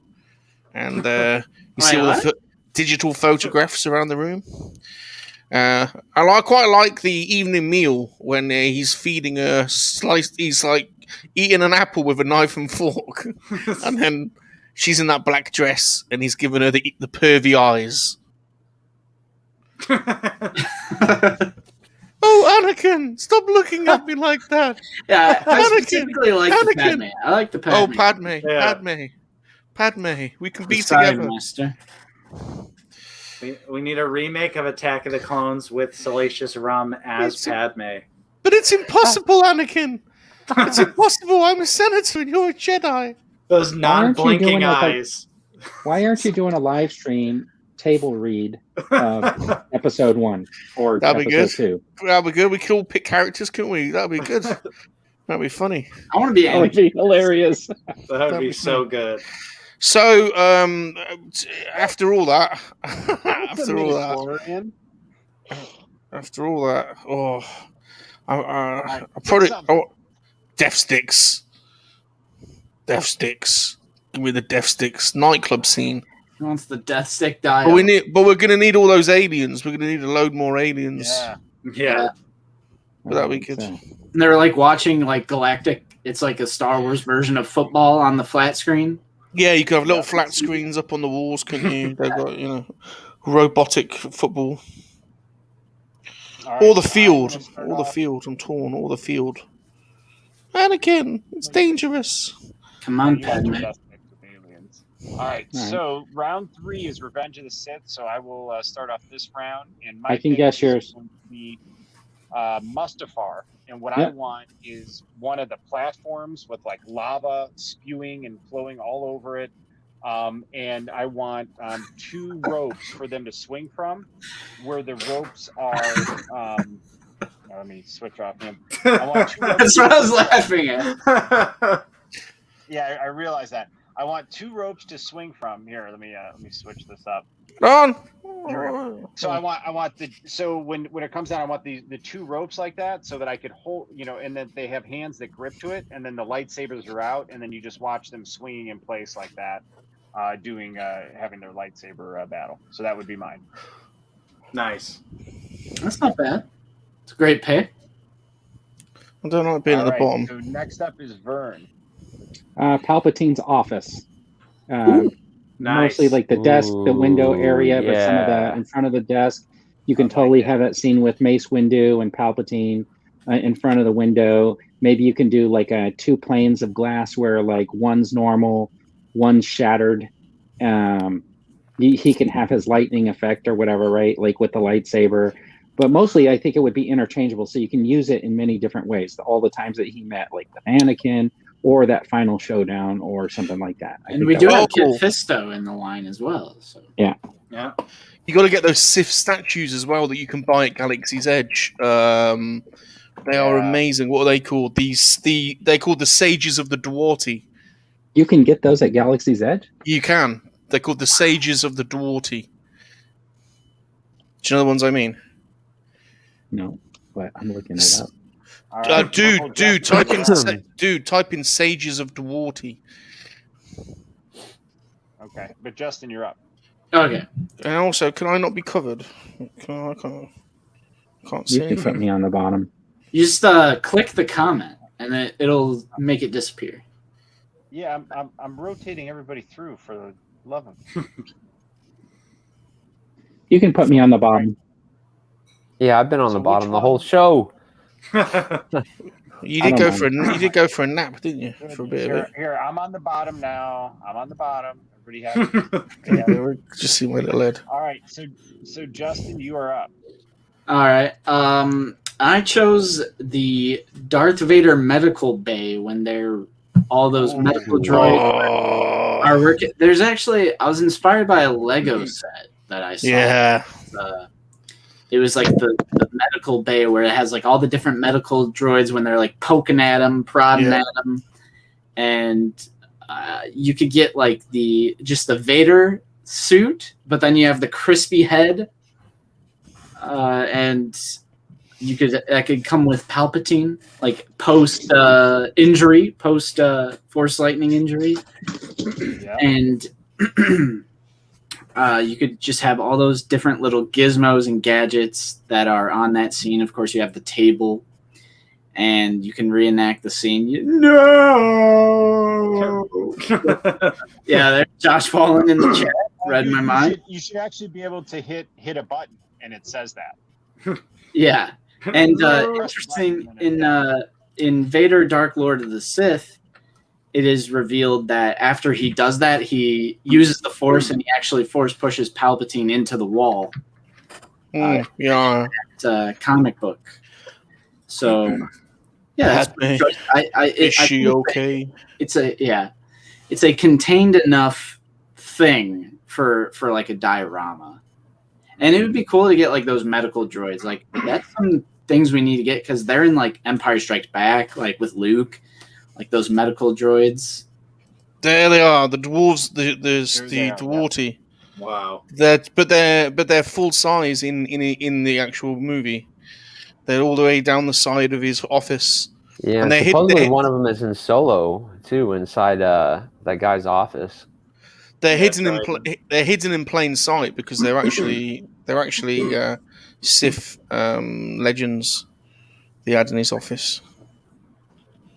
and you see all the digital photographs around the room. I quite like the evening meal when he's feeding her sliced. He's like eating an apple with a knife and fork, and then she's in that black dress, and he's giving her the pervy eyes. Oh, Anakin! Stop looking at me like that. Yeah, I Anakin, specifically like the Padme. I like the Padme. Oh, Padme, Yeah. Padme. We can be Sorry, together. Master. we need a remake of Attack of the Clones with Salacious Rum as Padme. But it's impossible, Anakin. It's impossible. I'm a senator and you're a Jedi. Those non-blinking doing like- eyes. Why aren't you doing a live stream table read of episode 1 or That'd be episode good. 2? That'd be good. We could all pick characters, couldn't we? That'd be good. That'd be funny. I want to be That would be hilarious. That would be so good. So, after all that, oh, I probably Death Sticks. Give me the Death Sticks nightclub scene. He wants the Death Stick dial. But we're gonna need all those aliens. We're gonna need a load more aliens. Yeah. But that'd be good. So, And they're like watching like Galactic. It's like a Star Wars version of football on the flat screen. Yeah, you could have little flat screens up on the walls, couldn't you? They've got, robotic football. Or the field. I'm torn. Or the field. Anakin, it's dangerous. Come on, Padme. All right, so round 3 is Revenge of the Sith. So I will start off this round, and my I can pick guess is yours. going to be Mustafar, and what I want is one of the platforms with like lava spewing and flowing all over it, and I want 2 ropes for them to swing from, where the ropes are. Let me switch off him. I want 2 ropes. That's what I was laughing at. Yeah, I realize that. I want 2 ropes to swing from. Here, let me switch this up. On. So I want so when it comes down, I want the 2 ropes like that, so that I could hold, and then they have hands that grip to it, and then the lightsabers are out, and then you just watch them swinging in place like that, having their lightsaber battle. So that would be mine. Nice. That's not bad. It's a great pick. I don't like being at the All bottom. So next up is Vern. Palpatine's office. Nice. Mostly like the desk, the window area, but some of the in front of the desk, you can totally have that scene with Mace Windu and Palpatine in front of the window. Maybe you can do like 2 planes of glass where like one's normal, one's shattered. He can have his lightning effect or whatever, right? Like with the lightsaber. But mostly, I think it would be interchangeable, so you can use it in many different ways. All the times that he met, like with Anakin, or that final showdown, or something like that. And we do have Kit Fisto in the line as well. So. Yeah. You got to get those Sith statues as well that you can buy at Galaxy's Edge. They are amazing. What are they called? They're called the Sages of the Dwarty. You can get those at Galaxy's Edge? You can. They're called the Sages of the Dwarty. Do you know the ones I mean? No, but I'm looking it up. Right, Dude, type in Sages of Dwarty. Okay, but Justin, you're up. Okay. And also, can I not be covered? Can I? Can't You see. can put me on the bottom. You just click the comment, and it'll make it disappear. Yeah, I'm rotating everybody through for the love of. You can put me on the bottom. Yeah, I've been on So the bottom which the whole one? show. You I did don't go mind. you did go for a nap, didn't you? For a bit of Here, it. here, I'm on the bottom now. I'm on the bottom. Everybody happy? Yeah, we're just see my little head. All right, so Justin, you are up. All right. I chose the Darth Vader medical bay when they're all those medical droids Oh, are working. There's actually, I was inspired by a Lego set that I saw. yeah. It was like the medical bay where it has like all the different medical droids when they're like poking at them, prodding Yeah. at them, and you could get like just the Vader suit, but then you have the crispy head, and that could come with Palpatine, like post injury, post Force Lightning injury, Yeah. and you could just have all those different little gizmos and gadgets that are on that scene. Of course, you have the table, and you can reenact the scene. No! Yeah, there's Josh Fallen in the chat. Read my mind. You should actually be able to hit a button, and it says that. Yeah, and No. interesting in Vader: Dark Lord of the Sith, it is revealed that after he does that, he uses the Force and he actually Force pushes Palpatine into the wall. Yeah. It's a comic book. So, yeah, Is she okay? it's a contained enough thing for like a diorama, and it would be cool to get like those medical droids. Like that's some things we need to get because they're in like Empire Strikes Back, like with Luke. Like those medical droids. There they are, the dwarves. There's There the they are, dwarty. Wow. But they're full size in the actual movie. They're all the way down the side of his office. Yeah, And they're supposedly one of them is in Solo too, inside that guy's office. They're Yeah, hidden in plain sight because they're actually Sith legends. They had in his office.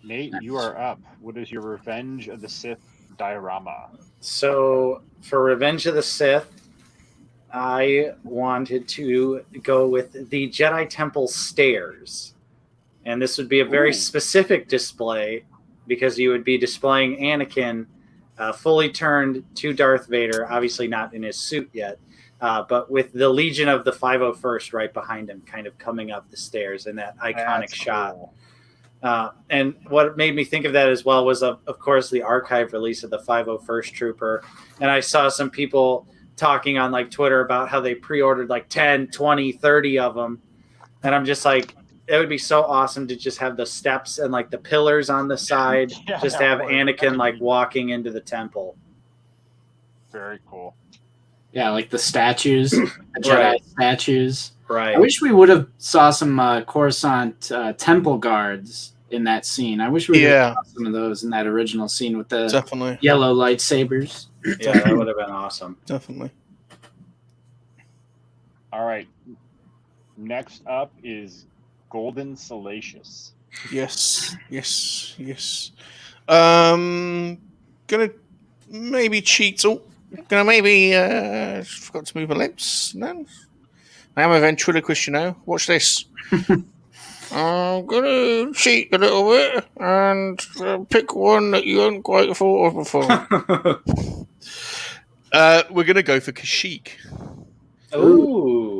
Nate, you are up. What is your Revenge of the Sith diorama? So for Revenge of the Sith, I wanted to go with the Jedi Temple stairs. And this would be a very specific display because you would be displaying Anakin fully turned to Darth Vader, obviously not in his suit yet, but with the Legion of the 501st right behind him, kind of coming up the stairs in that iconic That's shot. cool. And what made me think of that as well was, of course, the archive release of the 501st Trooper. And I saw some people talking on like Twitter about how they pre-ordered like 10, 20, 30 of them. And I'm just like, it would be so awesome to just have the steps and like the pillars on the side, Yeah, just that have would. Anakin like walking into the temple. Very cool. Yeah, like the statues, the Jedi Right. statues. Right. I wish we would have saw some Coruscant temple guards in that scene. I wish we would have saw some of those in that original scene with the Definitely. yellow lightsabers. Yeah, that would have been awesome. Definitely. All right. Next up is Golden Salacious. Yes. Gonna maybe cheat. Oh, gonna maybe forgot to move my lips. No, I am a ventriloquist, you know. Watch this. I'm gonna cheat a little bit and pick one that you hadn't quite thought of before. We're gonna go for Kashyyyk. Ooh.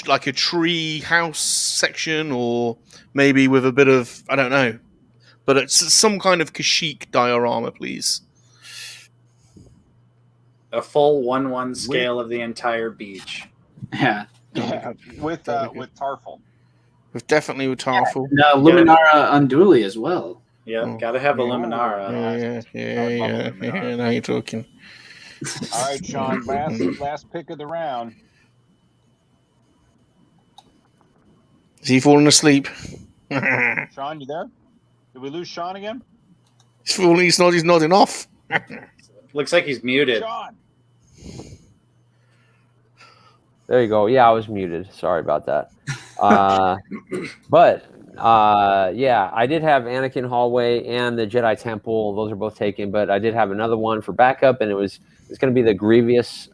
Like a tree house section, or maybe with a bit of, I don't know, but it's some kind of Kashyyyk diorama, please. A full 1-1 scale of the entire beach. Yeah. Yeah, with Tarful. Definitely with Tarful. And Luminara Unduli as well. Yeah, Oh. gotta have a Yeah. Luminara. Yeah. Now you're talking. All right, Sean. Last pick of the round. Is he falling asleep? Sean, you there? Did we lose Sean again? He's falling. He's nodding off. Looks like he's muted. Sean. There you go. Yeah, I was muted. Sorry about that. Yeah, I did have Anakin Hallway and the Jedi Temple. Those are both taken, but I did have another one for backup, and it's going to be the Grievous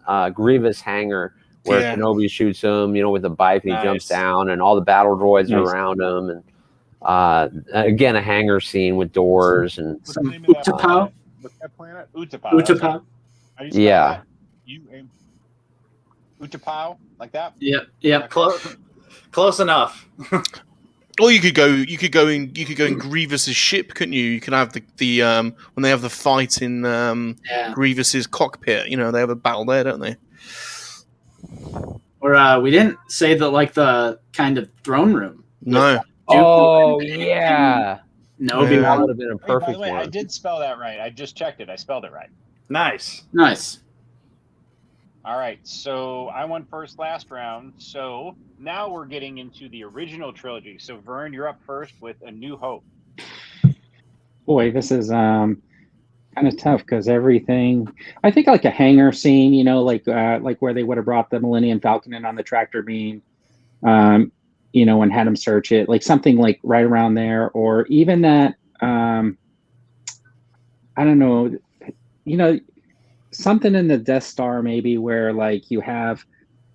hangar where Kenobi shoots him, with the bike, and he jumps down, and all the battle droids are around him, and again a hangar scene with doors and What's the name of that planet? What's that planet? Utapau. Utapau. How do you spell that? Utapau, like that? Yep. Close enough. Or you could go in Grievous's ship, couldn't you? You could have the when they have the fight in Grievous's cockpit. They have a battle there, don't they? Or we didn't say the kind of throne room. No. Oh yeah. No, that would have been a perfect by the way, one. I did spell that right. I just checked it. I spelled it right. Nice. All right, so I won first last round. So now we're getting into the original trilogy. So Vern, you're up first with A New Hope. Boy, this is kind of tough because everything. I think like a hangar scene, like where they would have brought the Millennium Falcon in on the tractor beam, and had him search it, like something like right around there, or even that. I don't know, something in the Death Star maybe where like you have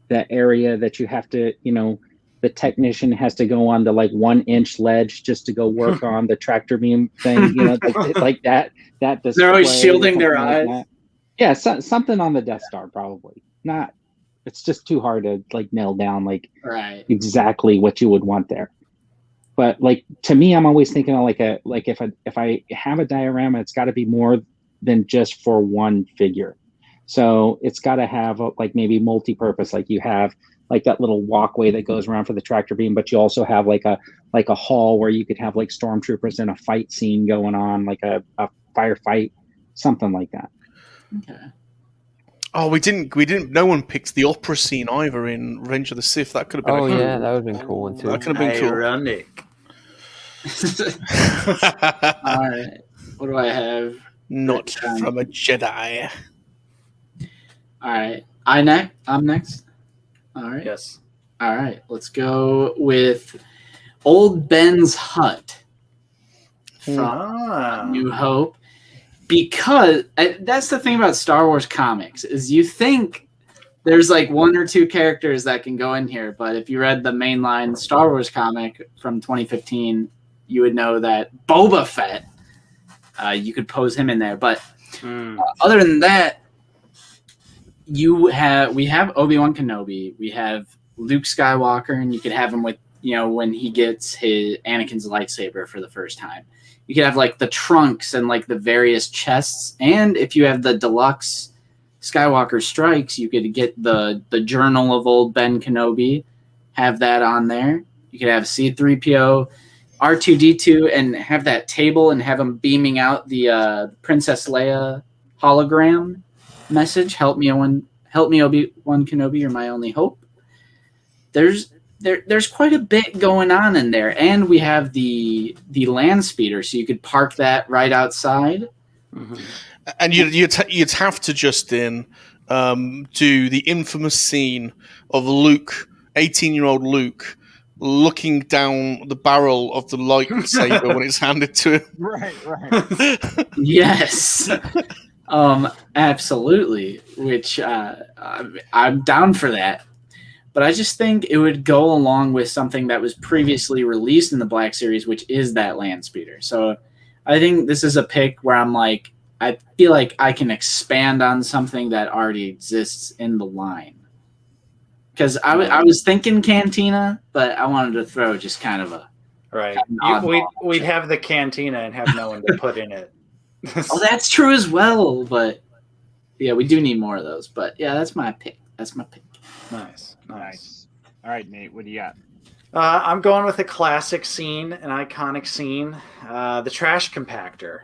that area that you have to, the technician has to go on the like 1 inch ledge just to go work on the tractor beam thing, like that display. They're always shielding their eyes. Like yeah, something on the Death Star probably. Not, it's just too hard to like nail down like exactly what you would want there. But like to me, I'm always thinking of if I have a diorama, it's got to be more than just for one figure. So it's got to have like maybe multi-purpose, like you have like that little walkway that goes around for the tractor beam, but you also have like a hall where you could have like stormtroopers in a fight scene going on, like a firefight, something like that. Okay. Oh, we didn't. No one picked the opera scene either in Revenge of the Sith. That could have been. That would have been cool one too. That could have been cool. Ironic. All right. What do I have? Not from a Jedi. All right. I'm next. All right. Yes. All right. Let's go with Old Ben's Hut from New Hope. Because that's the thing about Star Wars comics is you think there's like one or two characters that can go in here, but if you read the mainline Star Wars comic from 2015, you would know that Boba Fett, you could pose him in there. But other than that, we have Obi-Wan Kenobi, we have Luke Skywalker, and you could have him with when he gets his Anakin's lightsaber for the first time. You could have like the trunks and like the various chests, and if you have the deluxe Skywalker Strikes, you could get the Journal of Old Ben Kenobi, have that on there. You could have C-3PO, R2-D2, and have that table and have them beaming out the Princess Leia hologram message. Help me, Obi-Wan Kenobi, you're my only hope. There's quite a bit going on in there, and we have the land speeder, so you could park that right outside. Mm-hmm. And you'd have to, Justin, do the infamous scene of Luke, 18-year-old Luke, looking down the barrel of the lightsaber when it's handed to him. Right. Yes. Absolutely. Which I'm down for that. But I just think it would go along with something that was previously released in the Black Series, which is that land speeder. So I think this is a pick where I'm like, I feel like I can expand on something that already exists in the line. Because I was thinking Cantina, but I wanted to throw just kind of a... Right. We'd have the Cantina and have no one to put in it. Oh, that's true as well. But yeah, we do need more of those. But yeah, that's my pick. Nice. All right, Nate, what do you got? I'm going with a classic scene, an iconic scene, the trash compactor.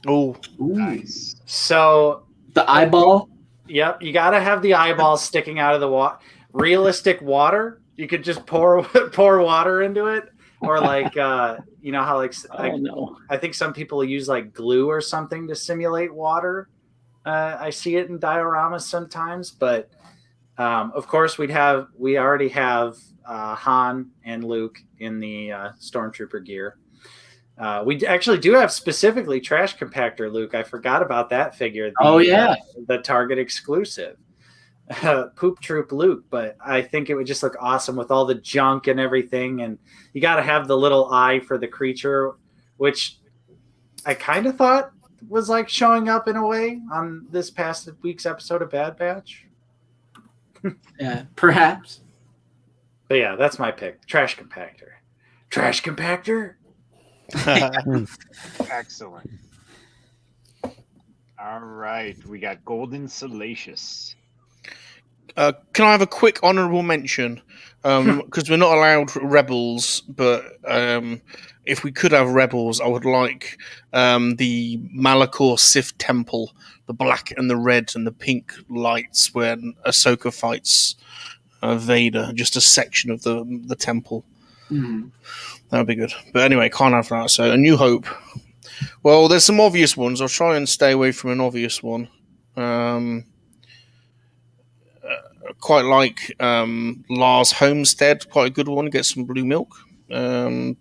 Oh, nice. So the eyeball. Yep, you got to have the eyeball sticking out of the water. Realistic water. You could just pour water into it, or like how I think some people use like glue or something to simulate water. I see it in dioramas sometimes, but Of course, we already have Han and Luke in the Stormtrooper gear. We actually do have specifically Trash Compactor Luke. I forgot about that figure. The Target exclusive. Poop Troop Luke, but I think it would just look awesome with all the junk and everything. And you got to have the little eye for the creature, which I kind of thought was like showing up in a way on this past week's episode of Bad Batch. Yeah, perhaps. But yeah, that's my pick. Trash Compactor. Trash Compactor? Excellent. All right, we got Golden Salacious. Can I have a quick honourable mention? Because we're not allowed Rebels, but if we could have Rebels, I would like the Malachor Sith Temple, the black and the red and the pink lights when Ahsoka fights Vader, just a section of the temple. Mm. That would be good. But anyway, can't have that. So, A New Hope. Well, there's some obvious ones. I'll try and stay away from an obvious one. Quite like Lars Homestead, quite a good one. Get some blue milk. Or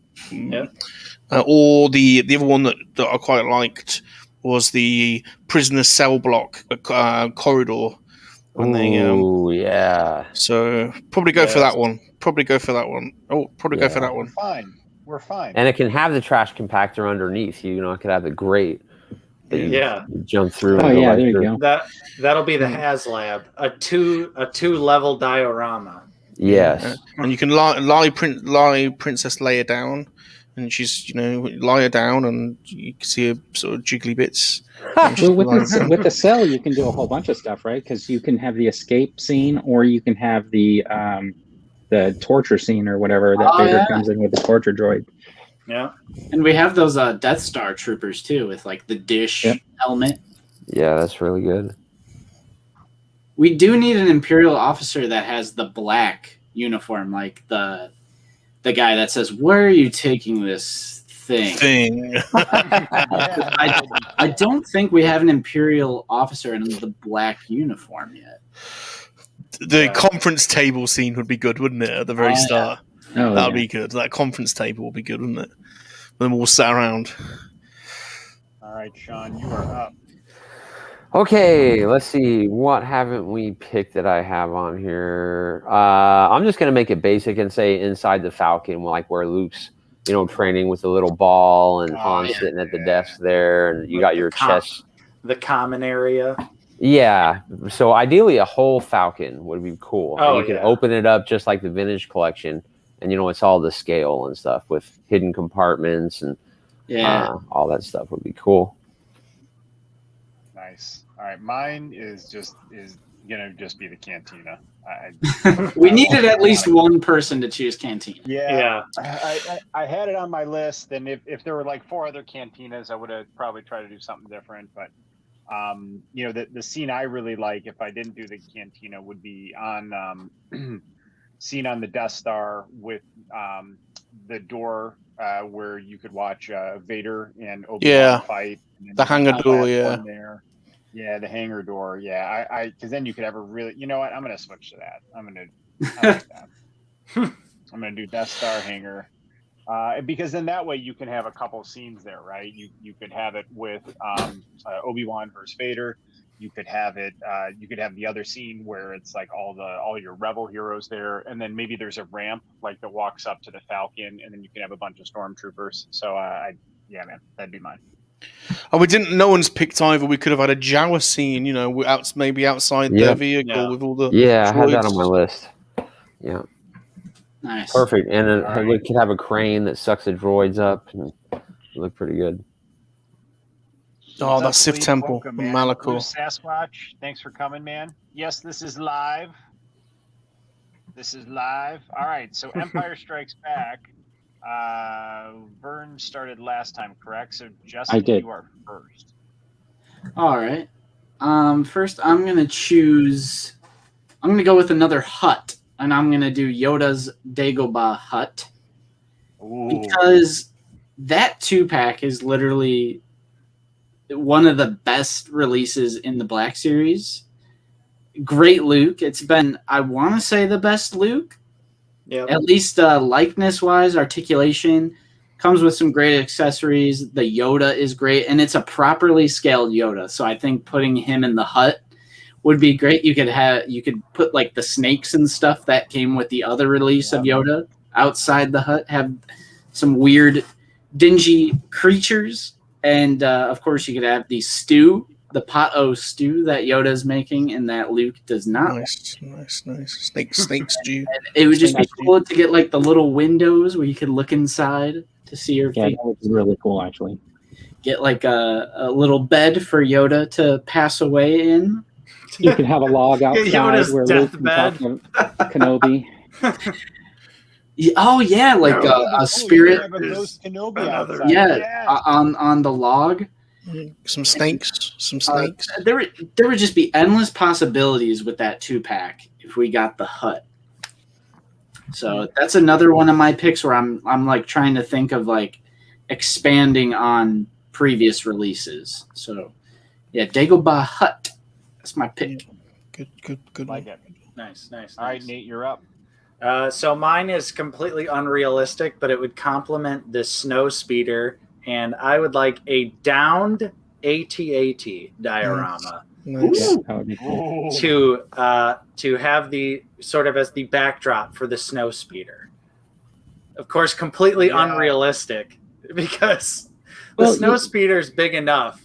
the other one that I quite liked was the prisoner cell block corridor. Oh yeah. So probably go for that one. Oh, probably go for that one. We're fine. And it can have the trash compactor underneath. You know, it could have the grate. You jump through. Oh yeah, there you go. That'll be the HasLab, a two level diorama. Yes, and you can lie Princess Leia down, and she's lie her down, and you can see her sort of jiggly bits. Well, with the cell, you can do a whole bunch of stuff, right? Because you can have the escape scene, or you can have the torture scene or whatever that Vader comes in with the torture droid. Yeah, and we have those Death Star troopers too, with like the dish helmet. Yeah, that's really good. We do need an Imperial officer that has the black uniform, like the guy that says, "Where are you taking this thing?" I don't think we have an Imperial officer in the black uniform yet. The conference table scene would be good, wouldn't it? At the very start. That would be good. That conference table would be good, wouldn't it? Then we'll sat around. All right, Sean, you are up. Okay, let's see. What haven't we picked that I have on here? I'm just going to make it basic and say inside the Falcon, like where Luke's, training with the little ball and Han sitting at the desk there, and you got your chest. The common area. Yeah. So ideally, a whole Falcon would be cool. And you can open it up just like the vintage collection, and it's all the scale and stuff with hidden compartments and all that stuff would be cool. Nice. All right, mine is gonna just be the Cantina. We needed at least one person to choose Cantina. Yeah. I had it on my list, and if there were like 4 other Cantinas, I would have probably tried to do something different. But the scene I really like, if I didn't do the Cantina, would be on scene on the Death Star with the door where you could watch Vader and Obi-Wan fight. And the hangar door, there. Yeah, the hangar door. Yeah, I because then you could have a really. You know what? I'm gonna switch to that. I like that. I'm gonna do Death Star hangar. Because then that way you can have a couple scenes there, right? You could have it with Obi-Wan versus Vader. You could have it. You could have the other scene where it's like all your Rebel heroes there, and then maybe there's a ramp like that walks up to the Falcon, and then you can have a bunch of stormtroopers. So man, that'd be mine. Oh, no one's picked either. We could have had a Jawa scene, maybe outside their vehicle with all the. Yeah, I had that on my list. Yeah. Nice. Perfect. And we could have a crane that sucks the droids up and look pretty good. Oh, that Sith Temple from Malachor. Sasquatch, thanks for coming, man. Yes, this is live. All right, so Empire Strikes Back. Vern started last time, correct? So Justin, you are first. All right. First, I'm going to go with another hut. And I'm going to do Yoda's Dagobah hut. Ooh. Because that 2-pack is literally one of the best releases in the Black Series. great Luke. It's been, I want to say, the best Luke. Yeah. At least likeness wise, articulation. Comes with some great accessories. The Yoda is great, and it's a properly scaled Yoda. So I think putting him in the hut would be great. You could put like the snakes and stuff that came with the other release of Yoda outside the hut. Have some weird, dingy creatures, and of course you could have the stew, the pot-o stew that Yoda is making, and that Luke does not. Nice. Snake stew. And it would just be cool to get like the little windows where you could look inside to see your Yeah, face. that was really cool, actually. Get like a little bed for Yoda to pass away in. You could have a log outside Yoda's where Luke can talk to Kenobi. Oh yeah, like a spirit. Kenobi Yeah, on the log. Some snakes. There would just be endless possibilities with that 2-pack if we got the hut. So that's another one of my picks where I'm like trying to think of like expanding on previous releases. So yeah, Dagobah Hut. That's my pick. Good. Like it. Nice. All right, Nate, you're up. So mine is completely unrealistic, but it would complement the snow speeder, and I would like a downed AT-AT diorama Nice. Yeah, that would be cool. to have the sort of as the backdrop for the snow speeder. Of course, completely unrealistic because the snow speeder is big enough,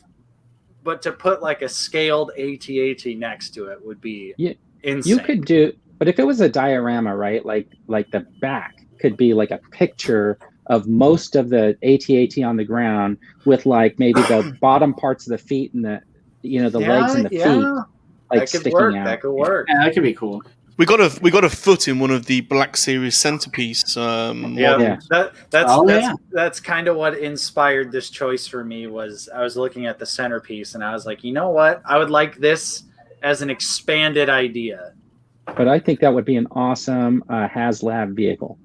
but to put like a scaled AT-AT next to it would be insane. You could do, but if it was a diorama, right? Like the back could be like a picture of most of the AT-AT on the ground with like maybe the bottom parts of the feet and the legs and the feet like sticking out. That could work. Yeah, that could be cool. We got a foot in one of the Black Series centerpiece. That's kind of what inspired this choice for me. Was I was looking at the centerpiece and I was like, you know what? I would like this as an expanded idea. But I think that would be an awesome HasLab vehicle.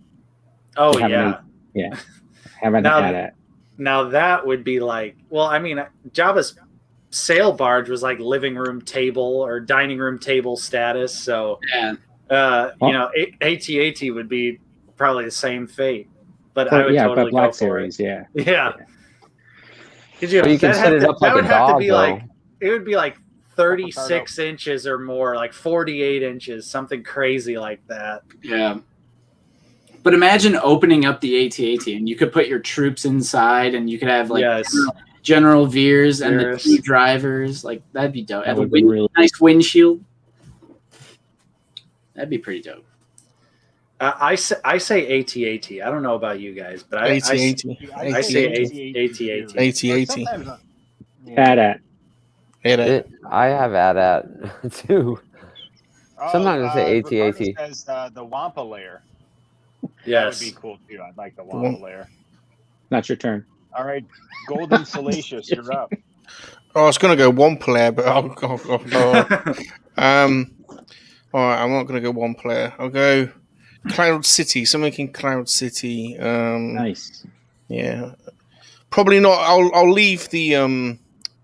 Oh Haven't had it. Now that would be like, well, I mean, Jabba's sail barge was like living room table or dining room table status. So, AT-AT would be probably the same fate. But I would totally Black go for Series, it. yeah. Yeah. So you can set it up like a dog, though. It would be like 36 inches or more, like 48 inches, something crazy like that. Yeah. But imagine opening up the AT-AT and you could put your troops inside and you could have like General Veers and the 2 drivers. Like that'd be dope. Have a nice windshield. That'd be pretty dope. I say AT-AT. I don't know about you guys, but I say AT-AT. AT-AT. AT-AT. I have AT-AT too. Sometimes I say AT-AT. Says the Wampa layer. Yes. That would be cool too. I'd like the Wampa layer. Not your turn. All right, Golden Salacious, you're up. I was going to go one player, but I'll go. All right, I'm not going to go one player. I'll go Cloud City. Something in Cloud City. Nice. Yeah, probably not. I'll leave the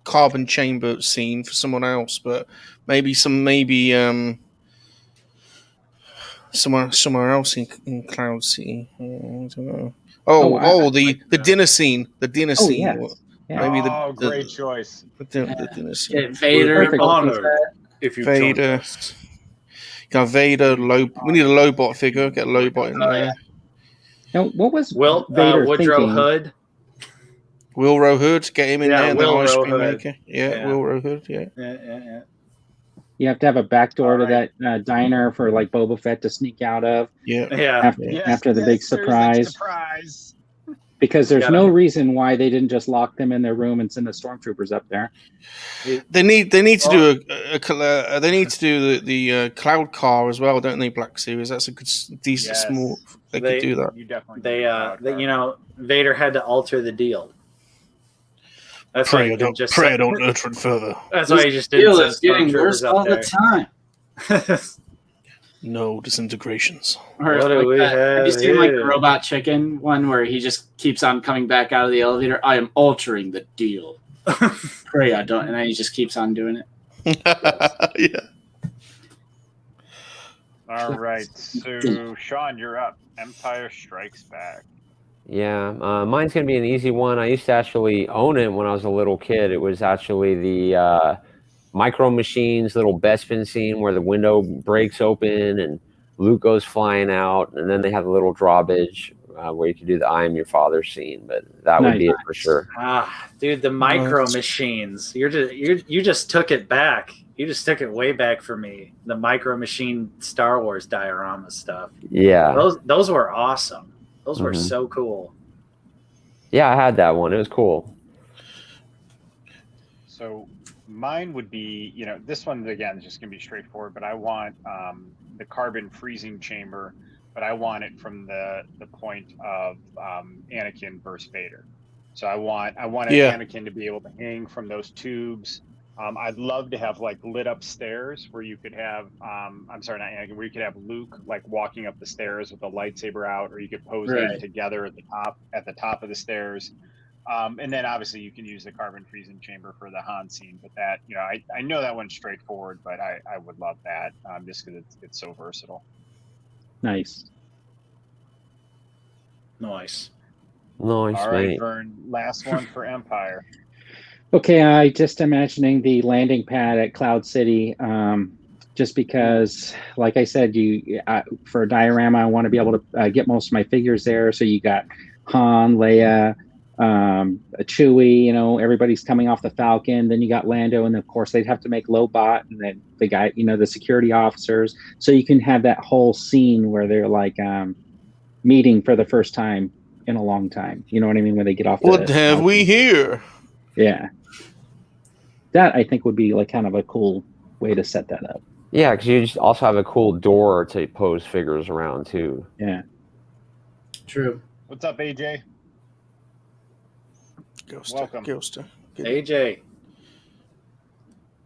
carbon chamber scene for someone else, but maybe somewhere else in Cloud City. I don't know. The dinner scene. The dinner scene. Yeah. Maybe great choice. The dinner scene. Get Vader honored if you Vader. Got Vader. We need a Lobot figure. Get a Lobot in there. Now, what was Woodrow thinking? Hood? Wilro Hood. Get him in there. The ice cream Hood. maker. Yeah, Wilro Hood. Yeah. Yeah. You have to have a back door to that diner for like Boba Fett to sneak out of. Yeah. After the big surprise. Because there's no reason why they didn't just lock them in their room and send the stormtroopers up there. They need to do the cloud car as well, don't they? Black Series. That's a good, decent, small. They could do that. You definitely. Vader had to alter the deal. That's why don't utter it further. That's why he just Deal didn't is getting worse all the time. No disintegrations. Or What do we have you have seen like the here? Robot Chicken one where he just keeps on coming back out of the elevator? I am altering the deal. Pray I don't, and then he just keeps on doing it. Yeah. All right. So, Sean, you're up. Empire Strikes Back. Yeah, mine's gonna be an easy one. I used to actually own it when I was a little kid. It was actually the Micro Machines little Bespin scene where the window breaks open and Luke goes flying out, and then they have a little drawbridge where you can do the "I am your father" scene. But that would be it for sure. Dude, the Micro Machines. You just took it back. You just took it way back for me. The Micro Machine Star Wars diorama stuff. Yeah, those were awesome. Those were so cool. Yeah, I had that one. It was cool. So mine would be, this one again is just gonna be straightforward, but I want the carbon freezing chamber, but I want it from the point of Anakin versus Vader. So I want Anakin to be able to hang from those tubes. I'd love to have like lit up stairs where you could have I'm sorry, not Anakin, where you could have Luke like walking up the stairs with a lightsaber out, or you could pose them together at the top of the stairs. And then obviously you can use the carbon freezing chamber for the Han scene, but that, I know that one's straightforward, but I would love that just because it's so versatile. Nice. Nice, All right, mate. Vern, last one for Empire. Okay, I just imagining the landing pad at Cloud City, just because, like I said, for a diorama, I want to be able to get most of my figures there. So you got Han, Leia, Chewie, everybody's coming off the Falcon. Then you got Lando, and of course they'd have to make Lobot, and then the guy, the security officers. So you can have that whole scene where they're like meeting for the first time in a long time. You know what I mean? When they get off. What have we here? Yeah. That I think would be like kind of a cool way to set that up. Yeah, because you just also have a cool door to pose figures around too. Yeah. True. What's up, AJ? Welcome. AJ.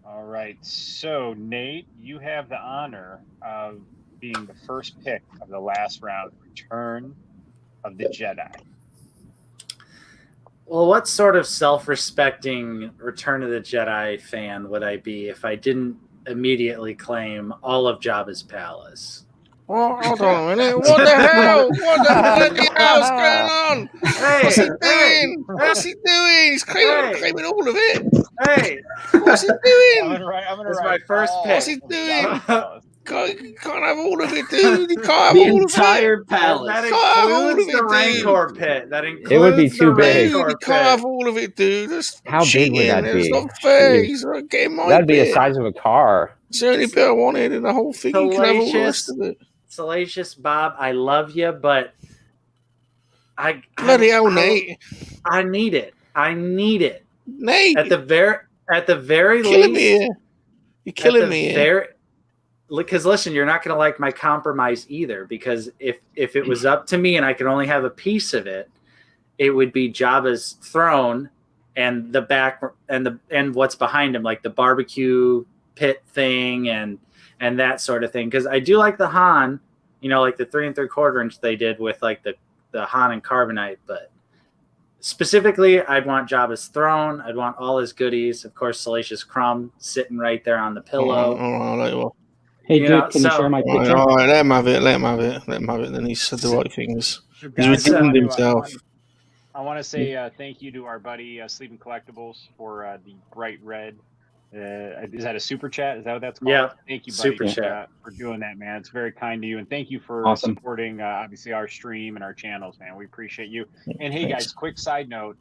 All right. So, Nate, you have the honor of being the first pick of the last round, Return of the Jedi. Well, what sort of self-respecting Return of the Jedi fan would I be if I didn't immediately claim all of Jabba's palace? Well, hold on a minute. What the hell? What the hell's going on? What's he doing? What's he doing? He's claiming all of it. Hey, what's he doing? I'm gonna That's write my first pick. What's he doing? Can't have all of it, dude. You can't have The all entire of it. palace. That Can't have all of includes it, the dude. Rancor pit. That includes It would be too the big. Dude, Rancor you pit. can't have all of it, dude. That's How big would that cheating. It's be? not fair. Jeez. He's not getting my That'd be the bit. size of a car. It's the only bit I wanted in the whole thing. You can have all the rest of it. Salacious Bob, I love you, but Bloody hell, Nate. I need it. Nate, At the very you're killing least, me here. You're killing me here. Because listen, you're not going to like my compromise either. Because if it was up to me and I could only have a piece of it, it would be Jabba's throne and the back and what's behind him, like the barbecue pit thing and that sort of thing. Because I do like the Han, like the 3 3/4 inch they did with like the Han and Carbonite, but specifically, I'd want Jabba's throne. I'd want all his goodies. Of course, Salacious Crumb sitting right there on the pillow. All right. Hey, dude, can you share my picture? All right, let him have it. Then he said the right things. He's Guys, redeemed himself. I want to say thank you to our buddy Sleeping Collectibles for the bright red. Is that a super chat? Is that what that's called? Yeah. Thank you, buddy, Super chat. for doing that, man. It's very kind to you, and thank you for Awesome. supporting obviously our stream and our channels, man. We appreciate you. And hey, guys, quick side note: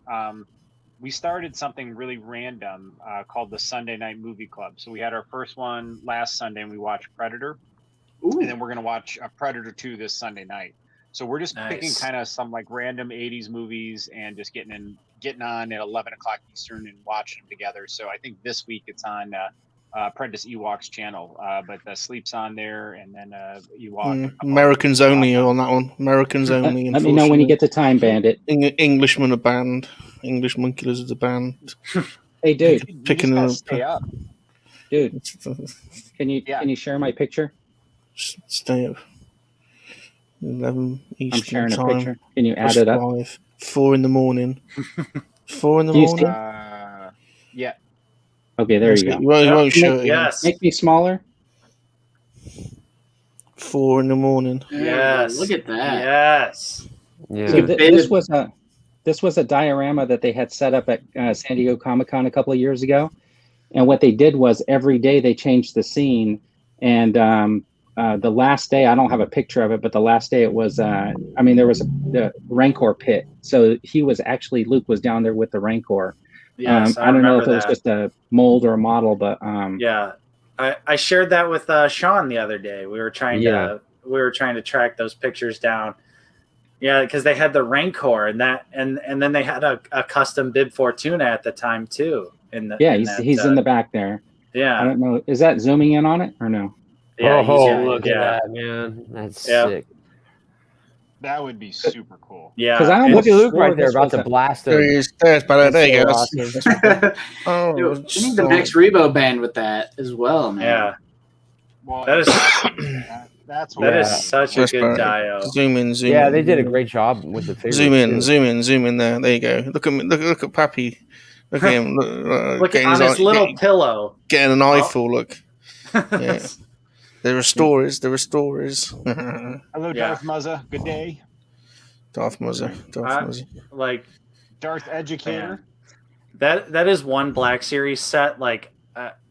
we started something really random called the Sunday Night Movie Club. So we had our first one last Sunday, and we watched Predator, and then we're gonna watch Predator 2 this Sunday night. So we're just picking kind of some like random 80s movies and just getting on at 11 o'clock Eastern and watching them together. So I think this week it's on Apprentice Ewok's channel, but Sleep's on there, and then Ewok. Americans only on that one. Americans only. Let me know when you get to time, Bandit. Englishmen are banned. English Monkey Lizard are banned. Hey, dude. Picking up. up. Stay up. Dude, can you share my picture? Stay up. 11 Eastern I'm sharing time. a picture. Can you add it up? 4 in the morning. 4 in the Do you morning. Yeah. Okay, there you go. You won't show it. Yes. Make me smaller. 4 in the morning. Yes. Look at that. Yes. Yeah. So this was a diorama that they had set up at San Diego Comic-Con a couple of years ago. And what they did was every day they changed the scene. And the last day, I don't have a picture of it, but the last day it was, there was the Rancor pit. So Luke was down there with the Rancor. Yes, I don't know if it remember was that. just a mold or a model, but Yeah, I shared that with Sean the other day. We were trying to track those pictures down. Yeah, because they had the Rancor and then they had a custom Bib Fortuna at the time too. He's in the back there. Yeah, I don't know. Is that zooming in on it or no? Yeah, look at that, man. That's sick. That would be super cool. Yeah, because I look at Luke right there about to blast him. There you go. Awesome. We need the next Rebo band with that as well, man. Yeah. Well, That is that is such a good dio. Zoom in. Yeah, they did a great job with the figures. Zoom in there. There you go. Look at me. Look at Pappy. Look at him. Look on his little pillow. Getting an eyeful. Look. Yeah. There are stories. Hello, Darth Muzza. Good day. Darth Muzza. Like Darth Educator. That is one Black Series set. Like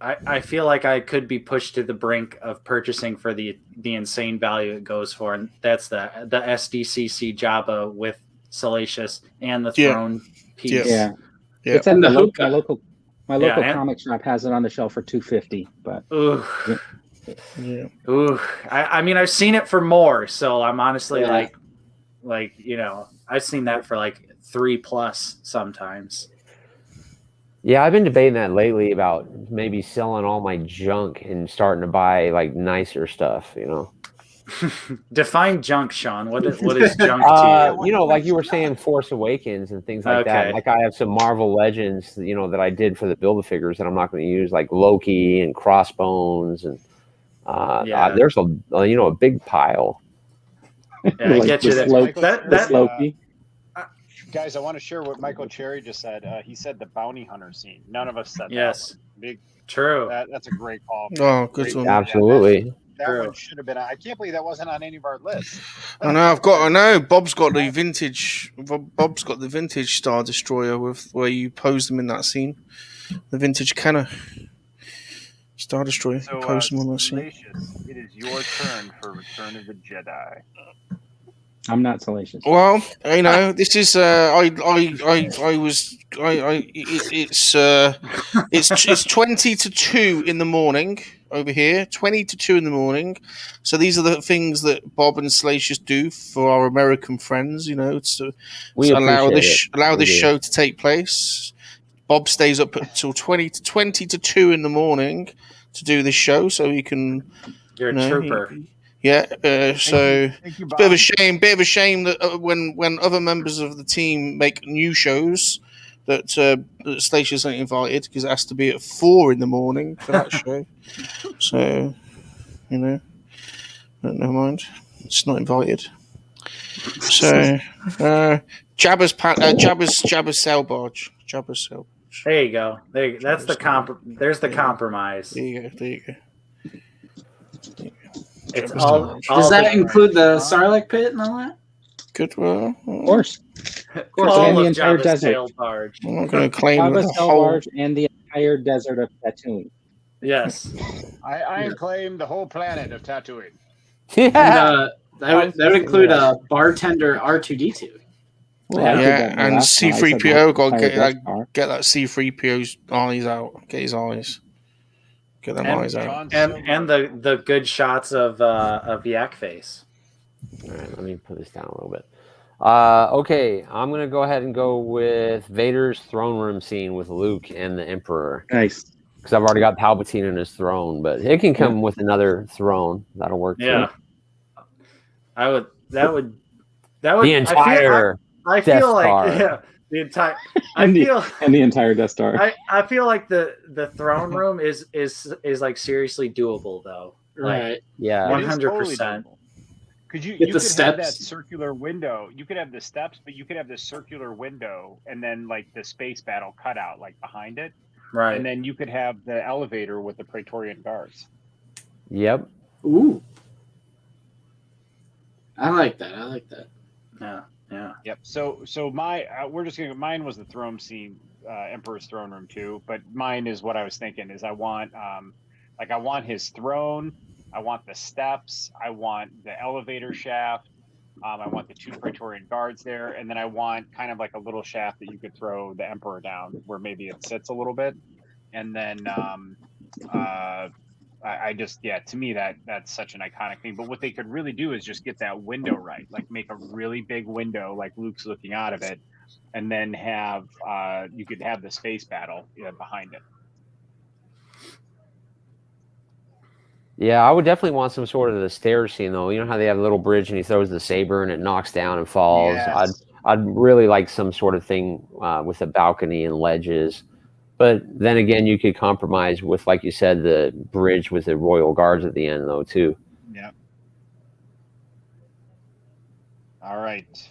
I feel like I could be pushed to the brink of purchasing for the insane value it goes for, and that's the SDCC Jabba with Salacious and the throne piece. Yeah. Yeah. It's at And my the local comic shop has it on the shelf for $250. But yeah. Ooh, I mean, I've seen it for more, so I'm honestly like I've seen that for like $3+ sometimes. Yeah, I've been debating that lately about maybe selling all my junk and starting to buy like nicer stuff, Define junk, Sean. What is junk to you? Like you were saying, Force Awakens and things like that. Like I have some Marvel Legends, that I did for the Build-A-Figures that I'm not going to use, like Loki and Crossbones, and there's a big pile. Yeah, I get you there. That's Loki. Guys, I want to share what Michael Cherry just said. He said the bounty hunter scene. None of us said yes. that. True. That's a great call. Oh, good one. Absolutely. That one should have been. I can't believe that wasn't on any of our lists. I know. Bob's got the vintage. Bob's got the vintage Star Destroyer where you posed them in that scene. The vintage Kenner Star Destroyer. So, Post them on that scene. It is your turn for Return of the Jedi. I'm not salacious. Well, this is it's 20 to 2 in the morning over here. 20 to 2 in the morning. So these are the things that Bob and Salacious do for our American friends. To allow this show to take place. Bob stays up until 20 to 2 in the morning to do this show, so he can. You're a trooper. Yeah, so it's a bit of a shame that when other members of the team make new shows that Salacious ain't invited, because it has to be at 4 in the morning for that show. So, but never mind, it's not invited. So, Jabba's sail barge. There you go. That's the There's the compromise. There you go. It's all Does that include the Sarlacc pit and all that? Good. Well, Of course. all the of entire Jabba's desert. sail barge. I'm not going to claim Jabba's the sail whole. barge and the entire desert of Tatooine. Yes. I claim the whole planet of Tatooine. Yeah. And, that would include a bartender R2D2. And C-3PO got to get that C-3PO's eyes out. Get his eyes. Get them eyes out. And the good shots of Yak Face. All right, let me put this down a little bit. Okay, I'm going to go ahead and go with Vader's throne room scene with Luke and the Emperor. Nice. Because I've already got Palpatine in his throne, but it can come with another throne. That'll work Yeah. too. That would The entire I Death feel like Star. the entire And the entire Death Star. I feel like the throne room is like seriously doable though. Right. Yeah. 100%. Because you Get could the have steps. that circular window. You could have the steps, but you could have the circular window and then like the space battle cutout like behind it. Right. And then you could have the elevator with the Praetorian Guards. Yep. Ooh. I like that. I like that. Yeah. Yep. So my we're just gonna mine was the throne scene, Emperor's throne room too. But mine is what I was thinking is I want I want his throne, I want the steps, I want the elevator shaft, I want the 2 Praetorian guards there, and then I want kind of like a little shaft that you could throw the Emperor down where maybe it sits a little bit, and then I just, to me that's such an iconic thing. But what they could really do is just get that window right, like make a really big window, like Luke's looking out of it, and then have you could have the space battle behind it. Yeah, I would definitely want some sort of the stairs scene though. You know how they have a little bridge and he throws the saber and it knocks down and falls. Yes. I'd really like some sort of thing with a balcony and ledges. But then again, you could compromise with, like you said, the bridge with the royal guards at the end, though, too. Yeah. All right.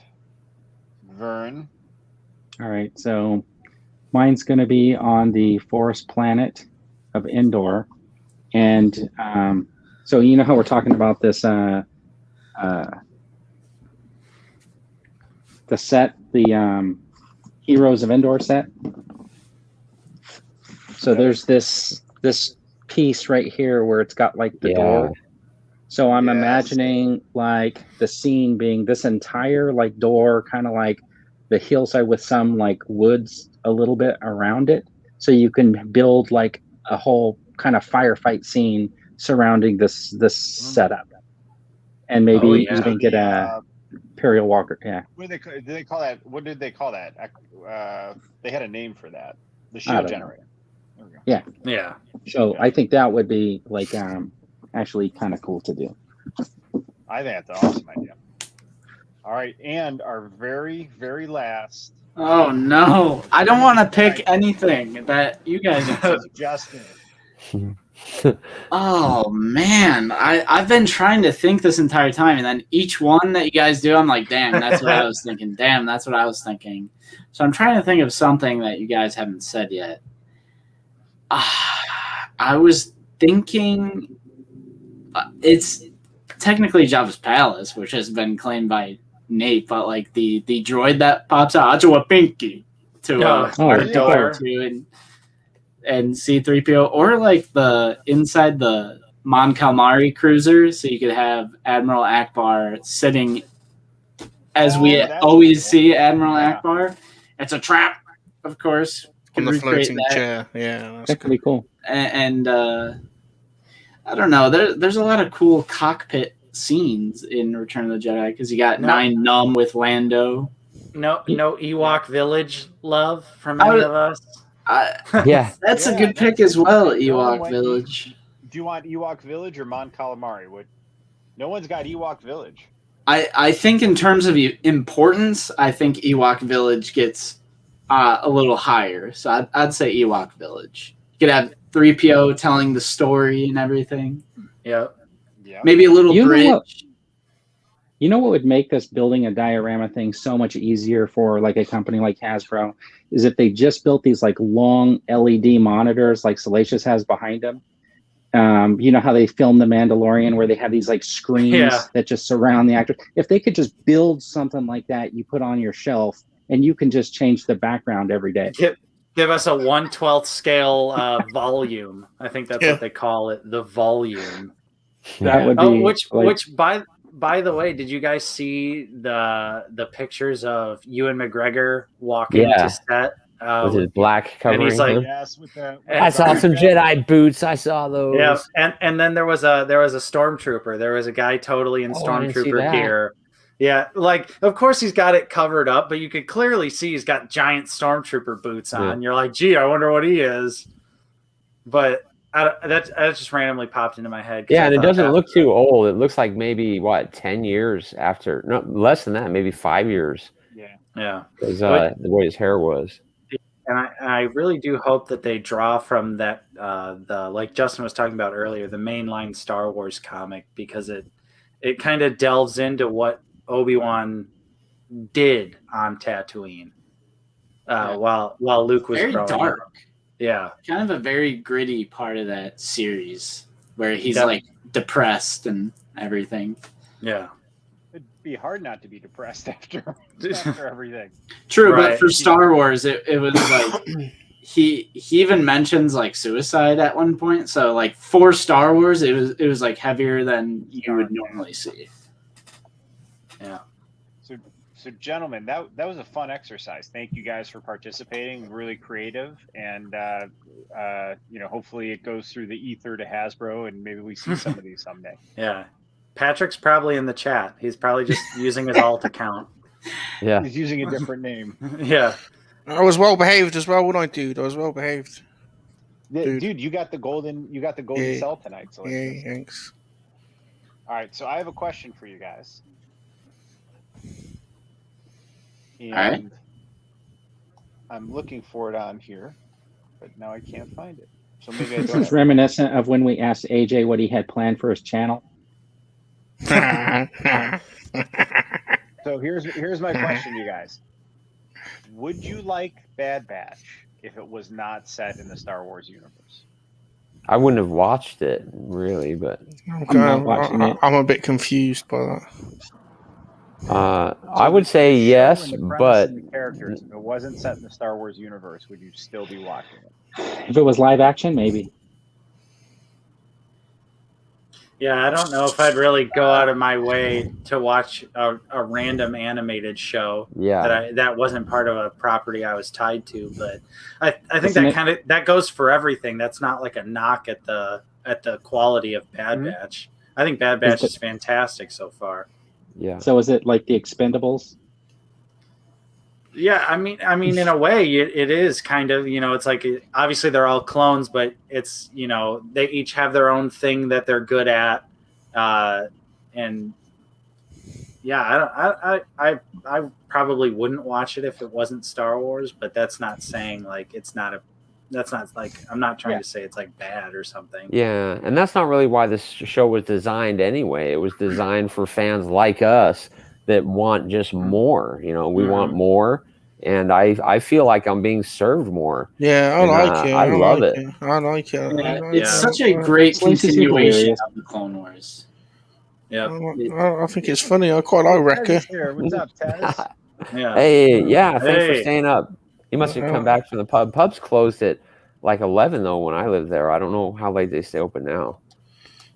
Vern. All right, so mine's going to be on the forest planet of Endor. And so you know how we're talking about this, the set, the Heroes of Endor set? So there's this piece right here where it's got like the door. So I'm imagining like the scene being this entire like door, kind of like the hillside with some like woods a little bit around it. So you can build like a whole kind of firefight scene surrounding this setup, and maybe even get a Imperial Walker. Yeah. What did they call that? What did they call that? They had a name for that. The shield generator. There we go. Yeah. Yeah. So I think that would be like actually kind of cool to do. I think that's an awesome idea. All right, and our very, very last. Oh no! I don't want to pick anything that you guys have. Justin. Oh man, I've been trying to think this entire time, and then each one that you guys do, I'm like, damn, that's what I was thinking. Damn, that's what I was thinking. So I'm trying to think of something that you guys haven't said yet. I was thinking it's technically Jabba's palace, which has been claimed by Nate, but like the droid that pops out, Achawa Pinky, to R2 and C-3PO, or like the inside the Mon Calamari cruiser, so you could have Admiral Akbar sitting as we always see Admiral Akbar. It's a trap, of course. On the floating chair. Yeah, that could be cool. And I don't know. There's a lot of cool cockpit scenes in Return of the Jedi because you got Nine Numb with Lando. No Ewok Village love from any of us. That's a good pick as well. Ewok Village. Do you want Ewok Village or Mon Calamari? No one's got Ewok Village. I think in terms of importance, I think Ewok Village gets a little higher. So I'd say Ewok Village. You could have 3PO telling the story and everything. Yeah. Maybe a little bridge. You know what would make this building a diorama thing so much easier for like a company like Hasbro is if they just built these like long LED monitors like Salacious has behind them. You know how they film The Mandalorian where they have these like screens that just surround the actor. If they could just build something like that, you put on your shelf and you can just change the background every day. Give us a 1/12 scale volume. I think that's what they call it, the volume. That would be which by the way, did you guys see the pictures of Ewan McGregor walking to set with his black covering? And he's like, I saw some Jedi boots. I saw those. Yeah, and then there was a stormtrooper. There was a guy totally in stormtrooper gear. Yeah, like of course he's got it covered up, but you could clearly see he's got giant stormtrooper boots on. You're like, gee, I wonder what he is. But that just randomly popped into my head. Yeah, and it doesn't look too old. It looks like maybe 10 years after, no, less than that, maybe 5 years. Yeah. Because the way his hair was. And I really do hope that they draw from that the like Justin was talking about earlier, the mainline Star Wars comic, because it kind of delves into what Obi-Wan did on Tatooine while Luke was very growing dark. up. Yeah, kind of a very gritty part of that series where he's like depressed and everything. Yeah, It'd be hard not to be depressed after everything. True, Right. but for Star Wars, it was like he even mentions like suicide at one point. So like for Star Wars, it was like heavier than you would normally see. Yeah. So gentlemen, that was a fun exercise. Thank you guys for participating. Really creative, and hopefully it goes through the ether to Hasbro, and maybe we see some of these someday. Yeah. Patrick's probably in the chat. He's probably just using his alt account. Yeah. He's using a different name. Yeah. I was well behaved as well, wasn't I, dude? I was well behaved. Dude, you got the golden Yeah. cell tonight. So Yeah, thanks. all right, so I have a question for you guys. And right. I'm looking for it on here, but now I can't find it. So maybe I This don't. is reminiscent of when we asked AJ what he had planned for his channel. So here's my question to you guys. Would you like Bad Batch if it was not set in the Star Wars universe? I wouldn't have watched it really, but not watching it. I'm a bit confused by that. I would say yes, And the premise but and the characters, if it wasn't set in the Star Wars universe, would you still be watching it? If it was live action, maybe. Yeah, I don't know if I'd really go out of my way to watch a random animated show yeah, that wasn't part of a property I was tied to. But I think Isn't that goes for everything. That's not like a knock at the quality of Bad Mhm. Batch. I think Bad Batch is fantastic so far. yeah. So is it like the Expendables? Yeah, I mean, in a way, it is kind of, it's like, obviously they're all clones, but it's, they each have their own thing that they're good at, and yeah, I probably wouldn't watch it if it wasn't Star Wars, but that's not saying like I'm not trying to say it's like bad or something. Yeah, and that's not really why this show was designed anyway. It was designed for fans like us that want just more. We want more, and I feel like I'm being served more. Yeah, I And, like it. I love like it. I like it. Yeah, I like it's it. Such a great Slice is continuation hilarious. of the Clone Wars. Yeah, I think it's funny. I quite like Wrecker. Here, what's up, Taz? yeah. Hey, yeah, thanks for Hey. staying up. You must have come back from the pub. Pub's closed at like 11 though when I lived there. I don't know how late they stay open now.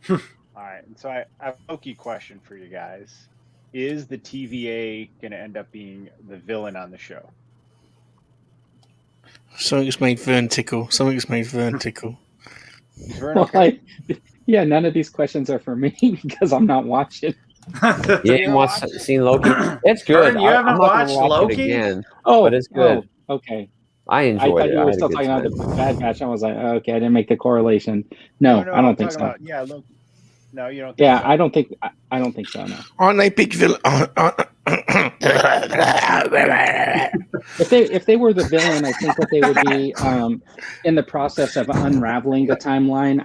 All right, and so I have a Loki question for you guys. Is the TVA going to end up being the villain on the show? Something's made Vern tickle. Something's made Vern tickle. Is Vern Well, okay? yeah, none of these questions are for me because I'm not watching. You ain't seen Loki? It's good. Vern, you haven't I'm not gonna watched watch Loki? it again, Oh, but it's good. Oh, okay. I I enjoyed thought it. you I were had a still good talking about time. the Bad Batch. I was like, okay, I didn't make the correlation. No, I don't I'm think talking so. about- yeah, Loki. No, you don't. Yeah, so? I don't think so. No. Aren't they big villain? If they were the villain, I think that they would be in the process of unraveling the timeline.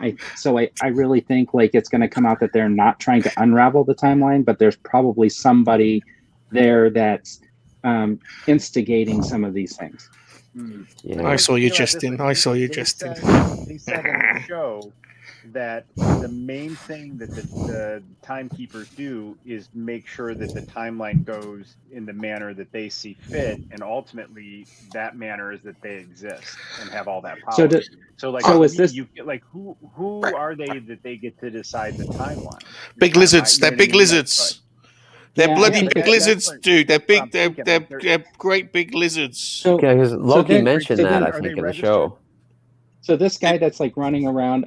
I really think like it's going to come out that they're not trying to unravel the timeline, but there's probably somebody there that's instigating some of these things. Yeah. I saw you, Think about it this Justin. way. I saw you, They Justin. They said in the show that the main thing that the timekeepers do is make sure that the timeline goes in the manner that they see fit, and ultimately that manner is that they exist and have all that power. So is this- who are they that they get to decide the timeline? Big lizards. They're big lizards. They're Yeah, I bloody think big that's lizards, what- dude. They're what big. I'm They're thinking. they're great big lizards. So Yeah, because Loki then- mentioned so that then I are think they in the registered? show. So this guy that's like running around,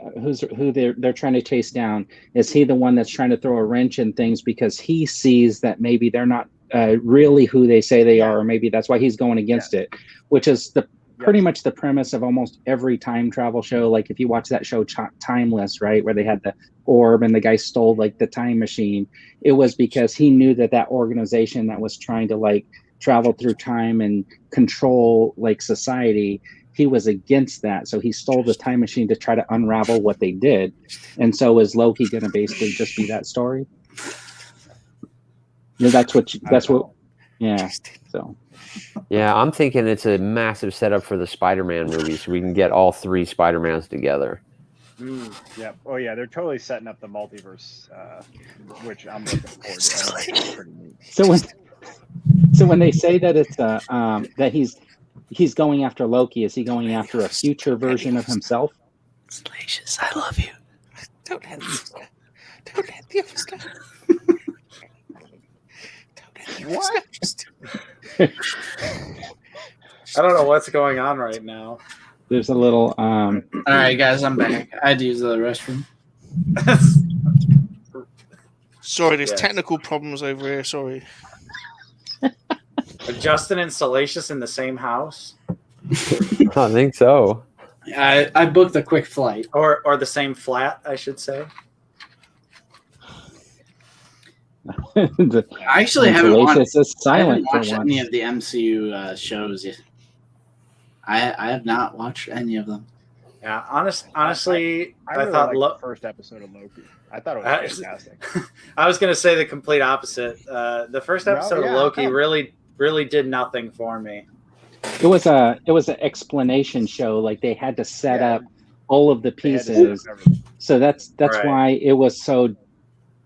who they're trying to chase down, is he the one that's trying to throw a wrench in things because he sees that maybe they're not really who they say they are, or maybe that's why he's going against it, which is pretty much the premise of almost every time travel show. Like if you watch that show Timeless, right, where they had the orb and the guy stole like the time machine, it was because he knew that organization that was trying to like travel through time and control like society, he was against that. So he stole the time machine to try to unravel what they did. And so is Loki going to basically just be that story? Yeah, that's what, yeah. So, Yeah, I'm thinking it's a massive setup for the Spider-Man movie, so we can get all three Spider-Mans together. Yep. Oh yeah, they're totally setting up the multiverse, which I'm looking forward to. I think it's pretty neat. So when they say that it's that he's going after Loki, is he going after a future version of himself? Salacious, I love you. Don't let the others know. Don't let the others know. Don't let the others know. Just- I don't know what's going on right now. There's a little All right, guys, I'm back. I had to use the restroom. Sorry, there's Yes. technical problems over here. Sorry. Are Justin and Salacious in the same house, I think so. I booked a quick flight. or the same flat, I should say? the, I actually haven't Salacious is I haven't silent for watched once. any of the MCU shows yet. I have not watched any of them. Yeah, honestly, I I really thought liked the first episode of Loki. I thought it was fantastic. I was going to say the complete opposite. The first episode of Loki really did nothing for me. It was an explanation show. Like they had to set up all of the pieces. So that's Right. why it was so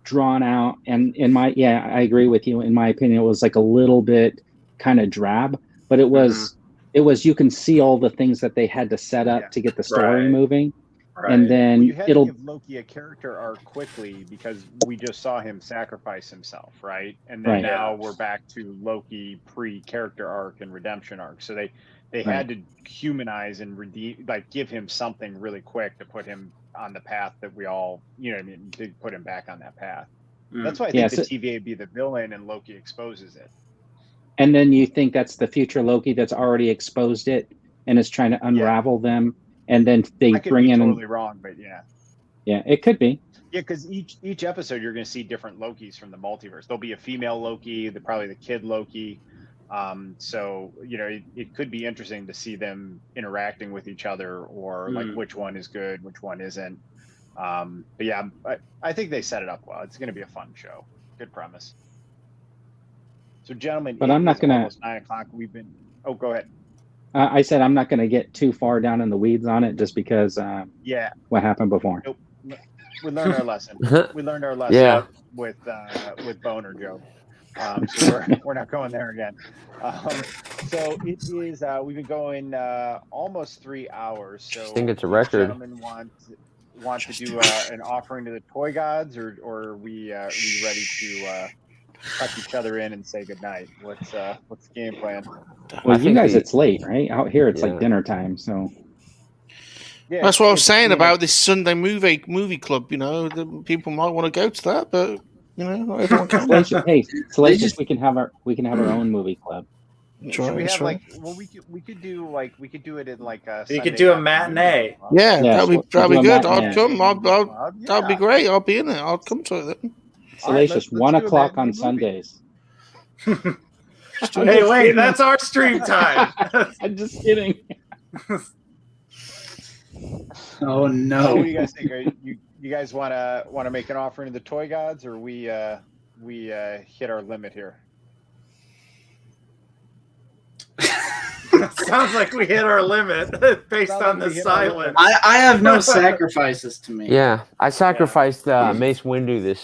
drawn out. And I agree with you. In my opinion, it was like a little bit kind of drab, but it was you can see all the things that they had to set up to get the story Right. moving. Right. And then You had it'll to give Loki a character arc quickly because we just saw him sacrifice himself, right? And then Right. now we're back to Loki pre-character arc and redemption arc. So they had to humanize and redeem, like give him something really quick to put him on the path that we all, you know what I mean, to put him back on that path. That's why I think Yeah, the so- TVA would be the villain and Loki exposes it. and then you think that's the future Loki that's already exposed it and is trying to unravel them. And then they I could bring be in totally wrong, but yeah. Yeah, it could be. Yeah, because each episode you're going to see different Lokis from the multiverse. There'll be a female Loki, probably the kid Loki. So you know, it could be interesting to see them interacting with each other, or like which one is good, which one isn't. But yeah, I think they set it up well. It's going to be a fun show. Good premise. So, gentlemen, But I'm not it is gonna- almost 9:00. We've been. Oh, go ahead. I said I'm not going to get too far down in the weeds on it just because Yeah, what happened before. Nope. We learned our lesson. We learned our lesson Yeah. with Boner Joe. So we're not going there again. So it is. We've been going almost 3 hours. So I think it's a record. Gentlemen want to do an offering to the toy gods, or are we ready to tuck each other in and say goodnight? What's the game plan? Well, I you think guys, the- it's late, right? Out here, it's Yeah. like dinner time. So Yeah, That's what I was it's, saying you know, about this Sunday movie club. You know, the people might want to go to that, but you know, not everyone can. Salacious, hey, Salacious, just- we can have our own movie club. Should we That's have right. like? Well, we could do it in like a. You Sunday could do a afternoon. matinee. Yeah, Yeah, that'd be we'll do a good. matinee. I'd come. That'd be Yeah. great. I'll be in it. I'll come to it then. All right, Salacious, let's 1 do a o'clock matinee on movie. Sundays. Hey, wait, that's our stream time. I'm just kidding. Oh What no! do you guys think? You guys want to make an offering to the toy gods, or we hit our limit here? Sounds like we hit our limit based Sounds on like the we hit our limit. silence. I have no sacrifices to make. Yeah, I sacrificed Mace Windu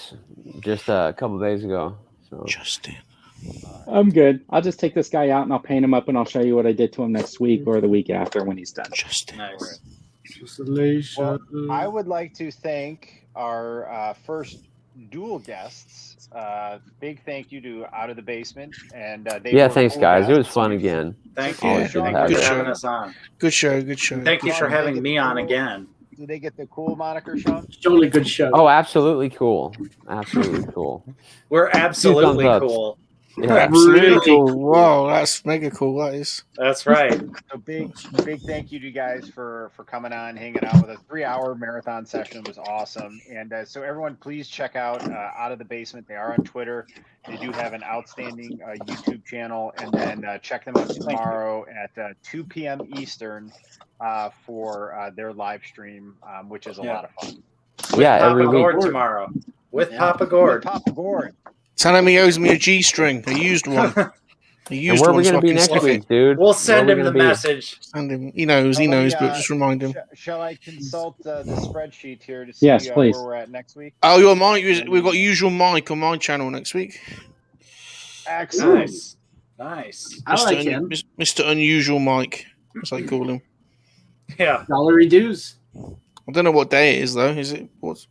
just a couple days ago. So Justin. I'm good. I'll just take this guy out and I'll paint him up and I'll show you what I did to him next week or the week after when he's done. Justin. Nice. Well, I would like to thank our first dual guests. Big thank you to Out of the Basement and they yeah, were thanks cool guys. It was guests. fun again. Thank Yeah, you. good Thank you for show. having us on. Good show. Good show. Thank you for Sean, did they having get me the on cool- again. Do they get the cool moniker, Sean? Totally good show. Oh, absolutely cool. Absolutely cool. We're absolutely thumbs up. cool. Yeah. Absolutely Really cool. Wow, that's mega cool. That is. That's right. So big thank you to you guys for coming on, hanging out with us. 3-hour marathon session was awesome. And so everyone, please check out Out of the Basement. They are on Twitter. They do have an outstanding YouTube channel. And then check them out tomorrow at 2 p.m. Eastern for their live stream, which is a lot of fun. Yeah, Papa every week. Gord tomorrow. With Yeah. Papa Gord. Papa Gord. Tell him he owes me a G-string, a used one. The And used where are we ones going to be fucking next stick it. week, dude? We'll Where send are we him the gonna be? message. Send him. He knows, Let me, but just remind him. Shall I consult the spreadsheet here to see Yes, please. where we're at next week? Oh, your mic. We've got usual mic on my channel next week. Excellent. Nice. I like him. Mr. Unusual Mike, as they call him. Yeah. Salary dues. I don't know what day it is though. Is it what?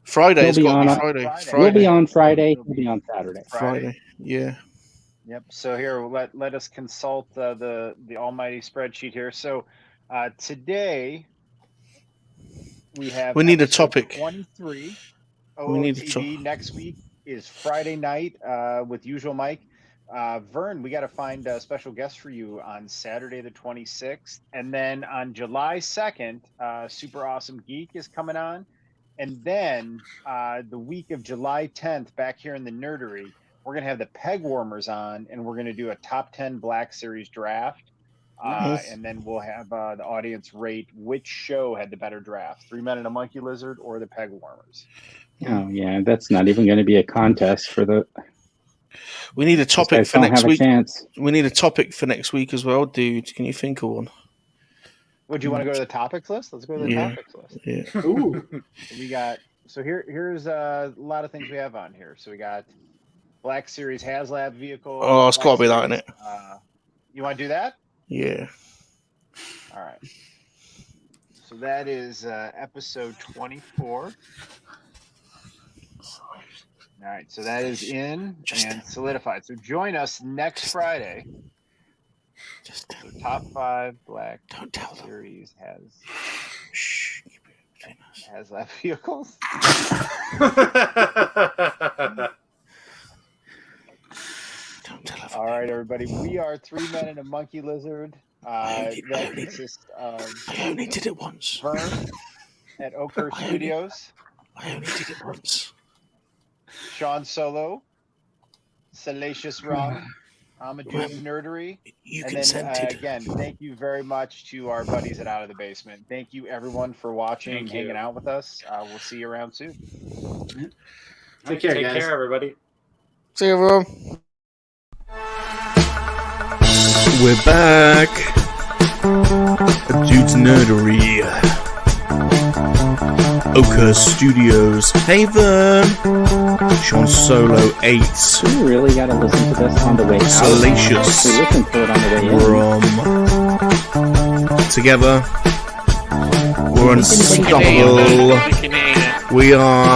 Friday? It's He'll be got to on be a- Friday. Friday. Friday. We'll be on Friday. We'll be on Saturday. Friday. Yeah. Yep. So here, let us consult the almighty spreadsheet here. So today we have. We need a episode topic. 23. We need a OOTV. topic. Next week is Friday night with usual Mike. Vern, we got to find a special guest for you on Saturday the 26th, and then on July 2nd, Super Awesome Geek is coming on, and then the week of July 10th, back here in the Nerdery, we're gonna have the Peg Warmers on, and we're gonna do a top 10 Black Series draft. Nice. And then we'll have the audience rate which show had the better draft: 3 Men and a Monkey Lizard or the Peg Warmers. Oh yeah, that's not even going to be a contest for the. We need a These topic guys for don't next have a week. chance. We need a topic for next week as well, dude. Can you think of one? Would you want to go to the topics list? Let's go to the Yeah. topics list. Yeah. Ooh. We got here's a lot of things we have on here. So we got Black Series HasLab vehicle. Oh, it's Black got to be that, Series, innit? You want to do that? Yeah. All right. So that is episode 24. All right, so that is in and solidified. So join us next Friday. Just So top 5 Black don't tell them. Series Shh. Keep it between us. HasLab vehicles. Don't tell them. All right, everybody. We are 3 Men and a Monkey Lizard. That consists of I only did it once. Vern at Oakhurst Studios, I only did it once. Sean Solo, Salacious Rum, Amadeus Nerdery, You and then consented. again, thank you very much to our buddies at Out of the Basement. Thank you everyone for watching and Thank you. hanging out with us. We'll see you around soon. Take care, Take guys. care, everybody. See you, everyone. We're back. A Dude's Nerdery. Oakhurst Studios. Hey, Vern. Sean Solo 8. We really got to listen to this on the way out. Salacious. We listened to it on the way in. From together. We're unstoppable. We are